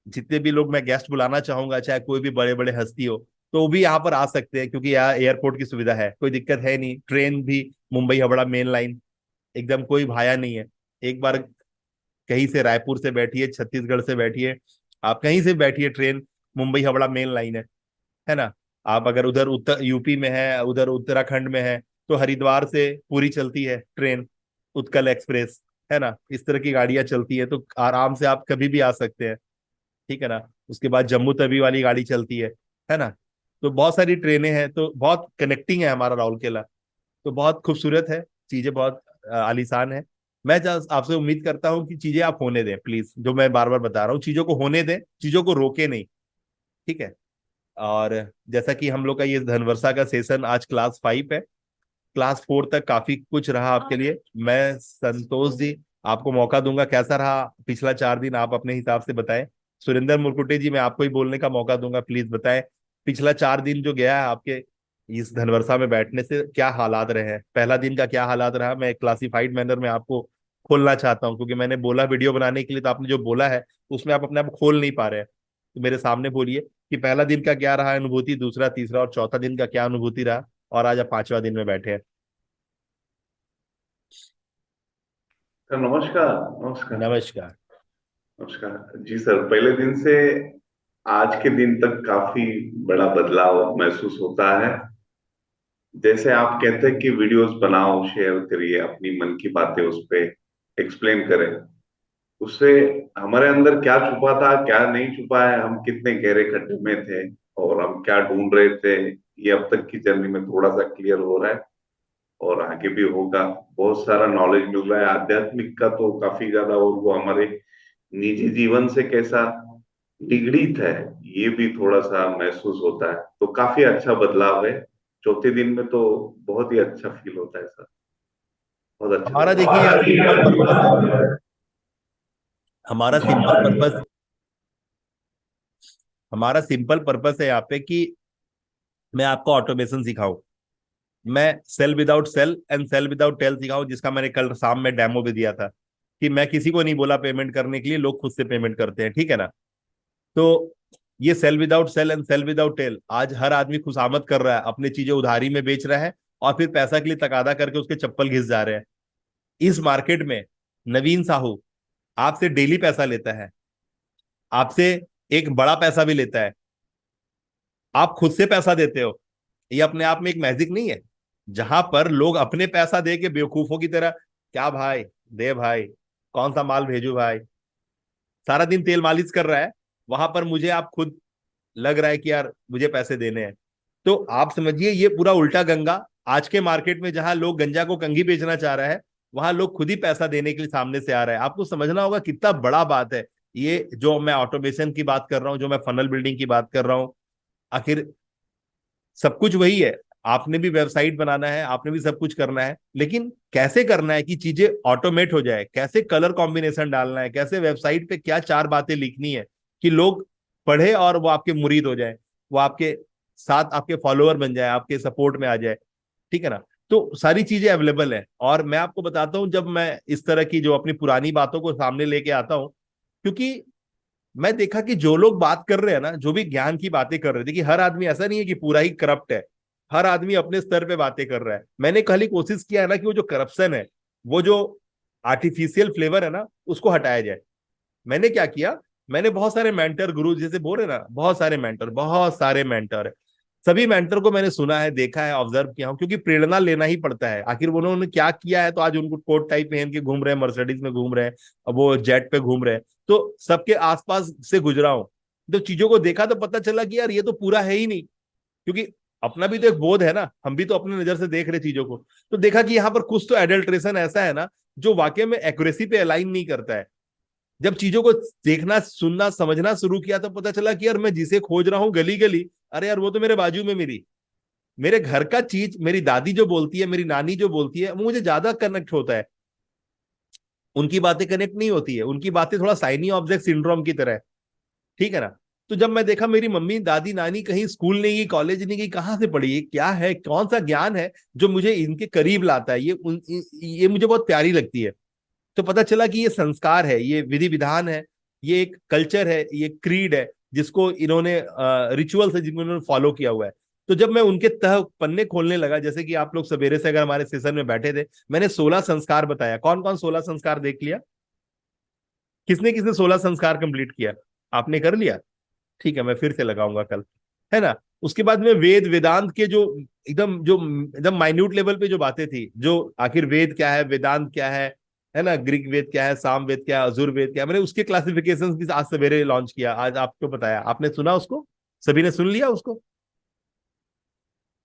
जितने भी लोग मैं गेस्ट बुलाना चाहूंगा, चाहे कोई भी बड़े बड़े हस्ती हो, तो वो भी यहाँ पर आ सकते हैं, क्योंकि यहाँ एयरपोर्ट की सुविधा है, कोई दिक्कत है नहीं। ट्रेन भी मुंबई हावड़ा मेन लाइन एकदम कोई भाया नहीं है। एक बार कहीं से रायपुर से बैठिए, छत्तीसगढ़ से बैठिए, आप कहीं से बैठिए, train Mumbai Howrah main line है ना। आप अगर उधर उत्तर यूपी में है, उधर उत्तराखंड में है, तो हरिद्वार से पूरी चलती है ट्रेन, उत्कल एक्सप्रेस, है ना। इस तरह की गाड़ियां चलती है, तो आराम से आप कभी भी आ सकते हैं, ठीक है ना। उसके बाद जम्मू तवी वाली गाड़ी चलती है ना। तो बहुत सारी ट्रेनें हैं, तो बहुत कनेक्टिंग है हमारा राउरकेला। तो बहुत खूबसूरत है, चीजें बहुत आलीशान है। मैं आपसे उम्मीद करता हूँ कि चीजें आप होने दें प्लीज, जो मैं बार बार बता रहा हूँ, चीजों को होने दें, चीजों को रोके नहीं, ठीक है। और जैसा कि हम लोग का ये धनवर्षा का सेशन आज क्लास 5 है, क्लास 4 तक काफी कुछ रहा आपके लिए। मैं संतोष जी आपको मौका दूंगा, कैसा रहा पिछला 4 दिन, आप अपने हिसाब से बताएं। सुरेंद्र मुरकुटे जी मैं आपको ही बोलने का मौका दूंगा, प्लीज बताएं पिछला 4 दिन जो गया है आपके इस धनवर्षा में बैठने से, क्या हालात रहे हैं। पहला दिन का क्या हालात रहा, मैं क्लासिफाइड मैनर में आपको खोलना चाहता हूँ, क्योंकि मैंने बोला वीडियो बनाने के लिए, तो आपने जो बोला है उसमें आप अपने आप खोल नहीं पा रहे हैं। तो मेरे सामने बोलिए कि पहला दिन का क्या रहा अनुभूति, दूसरा, तीसरा और चौथा दिन का क्या अनुभूति रहा, और आज आप 5वां दिन में बैठे हैं। सर नमस्कार। नमस्कार। नमस्कार। नमस्कार जी सर। पहले दिन से आज के दिन तक काफी बड़ा बदलाव महसूस होता है। जैसे आप कहते हैं कि वीडियोस बनाओ, शेयर करिए, अपनी मन की बातें उस पे एक्सप्लेन करें, उससे हमारे अंदर क्या छुपा था, क्या नहीं छुपा है, हम कितने गहरे खड्डे में थे और हम क्या ढूंढ रहे थे, ये अब तक की जर्नी में थोड़ा सा क्लियर हो रहा है और आगे भी होगा। बहुत सारा नॉलेज मिल रहा है आध्यात्मिक का तो काफी ज्यादा, और वो हमारे निजी जीवन से कैसा निगड़ित है ये भी थोड़ा सा महसूस होता है। तो काफी अच्छा बदलाव है। चौथे दिन में तो बहुत ही अच्छा फील होता है सर, बहुत अच्छा हमारा लगता देखिए यहाँ सिंपल पर्पस है, है। हमारा सिंपल पर्पस हमारा सिंपल पर्पस है यहाँ पे कि मैं आपको ऑटोमेशन सिखाऊं, मैं sell without cell and cell without tell सिखाऊं, जिसका मैंने कल शाम में डेमो भी दिया था, कि मैं किसी को नहीं बोला पेमेंट करने के लिए, लोग खुद से पेमेंट करते हैं, ठीक है ना। तो ये sale without cell and cell without tail, आज हर आदमी खुशामद कर रहा है, अपनी चीजें उधारी में बेच रहा है और फिर पैसा के लिए तकादा करके उसके चप्पल घिस जा रहे हैं। इस मार्केट में नवीन साहू आपसे डेली पैसा लेता है, आपसे एक बड़ा पैसा भी लेता है, आप खुद से पैसा देते हो। ये अपने आप में एक मैजिक नहीं है, जहां पर लोग अपने पैसा दे के बेवकूफों की तरह, क्या भाई दे भाई, कौन सा माल भेजू भाई, सारा दिन तेल मालिश कर रहा है, वहां पर मुझे आप खुद लग रहा है कि यार मुझे पैसे देने हैं। तो आप समझिए ये पूरा उल्टा गंगा आज के मार्केट में, जहां लोग गंजा को कंघी बेचना चाह रहा है, वहां लोग खुद ही पैसा देने के लिए सामने से आ रहा है। आपको समझना होगा कितना बड़ा बात है ये, जो मैं ऑटोमेशन की बात कर रहा हूं, जो मैं फनल बिल्डिंग की बात कर रहा हूं, आखिर सब कुछ वही है। आपने भी वेबसाइट बनाना है, आपने भी सब कुछ करना है, लेकिन कैसे करना है कि चीजें ऑटोमेट हो जाए, कैसे कलर कॉम्बिनेशन डालना है, कैसे वेबसाइट पे क्या 4 बातें लिखनी है कि लोग पढ़े और वो आपके मुरीद हो जाए, वो आपके साथ आपके फॉलोअर बन जाए, आपके सपोर्ट में आ जाए, ठीक है ना। तो सारी चीजें अवेलेबल है। और मैं आपको बताता हूं, जब मैं इस तरह की जो अपनी पुरानी बातों को सामने लेके आता हूं, क्योंकि मैं देखा कि जो लोग बात कर रहे हैं ना, जो भी ज्ञान की बातें कर रहे थे, कि हर आदमी ऐसा नहीं है कि पूरा ही करप्ट है, हर आदमी अपने स्तर पे बातें कर रहा है। मैंने खाली कोशिश किया है ना कि वो जो करप्शन है, वो जो आर्टिफिशियल फ्लेवर है ना, उसको हटाया जाए। मैंने क्या किया, मैंने बहुत सारे मेंटर गुरु जैसे बोल रहे ना, बहुत सारे मेंटर है, सभी मेंटर को मैंने सुना है, देखा है, ऑब्जर्व किया हूं, क्योंकि प्रेरणा लेना ही पड़ता है। आखिर उन्होंने क्या किया है, तो आज उनको कोट टाइप पहन के घूम रहे हैं, मर्सिडीज में घूम रहे हैं, अब वो जेट पे घूम रहे हैं, तो सबके आसपास से गुजरा हूं, तो चीजों को देखा तो पता चला कि यार ये तो पूरा है ही नहीं, क्योंकि अपना भी तो एक बोध है ना, हम भी तो अपनी नजर से देख रहे चीजों को। तो देखा कि यहाँ पर कुछ तो एडल्ट्रेशन ऐसा है ना, जो वाकई में एक्यूरेसी पे अलाइन नहीं करता है। जब चीजों को देखना, सुनना, समझना शुरू किया, तो पता चला कि यार मैं जिसे खोज रहा हूँ गली गली, अरे यार वो तो मेरे बाजू में, मेरे घर का चीज, मेरी दादी जो बोलती है, मेरी नानी जो बोलती है, वो मुझे ज्यादा कनेक्ट होता है। उनकी बातें कनेक्ट नहीं होती है, उनकी बातें थोड़ा साइनी ऑब्जेक्ट सिंड्रोम की तरह है, ठीक है ना। तो जब मैं देखा मेरी मम्मी दादी नानी कहीं स्कूल नहीं गई, कॉलेज नहीं गई, कहाँ से पढ़ी, क्या है, कौन सा ज्ञान है जो मुझे इनके करीब लाता है, ये मुझे बहुत प्यारी लगती है। तो पता चला कि ये संस्कार है, ये विधि विधान है, ये एक कल्चर है, ये क्रीड है, जिसको इन्होंने रिचुअल्स है, जिनको इन्होंने फॉलो किया हुआ है। तो जब मैं उनके तह पन्ने खोलने लगा, जैसे कि आप लोग सवेरे से अगर हमारे सेशन में बैठे थे, मैंने 16 संस्कार बताया। कौन कौन 16 संस्कार देख लिया? किसने किसने 16 संस्कार कंप्लीट किया? आपने कर लिया? ठीक है, मैं फिर से लगाऊंगा कल, है ना। उसके बाद में वेद वेदांत के जो एकदम माइन्यूट लेवल पे जो बातें थी, जो आखिर वेद क्या है, वेदांत क्या है ना, ग्रीक वेद क्या है, साम वेद क्या है, अजुर वेद क्या है, मैंने उसके क्लासिफिकेशंस भी आज सवेरे लॉन्च किया, आज आपको बताया। आपने सुना उसको? सभी ने सुन लिया उसको,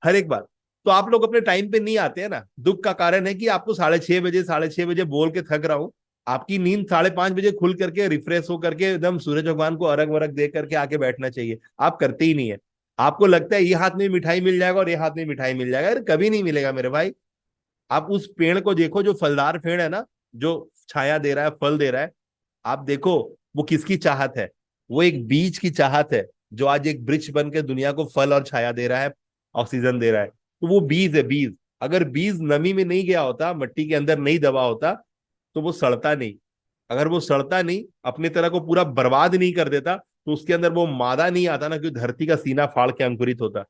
हर एक बात। तो आप लोग अपने टाइम पे नहीं आते हैं ना, दुख का कारण है कि आपको 6:30 बोल के थक रहा हूं, आपकी नींद 5:30 खुल करके रिफ्रेश हो करके एकदम सूरज भगवान को अर्घ वरघ दे करके आके बैठना चाहिए, आप करते ही नहीं है। आपको लगता है ये हाथ में मिठाई मिल जाएगा और ये हाथ में मिठाई मिल जाएगा, अरे कभी नहीं मिलेगा मेरे भाई। आप उस पेड़ को देखो, जो फलदार पेड़ है ना, जो छाया दे रहा है, फल दे रहा है, आप देखो वो किसकी चाहत है, वो एक बीज की चाहत है, जो आज एक वृक्ष बन के दुनिया को फल और छाया दे रहा है, ऑक्सीजन दे रहा है। तो वो बीज है, बीज। अगर बीज नमी में नहीं गया होता, मिट्टी के अंदर नहीं दबा होता, तो वो सड़ता नहीं। अगर वो सड़ता नहीं, अपनी तरह को पूरा बर्बाद नहीं कर देता, तो उसके अंदर वो मादा नहीं आता ना, क्योंकि धरती का सीना फाड़ के अंकुरित होता।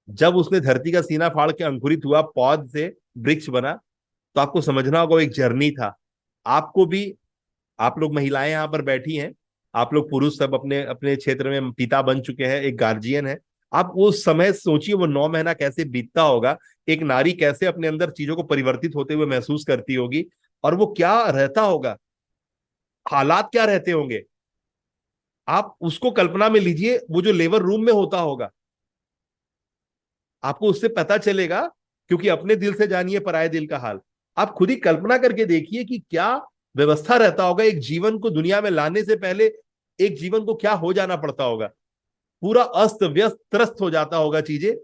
जब उसने धरती का सीना फाड़ के अंकुरित हुआ, पौध से वृक्ष बना, तो आपको समझना होगा एक जर्नी था। आपको भी, आप लोग महिलाएं यहाँ पर बैठी हैं, आप लोग पुरुष सब अपने अपने क्षेत्र में पिता बन चुके हैं, एक गार्जियन है। आप उस समय सोचिए वो 9 महीना कैसे बीतता होगा, एक नारी कैसे अपने अंदर चीजों को परिवर्तित होते हुए महसूस करती होगी, और वो क्या रहता होगा, हालात क्या रहते होंगे। आप उसको कल्पना में लीजिए, वो जो लेबर रूम में होता होगा, आपको उससे पता चलेगा, क्योंकि अपने दिल से जानिए पराये दिल का हाल। आप खुद ही कल्पना करके देखिए कि क्या व्यवस्था रहता होगा, एक जीवन को दुनिया में लाने से पहले एक जीवन को क्या हो जाना पड़ता होगा, पूरा अस्त व्यस्त त्रस्त हो जाता होगा चीजें,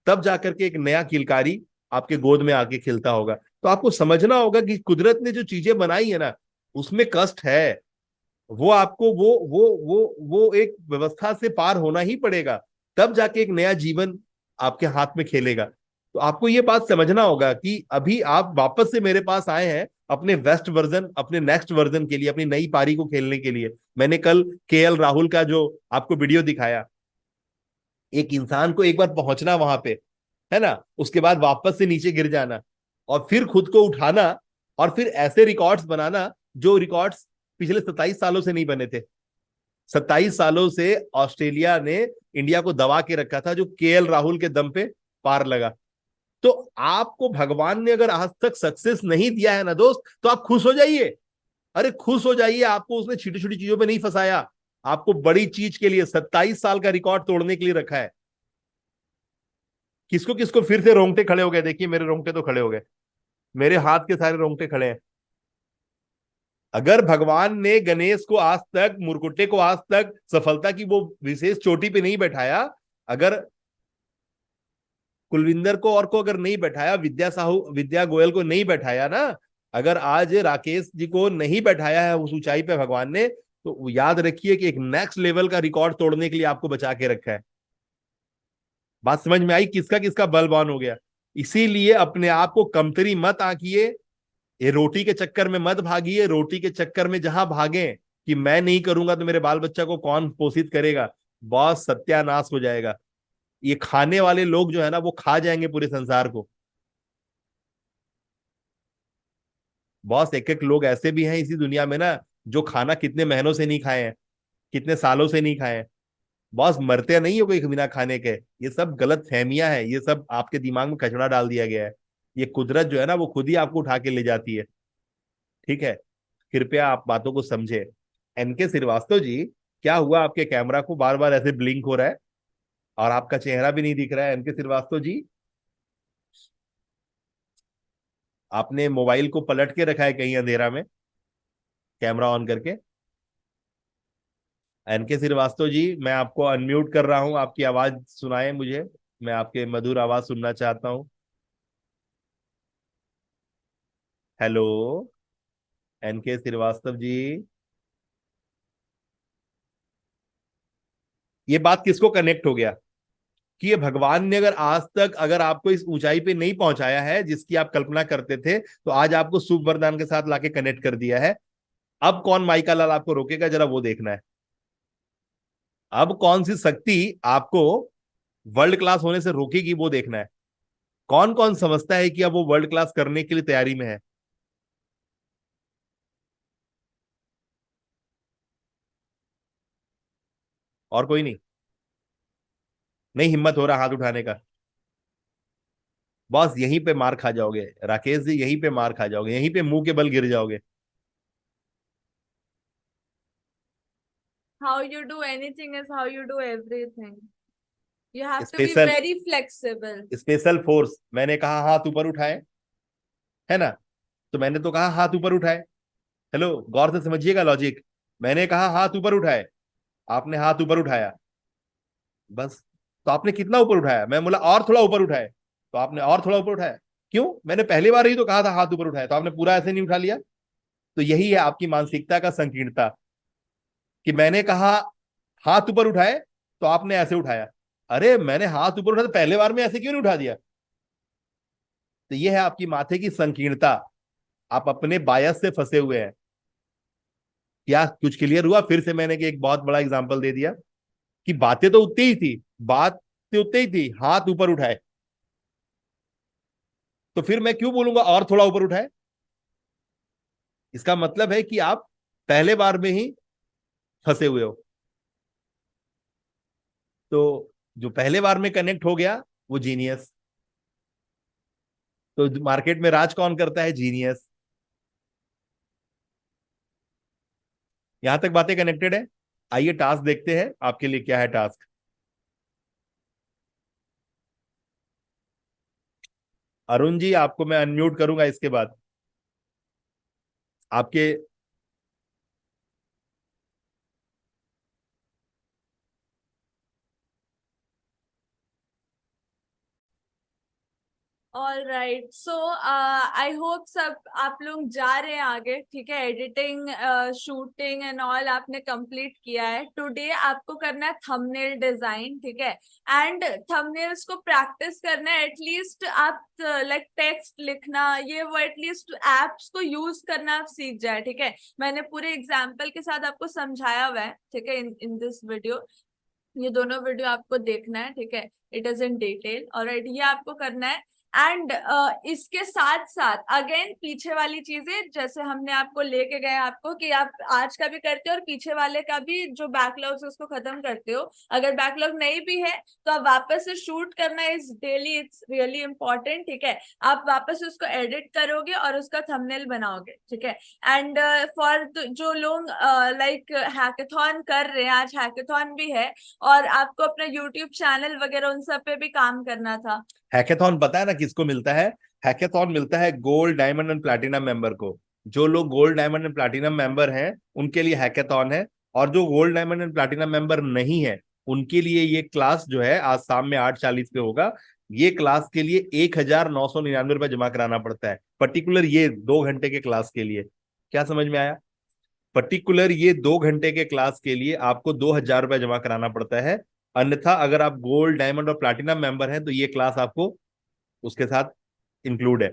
तब जाकर के एक नया किलकारी आपके गोद में आके खिलता होगा। तो आपको समझना होगा कि कुदरत ने जो चीजें बनाई है ना, उसमें कष्ट है, वो आपको वो एक व्यवस्था से पार होना ही पड़ेगा, तब जाके एक नया जीवन आपके हाथ में खेलेगा। तो आपको ये बात समझना होगा कि अभी आप वापस से मेरे पास आए हैं, अपने बेस्ट वर्जन, अपने नेक्स्ट वर्जन के लिए, अपनी नई पारी को खेलने के लिए। मैंने कल केएल राहुल का जो आपको वीडियो दिखाया, एक इंसान को एक बार पहुंचना वहां पे, है ना, उसके बाद वापस से नीचे गिर जाना और फिर खुद को उठाना और फिर ऐसे रिकॉर्ड्स बनाना जो रिकॉर्ड्स पिछले 27 सालों से नहीं बने थे। 27 सालों से ऑस्ट्रेलिया ने इंडिया को दबा के रखा था, जो केएल राहुल के दम पे पार लगा। तो आपको भगवान ने अगर आज तक सक्सेस नहीं दिया है ना दोस्त, तो आप खुश हो जाइए। अरे खुश हो जाइए, आपको उसने छोटी छोटी चीजों पे नहीं फंसाया, आपको बड़ी चीज के लिए 27 साल का रिकॉर्ड तोड़ने के लिए रखा है। किसको किसको फिर से रोंगटे खड़े हो गए? देखिए मेरे रोंगटे तो खड़े हो गए, मेरे हाथ के सारे रोंगटे खड़े हैं। अगर भगवान ने गणेश को आज तक, मुरकुट्टे को आज तक सफलता की वो विशेष चोटी पे नहीं बैठाया, अगर कुलविंदर को और को अगर नहीं बैठाया, विद्या साहू, विद्या गोयल को नहीं बैठाया ना, अगर आज राकेश जी को नहीं बैठाया है उस ऊंचाई पे भगवान ने, तो याद रखिए कि एक नेक्स्ट लेवल का रिकॉर्ड तोड़ने के लिए आपको बचा के रखा है। बात समझ में आई किसका किसका बलवान हो गया? इसीलिए अपने आप को कमतरी मत आंकिए, ये रोटी के चक्कर में मत भागिए। रोटी के चक्कर में जहां भागे कि मैं नहीं करूंगा तो मेरे बाल बच्चा को कौन पोषित करेगा, बहुत सत्यानाश हो जाएगा। ये खाने वाले लोग जो है ना, वो खा जाएंगे पूरे संसार को। बॉस, एक एक लोग ऐसे भी हैं इसी दुनिया में ना, जो खाना कितने महीनों से नहीं खाए हैं, कितने सालों से नहीं खाए हैं। बॉस, मरते नहीं हो कोई बिना खाने के। ये सब गलत फहमियां है, ये सब आपके दिमाग में कचरा डाल दिया गया है। ये कुदरत जो है ना, वो खुद ही आपको उठा के ले जाती है। ठीक है, कृपया आप बातों को समझे। एनके श्रीवास्तव जी, क्या हुआ? आपके कैमरा को बार बार ऐसे ब्लिंक हो रहा है और आपका चेहरा भी नहीं दिख रहा है। एनके श्रीवास्तव जी, आपने मोबाइल को पलट के रखा है कहीं अंधेरा में, कैमरा ऑन करके? एनके श्रीवास्तव जी, मैं आपको अनम्यूट कर रहा हूं, आपकी आवाज सुनाए मुझे, मैं आपके मधुर आवाज सुनना चाहता हूं। Hello, N K Srivastava ji. ये बात किसको कनेक्ट हो गया कि ये भगवान ने अगर आज तक अगर आपको इस ऊंचाई पे नहीं पहुंचाया है जिसकी आप कल्पना करते थे, तो आज आपको शुभ वरदान के साथ लाके कनेक्ट कर दिया है। अब कौन माइका लाल आपको रोकेगा, जरा वो देखना है। अब कौन सी शक्ति आपको वर्ल्ड क्लास होने से रोकेगी, वो देखना है। कौन कौन समझता है कि अब वो वर्ल्ड क्लास करने के लिए तैयारी में है? और कोई नहीं? नहीं हिम्मत हो रहा हाथ उठाने का? बॉस, यहीं पे मार खा जाओगे राकेश जी, यहीं पे मार खा जाओगे, यहीं पे मुंह के बल गिर जाओगे। How you do anything is how you do everything. You have to be special very flexible. Special force, मैंने कहा हाथ ऊपर उठाए, है ना, तो मैंने तो कहा हाथ ऊपर उठाए। हेलो, गौर से समझिएगा लॉजिक। मैंने कहा हाथ ऊपर उठाए, आपने हाथ ऊपर उठाया, बस। तो आपने कितना ऊपर उठाया? मैं बोला और थोड़ा ऊपर उठाए, तो आपने और थोड़ा ऊपर उठाया। क्यों? मैंने पहली बार ही तो कहा था हाथ ऊपर उठाया, तो आपने पूरा ऐसे नहीं उठा लिया। तो यही है आपकी मानसिकता का संकीर्णता, कि मैंने कहा हाथ ऊपर उठाए तो आपने ऐसे उठाया। अरे मैंने हाथ ऊपर उठाया तो पहले बार में ऐसे क्यों नहीं उठा दिया? तो यह है आपकी माथे की संकीर्णता। आप अपने बायस से फंसे हुए हैं। क्या कुछ क्लियर हुआ? फिर से मैंने एक बहुत बड़ा एग्जांपल दे दिया कि बातें तो उतनी ही थी, बात तो उतनी ही थी, हाथ ऊपर उठाए। तो फिर मैं क्यों बोलूंगा और थोड़ा ऊपर उठाए? इसका मतलब है कि आप पहले बार में ही फंसे हुए हो। तो जो पहले बार में कनेक्ट हो गया वो जीनियस। तो मार्केट में राज कौन करता है? जीनियस। यहां तक बातें कनेक्टेड है? आइए टास्क देखते हैं, आपके लिए क्या है टास्क। अरुण जी, आपको मैं अनम्यूट करूंगा इसके बाद। आपके all right, so I hope सब आप लोग जा रहे हैं आगे, ठीक है। एडिटिंग, शूटिंग एंड ऑल आपने कंप्लीट किया है। टुडे आपको करना है थंबनेल डिजाइन, ठीक है। एंड थंबनेल्स को प्रैक्टिस करना है, एटलीस्ट आप लाइक टेक्स्ट लिखना, ये वो एटलीस्ट एप्स को यूज करना आप सीख जाए, ठीक है। मैंने पूरे एग्जाम्पल के साथ आपको समझाया हुआ है, ठीक है, इन दिस वीडियो। ये दोनों वीडियो आपको देखना है, ठीक है। इट इज इन डिटेल, और ये आपको करना है। एंड इसके साथ साथ अगेन पीछे वाली चीजें, जैसे हमने आपको लेके गए आपको कि आप आज का भी करते हो और पीछे वाले का भी जो बैकलॉग है उसको खत्म करते हो। अगर बैकलॉग नहीं भी है तो आप वापस से शूट करना is daily, it's really important, ठीक है। आप वापस उसको एडिट करोगे और उसका थंबनेल बनाओगे, ठीक है। एंड फॉर जो लोग लाइक हैकाथॉन कर रहे हैं, आज हैकाथॉन भी है और आपको अपना यूट्यूब चैनल वगैरह उन सब पे भी काम करना था। हैकेथॉन पता है ना किसको मिलता है? हैकेथॉन मिलता है gold, diamond and platinum member को। जो लोग gold, diamond and platinum member हैं उनके लिए हैकेथॉन है, और जो gold, diamond and platinum member नहीं है उनके लिए ये क्लास जो है आज शाम में 8:40 पे होगा। ये क्लास के लिए 1,999 रुपये जमा कराना पड़ता है, पर्टिकुलर ये 2 घंटे के क्लास के लिए। क्या समझ में आया? पर्टिकुलर ये 2 घंटे के क्लास के लिए आपको 2,000 रुपये जमा कराना पड़ता है। अन्यथा अगर आप गोल्ड, डायमंड और प्लैटिनम मेंबर हैं तो ये क्लास आपको उसके साथ इंक्लूड है,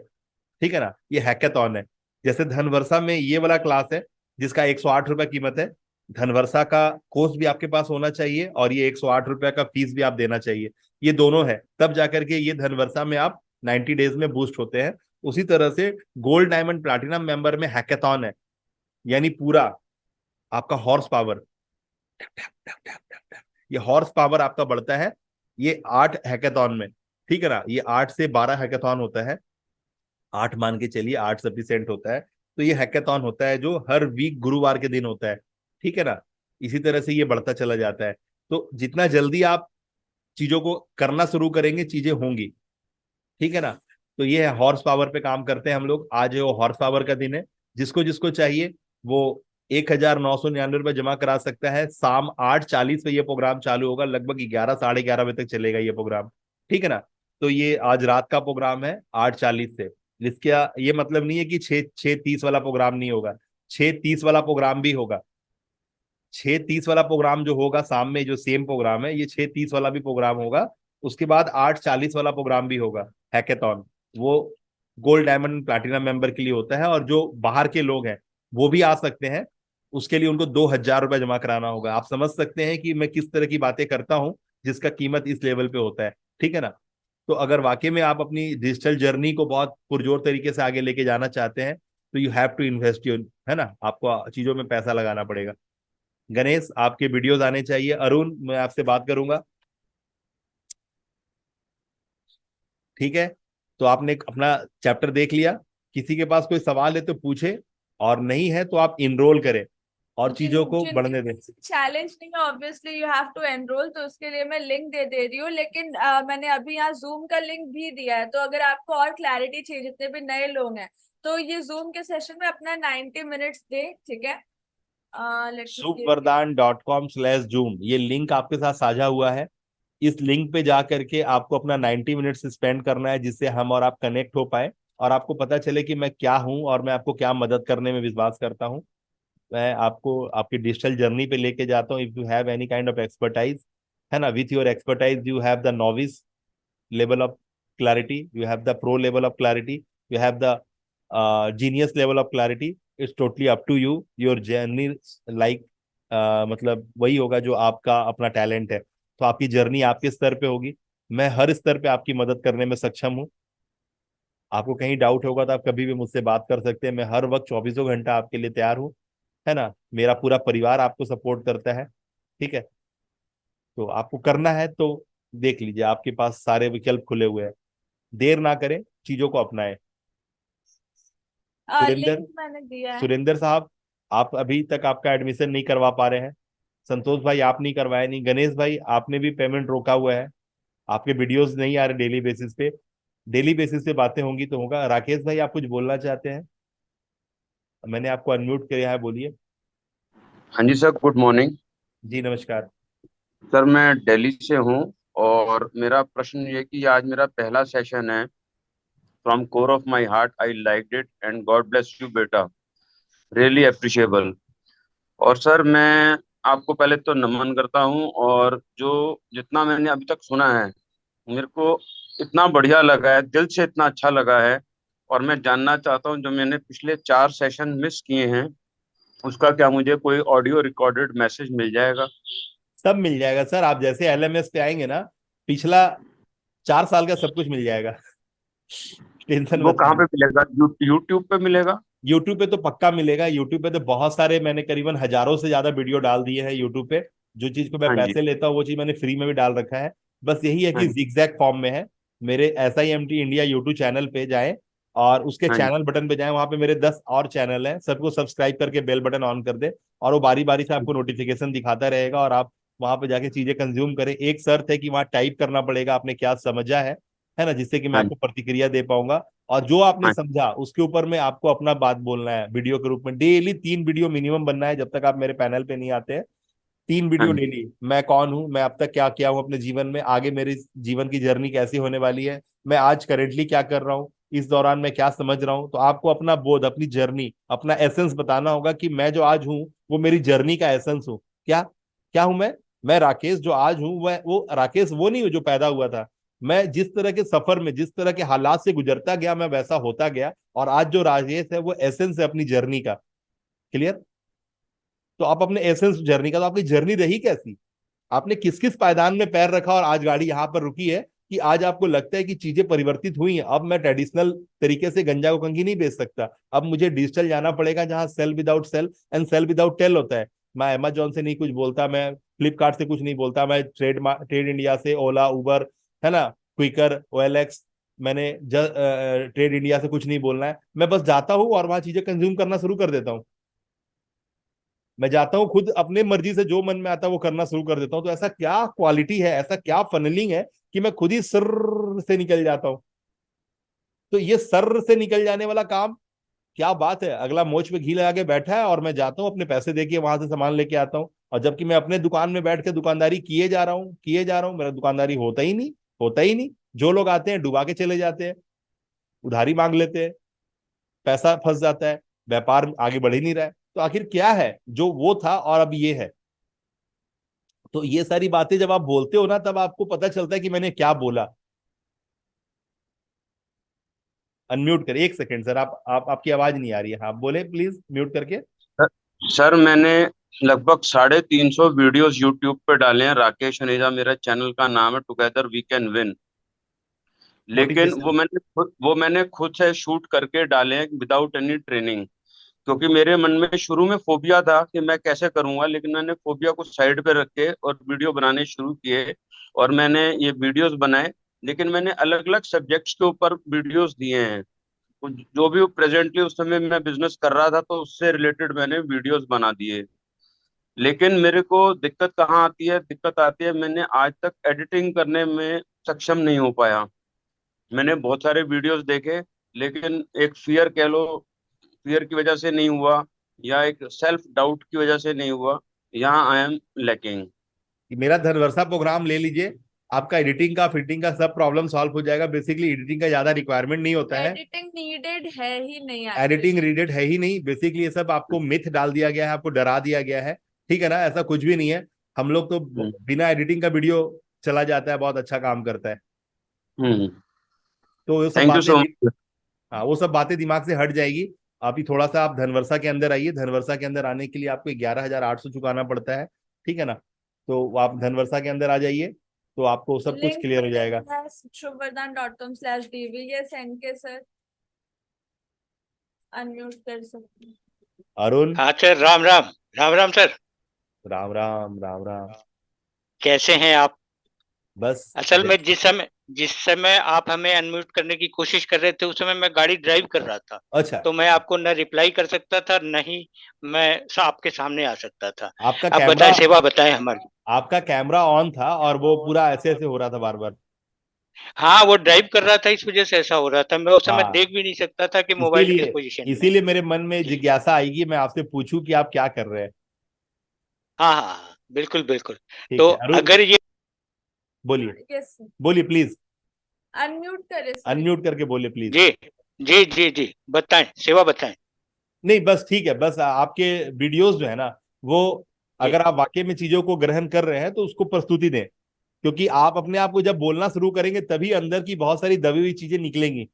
ठीक है ना। ये हैकाथॉन है। जैसे धनवर्षा में ये वाला क्लास है जिसका 108 रुपये कीमत है। धनवर्षा का कोर्स भी आपके पास होना चाहिए और ये 108 रुपये का फीस भी आप देना चाहिए। ये दोनों है, तब जाकर के ये धनवर्षा में आप 90 डेज में बूस्ट होते हैं। उसी तरह से गोल्ड, डायमंड, प्लैटिनम मेंबर में हैकाथॉन है, यानी पूरा आपका हॉर्स पावर, ये हॉर्स पावर आपका बढ़ता है ये 8 हैकाथॉन में, ठीक है ना। ये 8 से 12 हैकाथॉन होता है, 8 मान के चलिए, 8 सफिशिएंट होता है। तो ये हैकाथॉन होता है जो हर वीक गुरुवार के दिन होता है, ठीक है ना। इसी तरह से ये बढ़ता चला जाता है। तो जितना जल्दी आप चीजों को करना शुरू करेंगे चीजें होंगी, ठीक है ना। तो ये है हॉर्स पावर पे काम करते हैं हम लोग। आज वो हॉर्स पावर का दिन है। जिसको जिसको चाहिए वो 1,999 रुपये जमा करा सकता है। शाम 8:40 पे ये प्रोग्राम चालू होगा, लगभग 11, साढ़े 11 बजे तक चलेगा ये प्रोग्राम, ठीक है ना। तो ये आज रात का प्रोग्राम है 8:40 से। इसका ये मतलब नहीं है कि 6:30 वाला प्रोग्राम नहीं होगा, 6:30 वाला प्रोग्राम भी होगा। 6:30 वाला प्रोग्राम जो होगा शाम में, जो सेम प्रोग्राम है, ये 6:30 वाला भी प्रोग्राम होगा। उसके बाद 8:40 वाला प्रोग्राम भी होगा हैकाथॉन। वो गोल्ड, डायमंड, प्लैटिनम मेंबर के लिए होता है, और जो बाहर के लोग हैं वो भी आ सकते हैं। उसके लिए उनको 2,000 रुपये जमा कराना होगा। आप समझ सकते हैं कि मैं किस तरह की बातें करता हूं जिसका कीमत इस लेवल पे होता है, ठीक है ना। तो अगर वाकई में आप अपनी डिजिटल जर्नी को बहुत पुरजोर तरीके से आगे लेके जाना चाहते हैं तो you have to invest your, है ना, आपको चीजों में पैसा लगाना पड़ेगा। गणेश, आपके वीडियोस आने चाहिए। अरुण, मैं आपसे बात करूंगा, ठीक है। तो आपने अपना चैप्टर देख लिया। किसी के पास कोई सवाल है तो पूछे, और नहीं है तो आप इनरोल करें और चीजों को बढ़ने दें। चैलेंज नहीं है, obviously you have to enrol, तो उसके लिए मैं लिंक दे रही हूँ। लेकिन मैंने अभी यहाँ जूम का लिंक भी दिया है, तो अगर आपको और क्लैरिटी चाहिए, जितने भी नए लोग हैं, तो ये जूम के सेशन में अपना 90 मिनट्स दे, ठीक है। sukhvardhan.com/zoom ये लिंक आपके साथ साझा हुआ है। इस लिंक पे जा करके आपको अपना 90 मिनट्स स्पेंड करना है, जिससे हम और आप कनेक्ट हो पाए और आपको पता चले कि मैं क्या हूं और मैं आपको क्या मदद करने में विश्वास करता हूं। मैं आपको आपकी डिजिटल जर्नी पे लेके जाता हूँ। If you have any kind of expertise, है ना, with your expertise you have the novice level of clarity, you have the pro level of clarity, you have the genius level of clarity. It's totally up to you, your journey like, मतलब वही होगा जो आपका अपना talent है। तो आपकी journey आपके स्तर पे होगी। मैं हर स्तर पे आपकी मदद करने में सक्षम हूँ। आपको कहीं डाउट होगा तो आप कभी भी मुझसे बात कर सकते हैं। मैं हर वक्त 24 घंटा आपके लिए तैयार हूँ, है ना। मेरा पूरा परिवार आपको सपोर्ट करता है, ठीक है। तो आपको करना है तो देख लीजिए, आपके पास सारे विकल्प खुले हुए हैं। देर ना करें, चीजों को अपनाएं। सुरेंद्र, लिंक मैंने दिया है। सुरेंद्र साहब, आप अभी तक आपका एडमिशन नहीं करवा पा रहे हैं। संतोष भाई, आप नहीं करवाए नहीं। गणेश भाई, आपने भी पेमेंट रोका हुआ है। आपके वीडियोस नहीं आ रहे डेली बेसिस पे। डेली बेसिस पे बातें होंगी तो होगा। राकेश भाई, आप कुछ बोलना चाहते हैं? मैंने आपको अनम्यूट किया है, बोलिए। हाँ जी सर, गुड मॉर्निंग। जी नमस्कार। सर मैं दिल्ली से हूँ और मेरा प्रश्न ये कि आज मेरा पहला सेशन है from core of my heart. I liked it and God bless you बेटा, really appreciable. और सर मैं आपको पहले तो नमन करता हूँ, और जो जितना मैंने अभी तक सुना है मेरे को इतना बढ़िया लगा है, दिल से इतना अच्छा लगा है। और मैं जानना चाहता हूँ, जो मैंने पिछले 4 सेशन मिस किए हैं उसका क्या मुझे कोई ऑडियो रिकॉर्डेड मैसेज मिल जाएगा? सब मिल जाएगा सर, आप जैसे LMS पे आएंगे ना, पिछला 4 साल का सब कुछ मिल जाएगा। टेंशन वो मत कहाँ लीजिए। पे मिलेगा? यूट्यूब पे मिलेगा? यूट्यूब पे तो पक्का मिलेगा। यूट्यूब पे तो बहुत सारे, मैंने करीबन हजारों से ज्यादा वीडियो डाल दिए हैं यूट्यूब पे। जो चीज को मैं हाँ जी, पैसे लेता हूँ वो चीज मैंने फ्री में भी डाल रखा है। बस यही है हाँ कि जी, जिगजैग फॉर्म में है। मेरे SIMT इंडिया यूट्यूब चैनल पे जाएं और उसके हाँ जी, चैनल बटन पे जाएं, वहां पे मेरे 10 और चैनल हैं, सबको सब्सक्राइब करके बेल बटन ऑन कर दे, और वो बारी बारी से आपको नोटिफिकेशन दिखाता रहेगा, और आप वहां पे जाके चीजें कंज्यूम करें। एक शर्त है कि वहां टाइप करना पड़ेगा आपने क्या समझा है ना, जिससे कि मैं हाँ आपको जी, प्रतिक्रिया दे पाऊंगा। और जो आपने हाँ समझा उसके ऊपर में आपको अपना बात बोलना है वीडियो के रूप में। डेली 3 वीडियो मिनिमम बनना है, जब तक आप मेरे पैनल पे नहीं आते हैं। 3 हाँ वीडियो जी, डेली, मैं कौन हूं, मैं अब तक क्या किया हूं अपने जीवन में, आगे मेरी जीवन की जर्नी कैसी होने वाली है, मैं आज करेंटली क्या कर रहा हूँ, इस दौरान मैं क्या समझ रहा हूँ। तो आपको अपना बोध, अपनी जर्नी, अपना एसेंस बताना होगा कि मैं जो आज हूँ वो मेरी जर्नी का एसेंस हूँ। क्या क्या हूं मैं राकेश जो आज हूँ, वह वो राकेश वो नहीं हूँ जो पैदा हुआ था। मैं जिस तरह के सफर में, जिस तरह के हालात से गुजरता गया, मैं वैसा होता गया, और आज जो राजेश है वो एसेंस है अपनी जर्नी का। क्लियर? तो आप अपने एसेंस जर्नी का, तो आपकी जर्नी रही कैसी, आपने किस किस पायदान में पैर रखा और आज गाड़ी यहां पर रुकी है, कि आज आपको लगता है कि चीजें परिवर्तित हुई हैं। अब मैं ट्रेडिशनल तरीके से गंजा को कंघी नहीं बेच सकता, अब मुझे डिजिटल जाना पड़ेगा, जहां sale without cell and cell without tail होता है। मैं अमेजोन से नहीं कुछ बोलता, मैं फ्लिपकार्ट से कुछ नहीं बोलता, मैं ट्रेड इंडिया से, ओला, उबर, है ना, क्विकर, OLX, मैंने ट्रेड इंडिया से कुछ नहीं बोलना है। मैं बस जाता हूँ और वहां चीजें कंज्यूम करना शुरू कर देता हूँ। मैं जाता हूँ खुद अपने मर्जी से, जो मन में आता है वो करना शुरू कर देता हूँ। तो ऐसा क्या क्वालिटी है, ऐसा क्या फनलिंग है कि मैं खुद ही सर से निकल जाता हूँ। तो ये सर से निकल जाने वाला काम, क्या बात है। अगला मोच पे घी लगा के बैठा है और मैं जाता हूँ अपने पैसे देके वहां से सामान लेके आता हूँ, और जबकि मैं अपने दुकान में बैठ के दुकानदारी किए जा रहा हूँ, मेरा दुकानदारी होता ही नहीं, होता ही नहीं। जो लोग आते हैं डुबा के चले जाते हैं, उधारी मांग लेते हैं, पैसा फंस जाता है, व्यापार आगे बढ़ ही नहीं रहा है। तो आखिर क्या है जो वो था और अब ये है। तो ये सारी बातें जब आप बोलते हो ना, तब आपको पता चलता है कि मैंने क्या बोला। अनम्यूट कर, 1 सेकेंड सर, आपकी आवाज नहीं आ रही है, आप बोले प्लीज म्यूट करके। सर मैंने लगभग 350 वीडियोस यूट्यूब पे डाले हैं। राकेश अनेजा मेरा चैनल का नाम है, टुगेदर वी कैन विन। लेकिन मोटिवेशन। वो मैंने खुद से शूट करके डाले हैं विदाउट एनी ट्रेनिंग, क्योंकि मेरे मन में शुरू में फोबिया था कि मैं कैसे करूंगा, लेकिन मैंने फोबिया को साइड पे रख के और वीडियो बनाने शुरू किए, और मैंने ये वीडियोस बनाए। लेकिन मैंने अलग अलग सब्जेक्ट्स के ऊपर वीडियोस दिए हैं। जो भी प्रेजेंटली उस समय मैं बिजनेस कर रहा था तो उससे रिलेटेड मैंने वीडियोस बना दिए। लेकिन मेरे को दिक्कत कहाँ आती है? दिक्कत आती है मैंने आज तक एडिटिंग करने में सक्षम नहीं हो पाया। मैंने बहुत सारे वीडियोस देखे, लेकिन एक फियर कह लो, फियर की वजह से नहीं हुआ, या एक सेल्फ डाउट की वजह से नहीं हुआ। यहाँ आई एम लैकिंग। मेरा धनवर्षा प्रोग्राम ले लीजिए, आपका एडिटिंग का, फिटिंग का सब प्रॉब्लम सॉल्व हो जाएगा। बेसिकली एडिटिंग का ज्यादा रिक्वायरमेंट नहीं होता है, एडिटिंग नीडेड है ही नहीं एडिटिंग actually। रीडेड है ही नहीं। बेसिकली ये सब आपको मिथ डाल दिया गया है, आपको डरा दिया गया है, ठीक है ना, ऐसा कुछ भी नहीं है। हम लोग तो बिना एडिटिंग का वीडियो चला जाता है, बहुत अच्छा काम करता है। तो वो सब थैंक यू बातें, सो मच। हाँ वो सब बातें दिमाग से हट जाएगी। अभी थोड़ा सा आप धनवर्षा के अंदर आइए। धनवर्षा के अंदर आने के लिए आपको 11,800 चुकाना पड़ता है, ठीक है ना। तो आप धनवर्षा के अंदर आ जाइए, तो आपको सब कुछ लिंक क्लियर हो जाएगा। shubhvardhan.com/dv ये सेंड के सर अनम्यूट कर सकते हैं। अरुण। हाँ सर, राम राम। राम राम सर। राम राम राम राम। कैसे हैं आप? बस असल में जिस समय आप हमें अनम्यूट करने की कोशिश कर रहे थे, उस समय मैं गाड़ी ड्राइव कर रहा था। अच्छा, तो मैं आपको न रिप्लाई कर सकता था, न ही मैं आपके सामने आ सकता था। आपका अब कैमरा, बताएं, सेवा बताएं हमारी। आपका कैमरा ऑन था और वो पूरा ऐसे ऐसे हो रहा था बार बार। हाँ, वो ड्राइव कर रहा था, इस वजह से ऐसा हो रहा था। मैं उस समय हाँ, देख भी नहीं सकता था कि मोबाइल किस इसीलिए पोजीशन में है। इसीलिए मेरे मन में जी। जिज्ञासा आएगी, मैं आपसे पूछूं कि आप क्या कर रहे हैं। हाँ हाँ हाँ, बिल्कुल बिल्कुल। ठीक तो है अरुण, अगर ये बोलिए, यस बोलिए प्लीज। अनम्यूट करे सर। अनम्यूट करके बोले प्लीज। जी जी जी जी, बताएं, सेवा बताएं। नहीं बस ठीक है, बस आपके वीडियोस जो है ना वो, जी अगर आप वाकई में चीजों को ग्रहण कर रहे हैं तो उसको प्रस्तुति दें, क्योंकि आप अपने आप को जब बोलना शुरू करेंगे तभी अंदर की बहुत सारी दबी हुई चीजें निकलेंगी।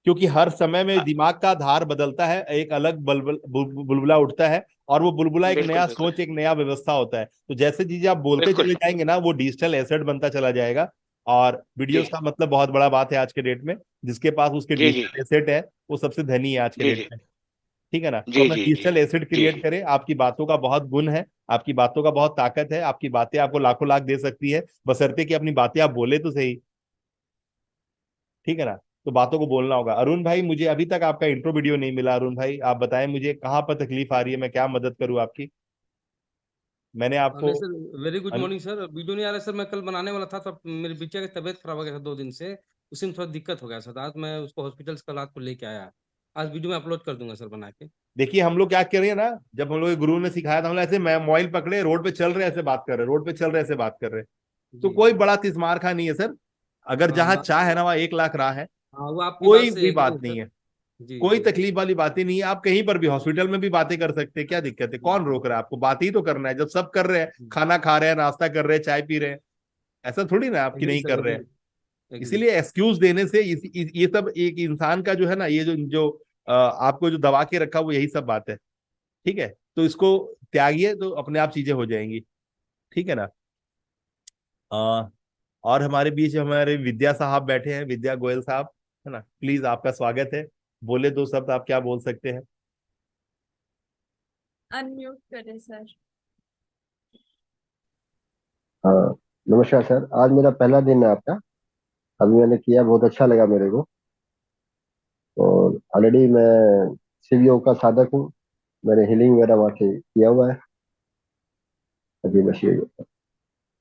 क्योंकि हर समय में दिमाग का धार बदलता है, एक अलग बुलबुला उठता है, और वो बुलबुला एक बिल्कुल नया बिल्कुल सोच, एक नया व्यवस्था होता है। तो जैसे चीजें आप बोलते बिल्कुल चले जाएंगे ना, वो डिजिटल एसेट बनता चला जाएगा। और जी वीडियोस का मतलब बहुत बड़ा बात है आज के डेट में। जिसके पास उसके जी जी डिजिटल एसेट है वो सबसे धनी है आज के जी डेट जी में। ठीक है ना? तो जी अपना जी जी डिजिटल एसेट जी क्रिएट करें। आपकी बातों का बहुत गुण है, आपकी बातों का बहुत ताकत है, आपकी बातें आपको लाखों लाख दे सकती है, बशर्ते कि अपनी बातें आप बोले तो सही। ठीक है ना? तो बातों को बोलना होगा। अरुण भाई, मुझे अभी तक आपका इंट्रो वीडियो नहीं मिला। अरुण भाई आप बताएं मुझे कहाँ पर तकलीफ आ रही है, मैं क्या मदद करूँ आपकी। मैंने आपको अरे sir, very good um... morning sir. Video नहीं आ रहा सर, मैं कल बनाने वाला था तब मेरे बिटिया की तबीयत खराब हो गया था 2 दिन से, उसी में थोड़ा दिक्कत हो गया सर। आज मैं उसको हॉस्पिटल से कल रात को लेके आया। आज वीडियो में अपलोड कर दूंगा सर बना के। देखिए हम लोग क्या कर रहे हैं ना, जब हम लोग के गुरु ने सिखाया था, हम लोग ऐसे मोबाइल पकड़े रोड पे चल रहे हैं ऐसे बात कर रहे हैं, रोड पे चल रहे हैं ऐसे बात कर रहे हैं। तो जी कोई जी। बड़ा तिस्मार खा नहीं है सर। अगर हाँ जहां चाह है ना वहाँ 1 लाख राह है। हाँ, वो आपकी बात कोई से भी एग्री बात है नहीं सर। है, जी कोई जी तकलीफ वाली बातें नहीं है। आप कहीं पर भी हॉस्पिटल में भी बातें कर सकते हैं, क्या दिक्कत है? कौन रोक रहा है आपको? बात ही तो करना है। जब सब कर रहे हैं, खाना खा रहे हैं, नाश्ता कर रहे हैं, चाय पी रहे हैं, ऐसा थोड़ी ना आपकी एग्री नहीं सर, कर रहे एग्री हैं। एग्री। इसीलिए एक्सक्यूज देने से ये सब एक इंसान का जो है ना, ये जो जो आपको जो दबा के रखा वो यही सब बात है। ठीक है? तो इसको त्यागिए तो अपने आप चीजें हो जाएंगी। ठीक है ना? अ, और हमारे बीच हमारे विद्या साहब बैठे हैं, विद्या गोयल साहब, है ना? प्लीज आपका स्वागत है। बोले 2 शब्द, आप क्या बोल सकते हैं? अनम्यूट करे सर। हाँ, नमस्कार सर। आज मेरा पहला दिन है आपका। अभी मैंने किया, बहुत अच्छा लगा मेरे को। और ऑलरेडी मैं शिव योग का साधक हूँ। मैंने हीलिंग वगैरह वहाँ से किया हुआ है। अभी मैं शिव योग।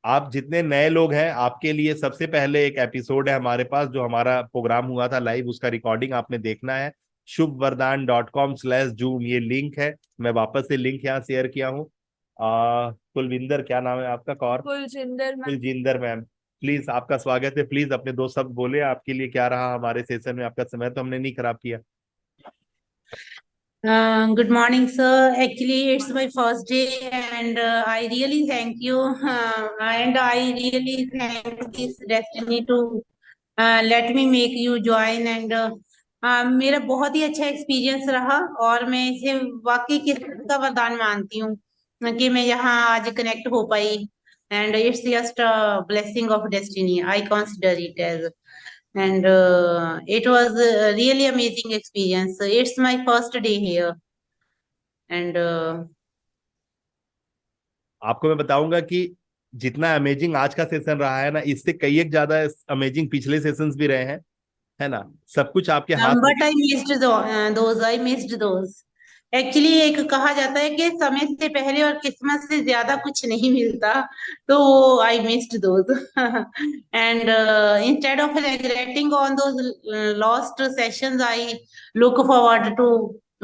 आप जितने नए लोग हैं, आपके लिए सबसे पहले एक एपिसोड है हमारे पास, जो हमारा प्रोग्राम हुआ था लाइव, उसका रिकॉर्डिंग आपने देखना है। shubvardhan.com/zoom ये लिंक है। मैं वापस से लिंक यहाँ शेयर किया हूँ। कुलविंदर, क्या नाम है आपका? Kaur Kuljinder ma'am. Kuljinder ma'am, please आपका स्वागत है। प्लीज अपने 2 शब्द बोले, आपके लिए क्या रहा हमारे सेशन में। आपका समय तो हमने नहीं खराब किया। Good morning, sir. Actually, it's my first day, and I really thank you. And I really thank this destiny to let me make you join. And मेरा बहुत ही अच्छा एक्सपीरियंस रहा, और मैं इसे वाकई किस्मत का वरदान मानती हूँ कि मैं यहाँ आज कनेक्ट हो पाई. And it's just a blessing of destiny. I consider it as. And it was a really amazing experience. It's my first day here. And आपको मैं बताऊंगा कि जितना अमेजिंग आज का सेशन रहा है ना, इससे कई एक ज्यादा अमेजिंग पिछले सेशंस भी रहे हैं, है ना? सब कुछ आपके हाथ में। but I missed those. I missed those. Actually एक कहा जाता है कि समय से पहले और किस्मत से ज्यादा कुछ नहीं मिलता, तो I missed those. And instead of regretting on those lost sessions, I look forward to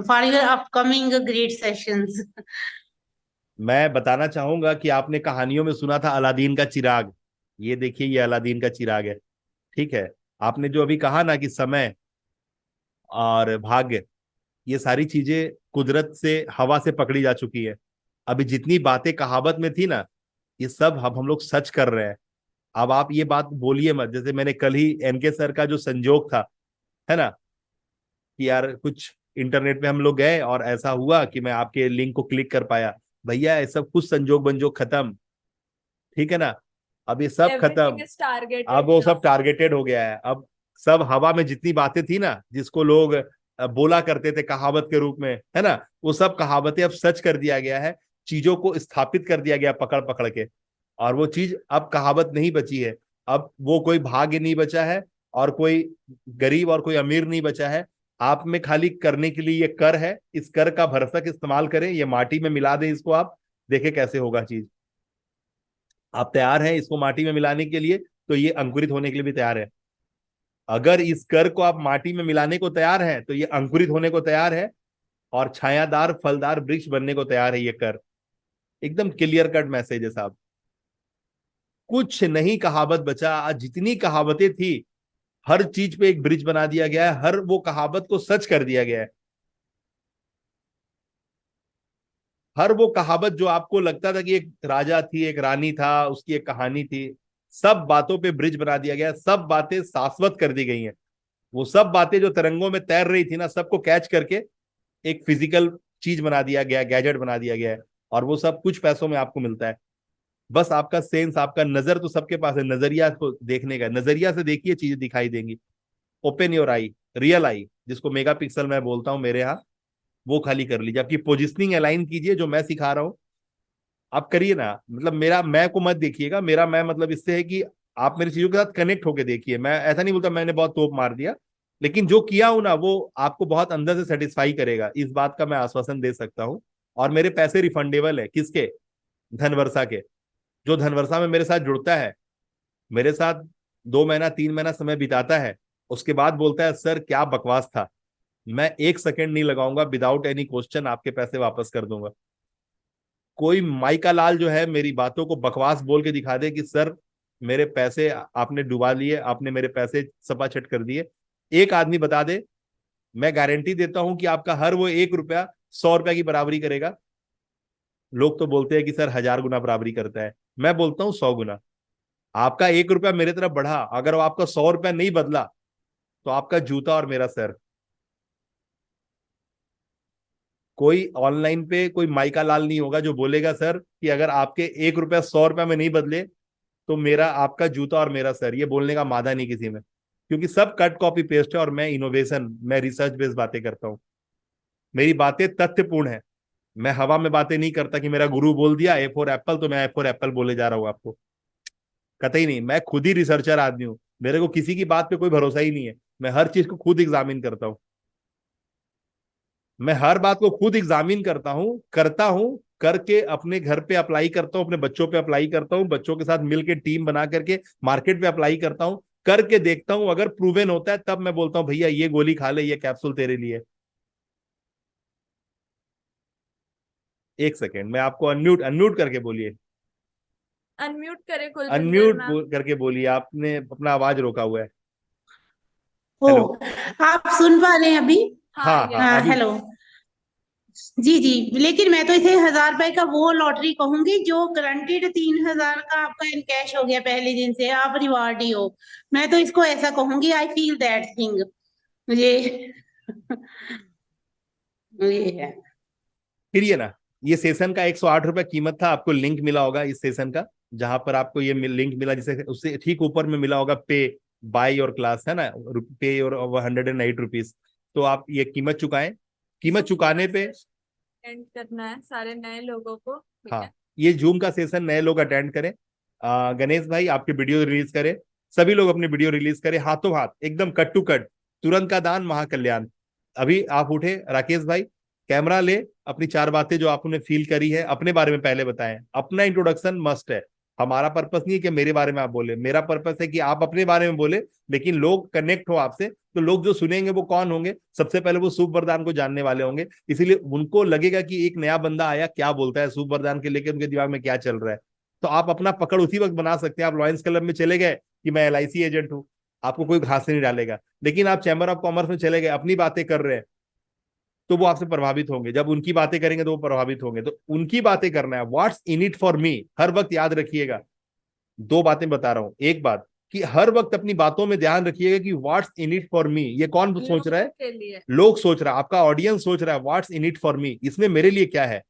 for your upcoming great sessions. मैं बताना चाहूंगा कि आपने कहानियों में सुना था अलादीन का चिराग। ये देखिए, ये अलादीन का चिराग है। ठीक है? आपने जो अभी कहा ना कि समय और भाग्य, ये सारी चीजें कुदरत से, हवा से पकड़ी जा चुकी है। अभी जितनी बातें कहावत में थी ना, ये सब अब हम लोग सच कर रहे हैं। अब आप ये बात बोलिए मत, जैसे मैंने कल ही एनके सर का जो संजोग था, है ना, कि यार कुछ इंटरनेट पे हम लोग गए और ऐसा हुआ कि मैं आपके लिंक को क्लिक कर पाया। भैया ये सब कुछ संजोग बंजोग खत्म। ठीक है ना? अब ये सब एवरीथिंग खत्म। इज टारगेटेड अब वो सब नाउ। टारगेटेड हो गया है। अब सब हवा में जितनी बातें थी ना, जिसको लोग बोला करते थे कहावत के रूप में, है ना, वो सब कहावतें अब सच कर दिया गया है। चीजों को स्थापित कर दिया गया पकड़ पकड़ के। और वो चीज अब कहावत नहीं बची है। अब वो कोई भाग्य नहीं बचा है, और कोई गरीब और कोई अमीर नहीं बचा है। आप में खाली करने के लिए ये कर है। इस कर का भरसक इस्तेमाल करें, ये माटी में मिला दें इसको, आप देखें कैसे होगा चीज। आप तैयार हैं इसको माटी में मिलाने के लिए, तो ये अंकुरित होने के लिए भी तैयार है। अगर इस कर को आप माटी में मिलाने को तैयार हैं, तो ये अंकुरित होने को तैयार है, और छायादार फलदार वृक्ष बनने को तैयार है ये कर। एकदम क्लियर कट मैसेज है साहब। कुछ नहीं कहावत बचा। आज जितनी कहावतें थी, हर चीज पे एक ब्रिज बना दिया गया है, हर वो कहावत को सच कर दिया गया है। हर वो कहावत जो आपको लगता था कि एक राजा थी, एक रानी था, उसकी एक कहानी थी, सब बातों पे ब्रिज बना दिया गया है, सब बातें शाश्वत कर दी गई हैं। वो सब बातें जो तरंगों में तैर रही थी ना, सबको कैच करके एक फिजिकल चीज बना दिया गया, गैजेट बना दिया गया है, और वो सब कुछ पैसों में आपको मिलता है। बस आपका सेंस, आपका नजर तो सबके पास है, नजरिया को देखने का, नजरिया से देखिए चीजें दिखाई देंगी। Open your I, real I, जिसको मेगापिक्सल मैं बोलता हूँ मेरे यहाँ, वो खाली कर लीजिए। आपकी पोजिशनिंग अलाइन कीजिए, जो मैं सिखा रहा हूँ आप करिए ना। मतलब मेरा मैं को मत देखिएगा, मेरा मैं मतलब इससे है कि आप मेरी चीजों के साथ कनेक्ट होके देखिए। मैं ऐसा नहीं बोलता मैंने बहुत तोप मार दिया, लेकिन जो किया हूं ना वो आपको बहुत अंदर से सेटिस्फाई करेगा, इस बात का मैं आश्वासन दे सकता हूँ। और मेरे पैसे रिफंडेबल है। किसके? धनवर्षा के। जो धनवर्षा में मेरे साथ जुड़ता है, मेरे साथ 2 महीना 3 महीना समय बिताता है, उसके बाद बोलता है सर क्या बकवास था, मैं 1 सेकंड नहीं लगाऊंगा, विदाउट एनी क्वेश्चन आपके पैसे वापस कर दूंगा। कोई माइका लाल जो है मेरी बातों को बकवास बोल के दिखा दे कि सर मेरे पैसे आपने डुबा लिए, आपने मेरे पैसे सपाछट कर दिए, एक आदमी बता दे, मैं गारंटी देता हूं कि आपका हर वो 1 रुपया 100 रुपया की बराबरी करेगा। लोग तो बोलते हैं कि सर 1000 गुना बराबरी करता है, मैं बोलता हूं 100 गुना। आपका 1 रुपया मेरे तरफ बढ़ा, अगर वो आपका 100 रुपया नहीं बदला, तो आपका जूता और मेरा सर। कोई ऑनलाइन पे कोई माइका लाल नहीं होगा जो बोलेगा सर कि अगर आपके 1 रुपया 100 रुपया में नहीं बदले तो मेरा आपका जूता और मेरा सर। ये बोलने का मादा नहीं किसी में, क्योंकि सब कट कॉपी पेस्ट है, और मैं इनोवेशन, मैं रिसर्च बेस्ड बातें करता हूँ। मेरी बातें तथ्यपूर्ण है। मैं हवा में बातें नहीं करता कि मेरा गुरु बोल दिया ए फॉर एप्पल तो मैं ए फॉर एप्पल बोले जा रहा हूँ आपको, कतई नहीं। मैं खुद ही रिसर्चर आदमी हूँ, मेरे को किसी की बात पे कोई भरोसा ही नहीं है। मैं हर चीज को खुद एग्जामिन करता हूँ, मैं हर बात को खुद एग्जामिन करता हूँ करके अपने घर पे अप्लाई करता हूँ, अपने बच्चों पे अप्लाई करता हूँ, बच्चों के साथ मिलके टीम बना करके मार्केट पे अप्लाई करता हूँ, करके देखता हूँ। अगर प्रूवन होता है तब मैं बोलता हूँ भैया ये गोली खा ले, ये कैप्सूल तेरे लिए। 1 सेकेंड, मैं आपको अनम्यूट अनम्यूट करके बोलिए, अनम्यूट करे कुलविंदर अनम्यूट मैम। करके बोलिए, आपने अपना आवाज रोका हुआ है। ओ, हेलो। आप सुन पा रहे हैं अभी? हाँ हाँ हाँ, अभी। हेलो। जी जी, लेकिन मैं तो इसे 1000 रुपए का वो लॉटरी कहूंगी जो गारंटीड 3000 का आपका इनकैश हो गया पहले दिन से, आप रिवार्ड ही हो। मैं तो इसको ऐसा कहूंगी, आई फील दैट थिंग। मुझे ये है। फिर ये ना, ये सेशन का 108 रुपया कीमत था, आपको लिंक मिला होगा इस सेशन का, जहां पर आपको ये लिंक मिला, जिसे उससे ठीक ऊपर में मिला होगा पे बाय योर क्लास, है ना, पे योर 108 रुपीज। तो आप ये कीमत चुकाएं। कीमत चुकाने पे एंड करना है सारे नए लोगों को, ठीक है? हाँ, ये जूम का सेशन नए लोग अटेंड करें। गणेश भाई आपके वीडियो रिलीज करें, सभी लोग अपनी वीडियो रिलीज करें, हाथों हाथ एकदम कट टू कट, तुरंत का दान महाकल्याण। अभी आप उठे, राकेश भाई कैमरा ले, अपनी 4 बातें जो आपने फील करी है अपने बारे में पहले बताएं। अपना इंट्रोडक्शन मस्ट है। हमारा पर्पस नहीं है कि मेरे बारे में आप बोले, मेरा पर्पस है कि आप अपने बारे में बोले, लेकिन लोग कनेक्ट हो आपसे। तो लोग जो सुनेंगे वो कौन होंगे? सबसे पहले वो शुभ वरदान को जानने वाले होंगे, इसीलिए उनको लगेगा कि एक नया बंदा आया, क्या बोलता है शुभ वरदान के लेकर, उनके दिमाग में क्या चल रहा है। तो आप अपना पकड़ उसी वक्त बना सकते हैं। आप लॉयंस क्लब में चले गए कि मैं LIC एजेंट हूं, आपको कोई घास नहीं डालेगा। लेकिन आप चैम्बर ऑफ कॉमर्स में चले गए, अपनी बातें कर रहे हैं, तो वो आपसे प्रभावित होंगे। जब उनकी बातें करेंगे तो वो प्रभावित होंगे। तो उनकी बातें करना है, what's in it for me, हर वक्त याद रखिएगा। 2 बातें बता रहा हूं। एक बात कि हर वक्त अपनी बातों में ध्यान रखिएगा कि व्हाट्स इन इट फॉर मी, ये कौन सोच रहा है? के लिए लोग सोच रहा है, आपका ऑडियंस सोच रहा है व्हाट्स इन इट फॉर मी, इसमें मेरे लिए क्या है।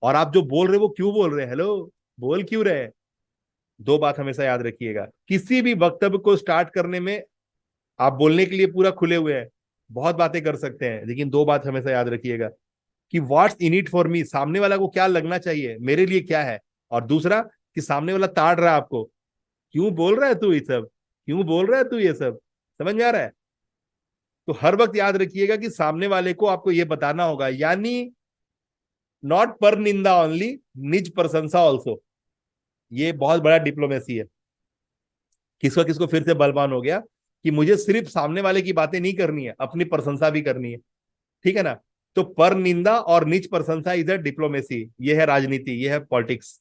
और आप जो बोल रहे हो वो क्यों बोल रहे हैं, हेलो बोल क्यों रहे हैं। 2 बात हमेशा याद रखिएगा। किसी भी वक्तव्य को स्टार्ट करने में आप बोलने के लिए पूरा खुले हुए हैं, बहुत बातें कर सकते हैं, लेकिन 2 बात हमेशा याद रखिएगा कि व्हाट्स इन इट फॉर मी, सामने वाला को क्या लगना चाहिए, मेरे लिए क्या है। और दूसरा कि सामने वाला ताड़ रहा है आपको, क्यों बोल रहा है तू ये सब, क्यों बोल रहा है तू ये सब, समझ में आ रहा है। तो हर वक्त याद रखिएगा कि सामने वाले को आपको ये बताना होगा, यानी नॉट पर निंदा ओनली, निज प्रशंसा ऑल्सो। ये बहुत बड़ा डिप्लोमेसी है। किसको किसको फिर से बलवान हो गया कि मुझे सिर्फ सामने वाले की बातें नहीं करनी है, अपनी प्रशंसा भी करनी है, ठीक है ना। तो पर निंदा और निज प्रशंसा इज अ डिप्लोमेसी, ये है राजनीति, ये है पॉलिटिक्स,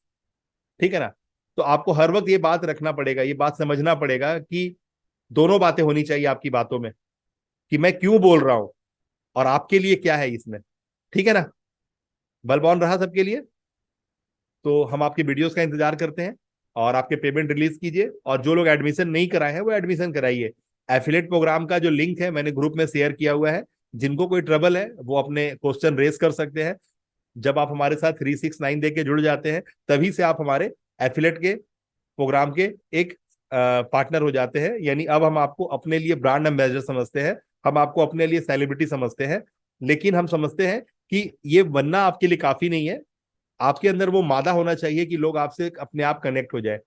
ठीक है ना। तो आपको हर वक्त ये बात रखना पड़ेगा, ये बात समझना पड़ेगा कि दोनों बातें होनी चाहिए आपकी बातों में, कि मैं क्यों बोल रहा हूं और आपके लिए क्या है इसमें। ठीक है ना, बल्ब ऑन रहा सबके लिए? तो हम आपकी वीडियोस का इंतजार करते हैं और आपके पेमेंट रिलीज कीजिए, और जो लोग एडमिशन नहीं कराए हैं वो एडमिशन कराइए। एफिलेट प्रोग्राम का जो लिंक है मैंने ग्रुप में शेयर किया हुआ है, जिनको कोई ट्रबल है वो अपने क्वेश्चन रेस कर सकते हैं। जब आप हमारे साथ 369 दे के जुड़ जाते हैं तभी से आप हमारे एफिलेट के प्रोग्राम के एक पार्टनर हो जाते हैं। यानी अब हम आपको अपने लिए ब्रांड एम्बेसडर समझते हैं, हम आपको अपने लिए सेलिब्रिटी समझते हैं, लेकिन हम समझते हैं कि ये बनना आपके लिए काफी नहीं है। आपके अंदर वो मादा होना चाहिए कि लोग आपसे अपने आप कनेक्ट हो जाए।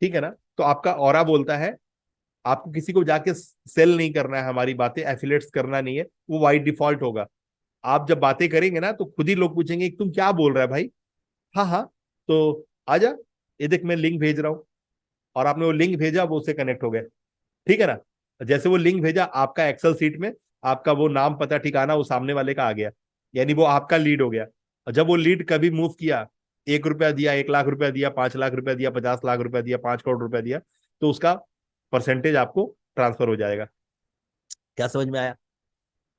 ठीक है ना, तो आपका ऑरा बोलता है, आपको किसी को जाके सेल नहीं करना है, हमारी बातें एफिलेट्स करना नहीं है, वो बाई डिफॉल्ट होगा। आप जब बातें करेंगे ना तो खुद ही लोग पूछेंगे तुम क्या बोल रहा है भाई। हाँ हाँ, तो आजा, ये देख मैं लिंक भेज रहा हूँ, और आपने वो लिंक भेजा, वो उससे कनेक्ट हो गए। ठीक है ना, जैसे वो लिंक भेजा, आपका एक्सेल सीट में आपका वो नाम पता ठिकाना वो सामने वाले का आ गया, यानी वो आपका लीड हो गया। और जब वो लीड कभी मूव किया, 1 रुपया दिया, 1 लाख रुपया दिया, 5 लाख रुपया दिया, 50 लाख रुपया दिया, 5 करोड़ रुपया दिया, तो उसका परसेंटेज आपको ट्रांसफर हो जाएगा। क्या समझ में आया?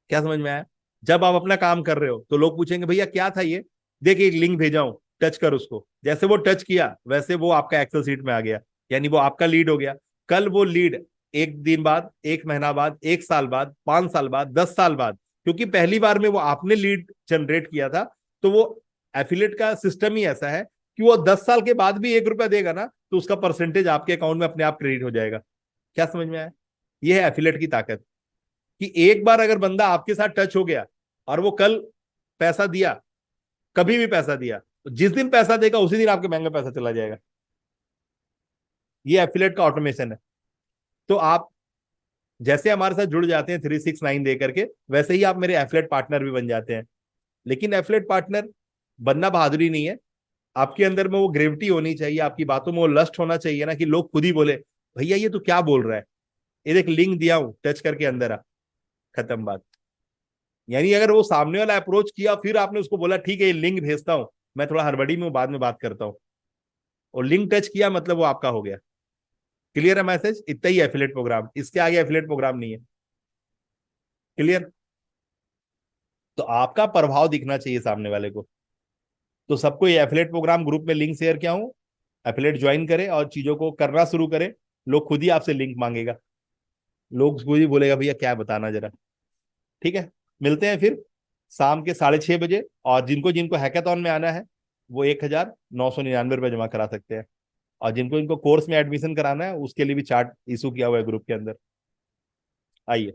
क्या समझ में आया? जब आप अपना काम कर रहे हो तो लोग पूछेंगे भैया क्या था ये, देखिए एक लिंक भेजा हूं, टच कर उसको। जैसे वो टच किया वैसे वो आपका एक्सेल सीट में आ गया, यानी वो आपका लीड हो गया। कल वो लीड 1 दिन बाद, 1 महीना बाद, 1 साल बाद, 5 साल बाद, 10 साल बाद, क्योंकि पहली बार में वो आपने लीड जनरेट किया था, तो वो एफिलेट का सिस्टम ही ऐसा है कि वो 10 साल के बाद भी 1 रुपया देगा ना, तो उसका परसेंटेज आपके अकाउंट में अपने आप क्रेडिट हो जाएगा। क्या समझ में आया? ये है एफिलेट की ताकत, कि एक बार अगर बंदा आपके साथ टच हो गया और वो कल पैसा दिया, कभी भी पैसा दिया, तो जिस दिन पैसा देगा उसी दिन आपके बैंक में पैसा चला जाएगा। ये एफिलेट का ऑटोमेशन है। तो आप जैसे हमारे साथ जुड़ जाते हैं 369 दे करके, वैसे ही आप मेरे एफिलेट पार्टनर भी बन जाते हैं। लेकिन एफिलेट पार्टनर बनना बहादुरी नहीं है, आपके अंदर में वो ग्रेविटी होनी चाहिए, आपकी बातों में वो लस्ट होना चाहिए ना, कि लोग खुद ही बोले भैया ये तो क्या बोल रहा है, ये देख लिंक दिया हूं, टच करके अंदर आ, खत्म बात। यानी अगर वो सामने वाला अप्रोच किया फिर आपने उसको बोला ठीक है ये लिंक भेजता हूं, मैं थोड़ा हड़बड़ी में हूं, बाद में बात करता हूं, और लिंक टच किया मतलब वो आपका हो गया। क्लियर है मैसेज? इतना ही एफिलेट प्रोग्राम, इसके आगे एफिलेट प्रोग्राम नहीं है। क्लियर? तो आपका प्रभाव दिखना चाहिए सामने वाले को। तो सबको ये एफिलेट प्रोग्राम ग्रुप में लिंक शेयर किया हूं, एफिलेट ज्वाइन करें और चीजों को करना शुरू करें। लोग खुद ही आपसे लिंक मांगेगा, लोग खुद ही बोलेगा भैया क्या बताना जरा। ठीक है, मिलते हैं फिर शाम के 6:30 बजे। और जिनको जिनको हैकाथॉन में आना है वो 1999 रुपये जमा करा सकते हैं, और जिनको इनको कोर्स में एडमिशन कराना है उसके लिए भी चार्ट इशू किया हुआ है ग्रुप के अंदर। आइए।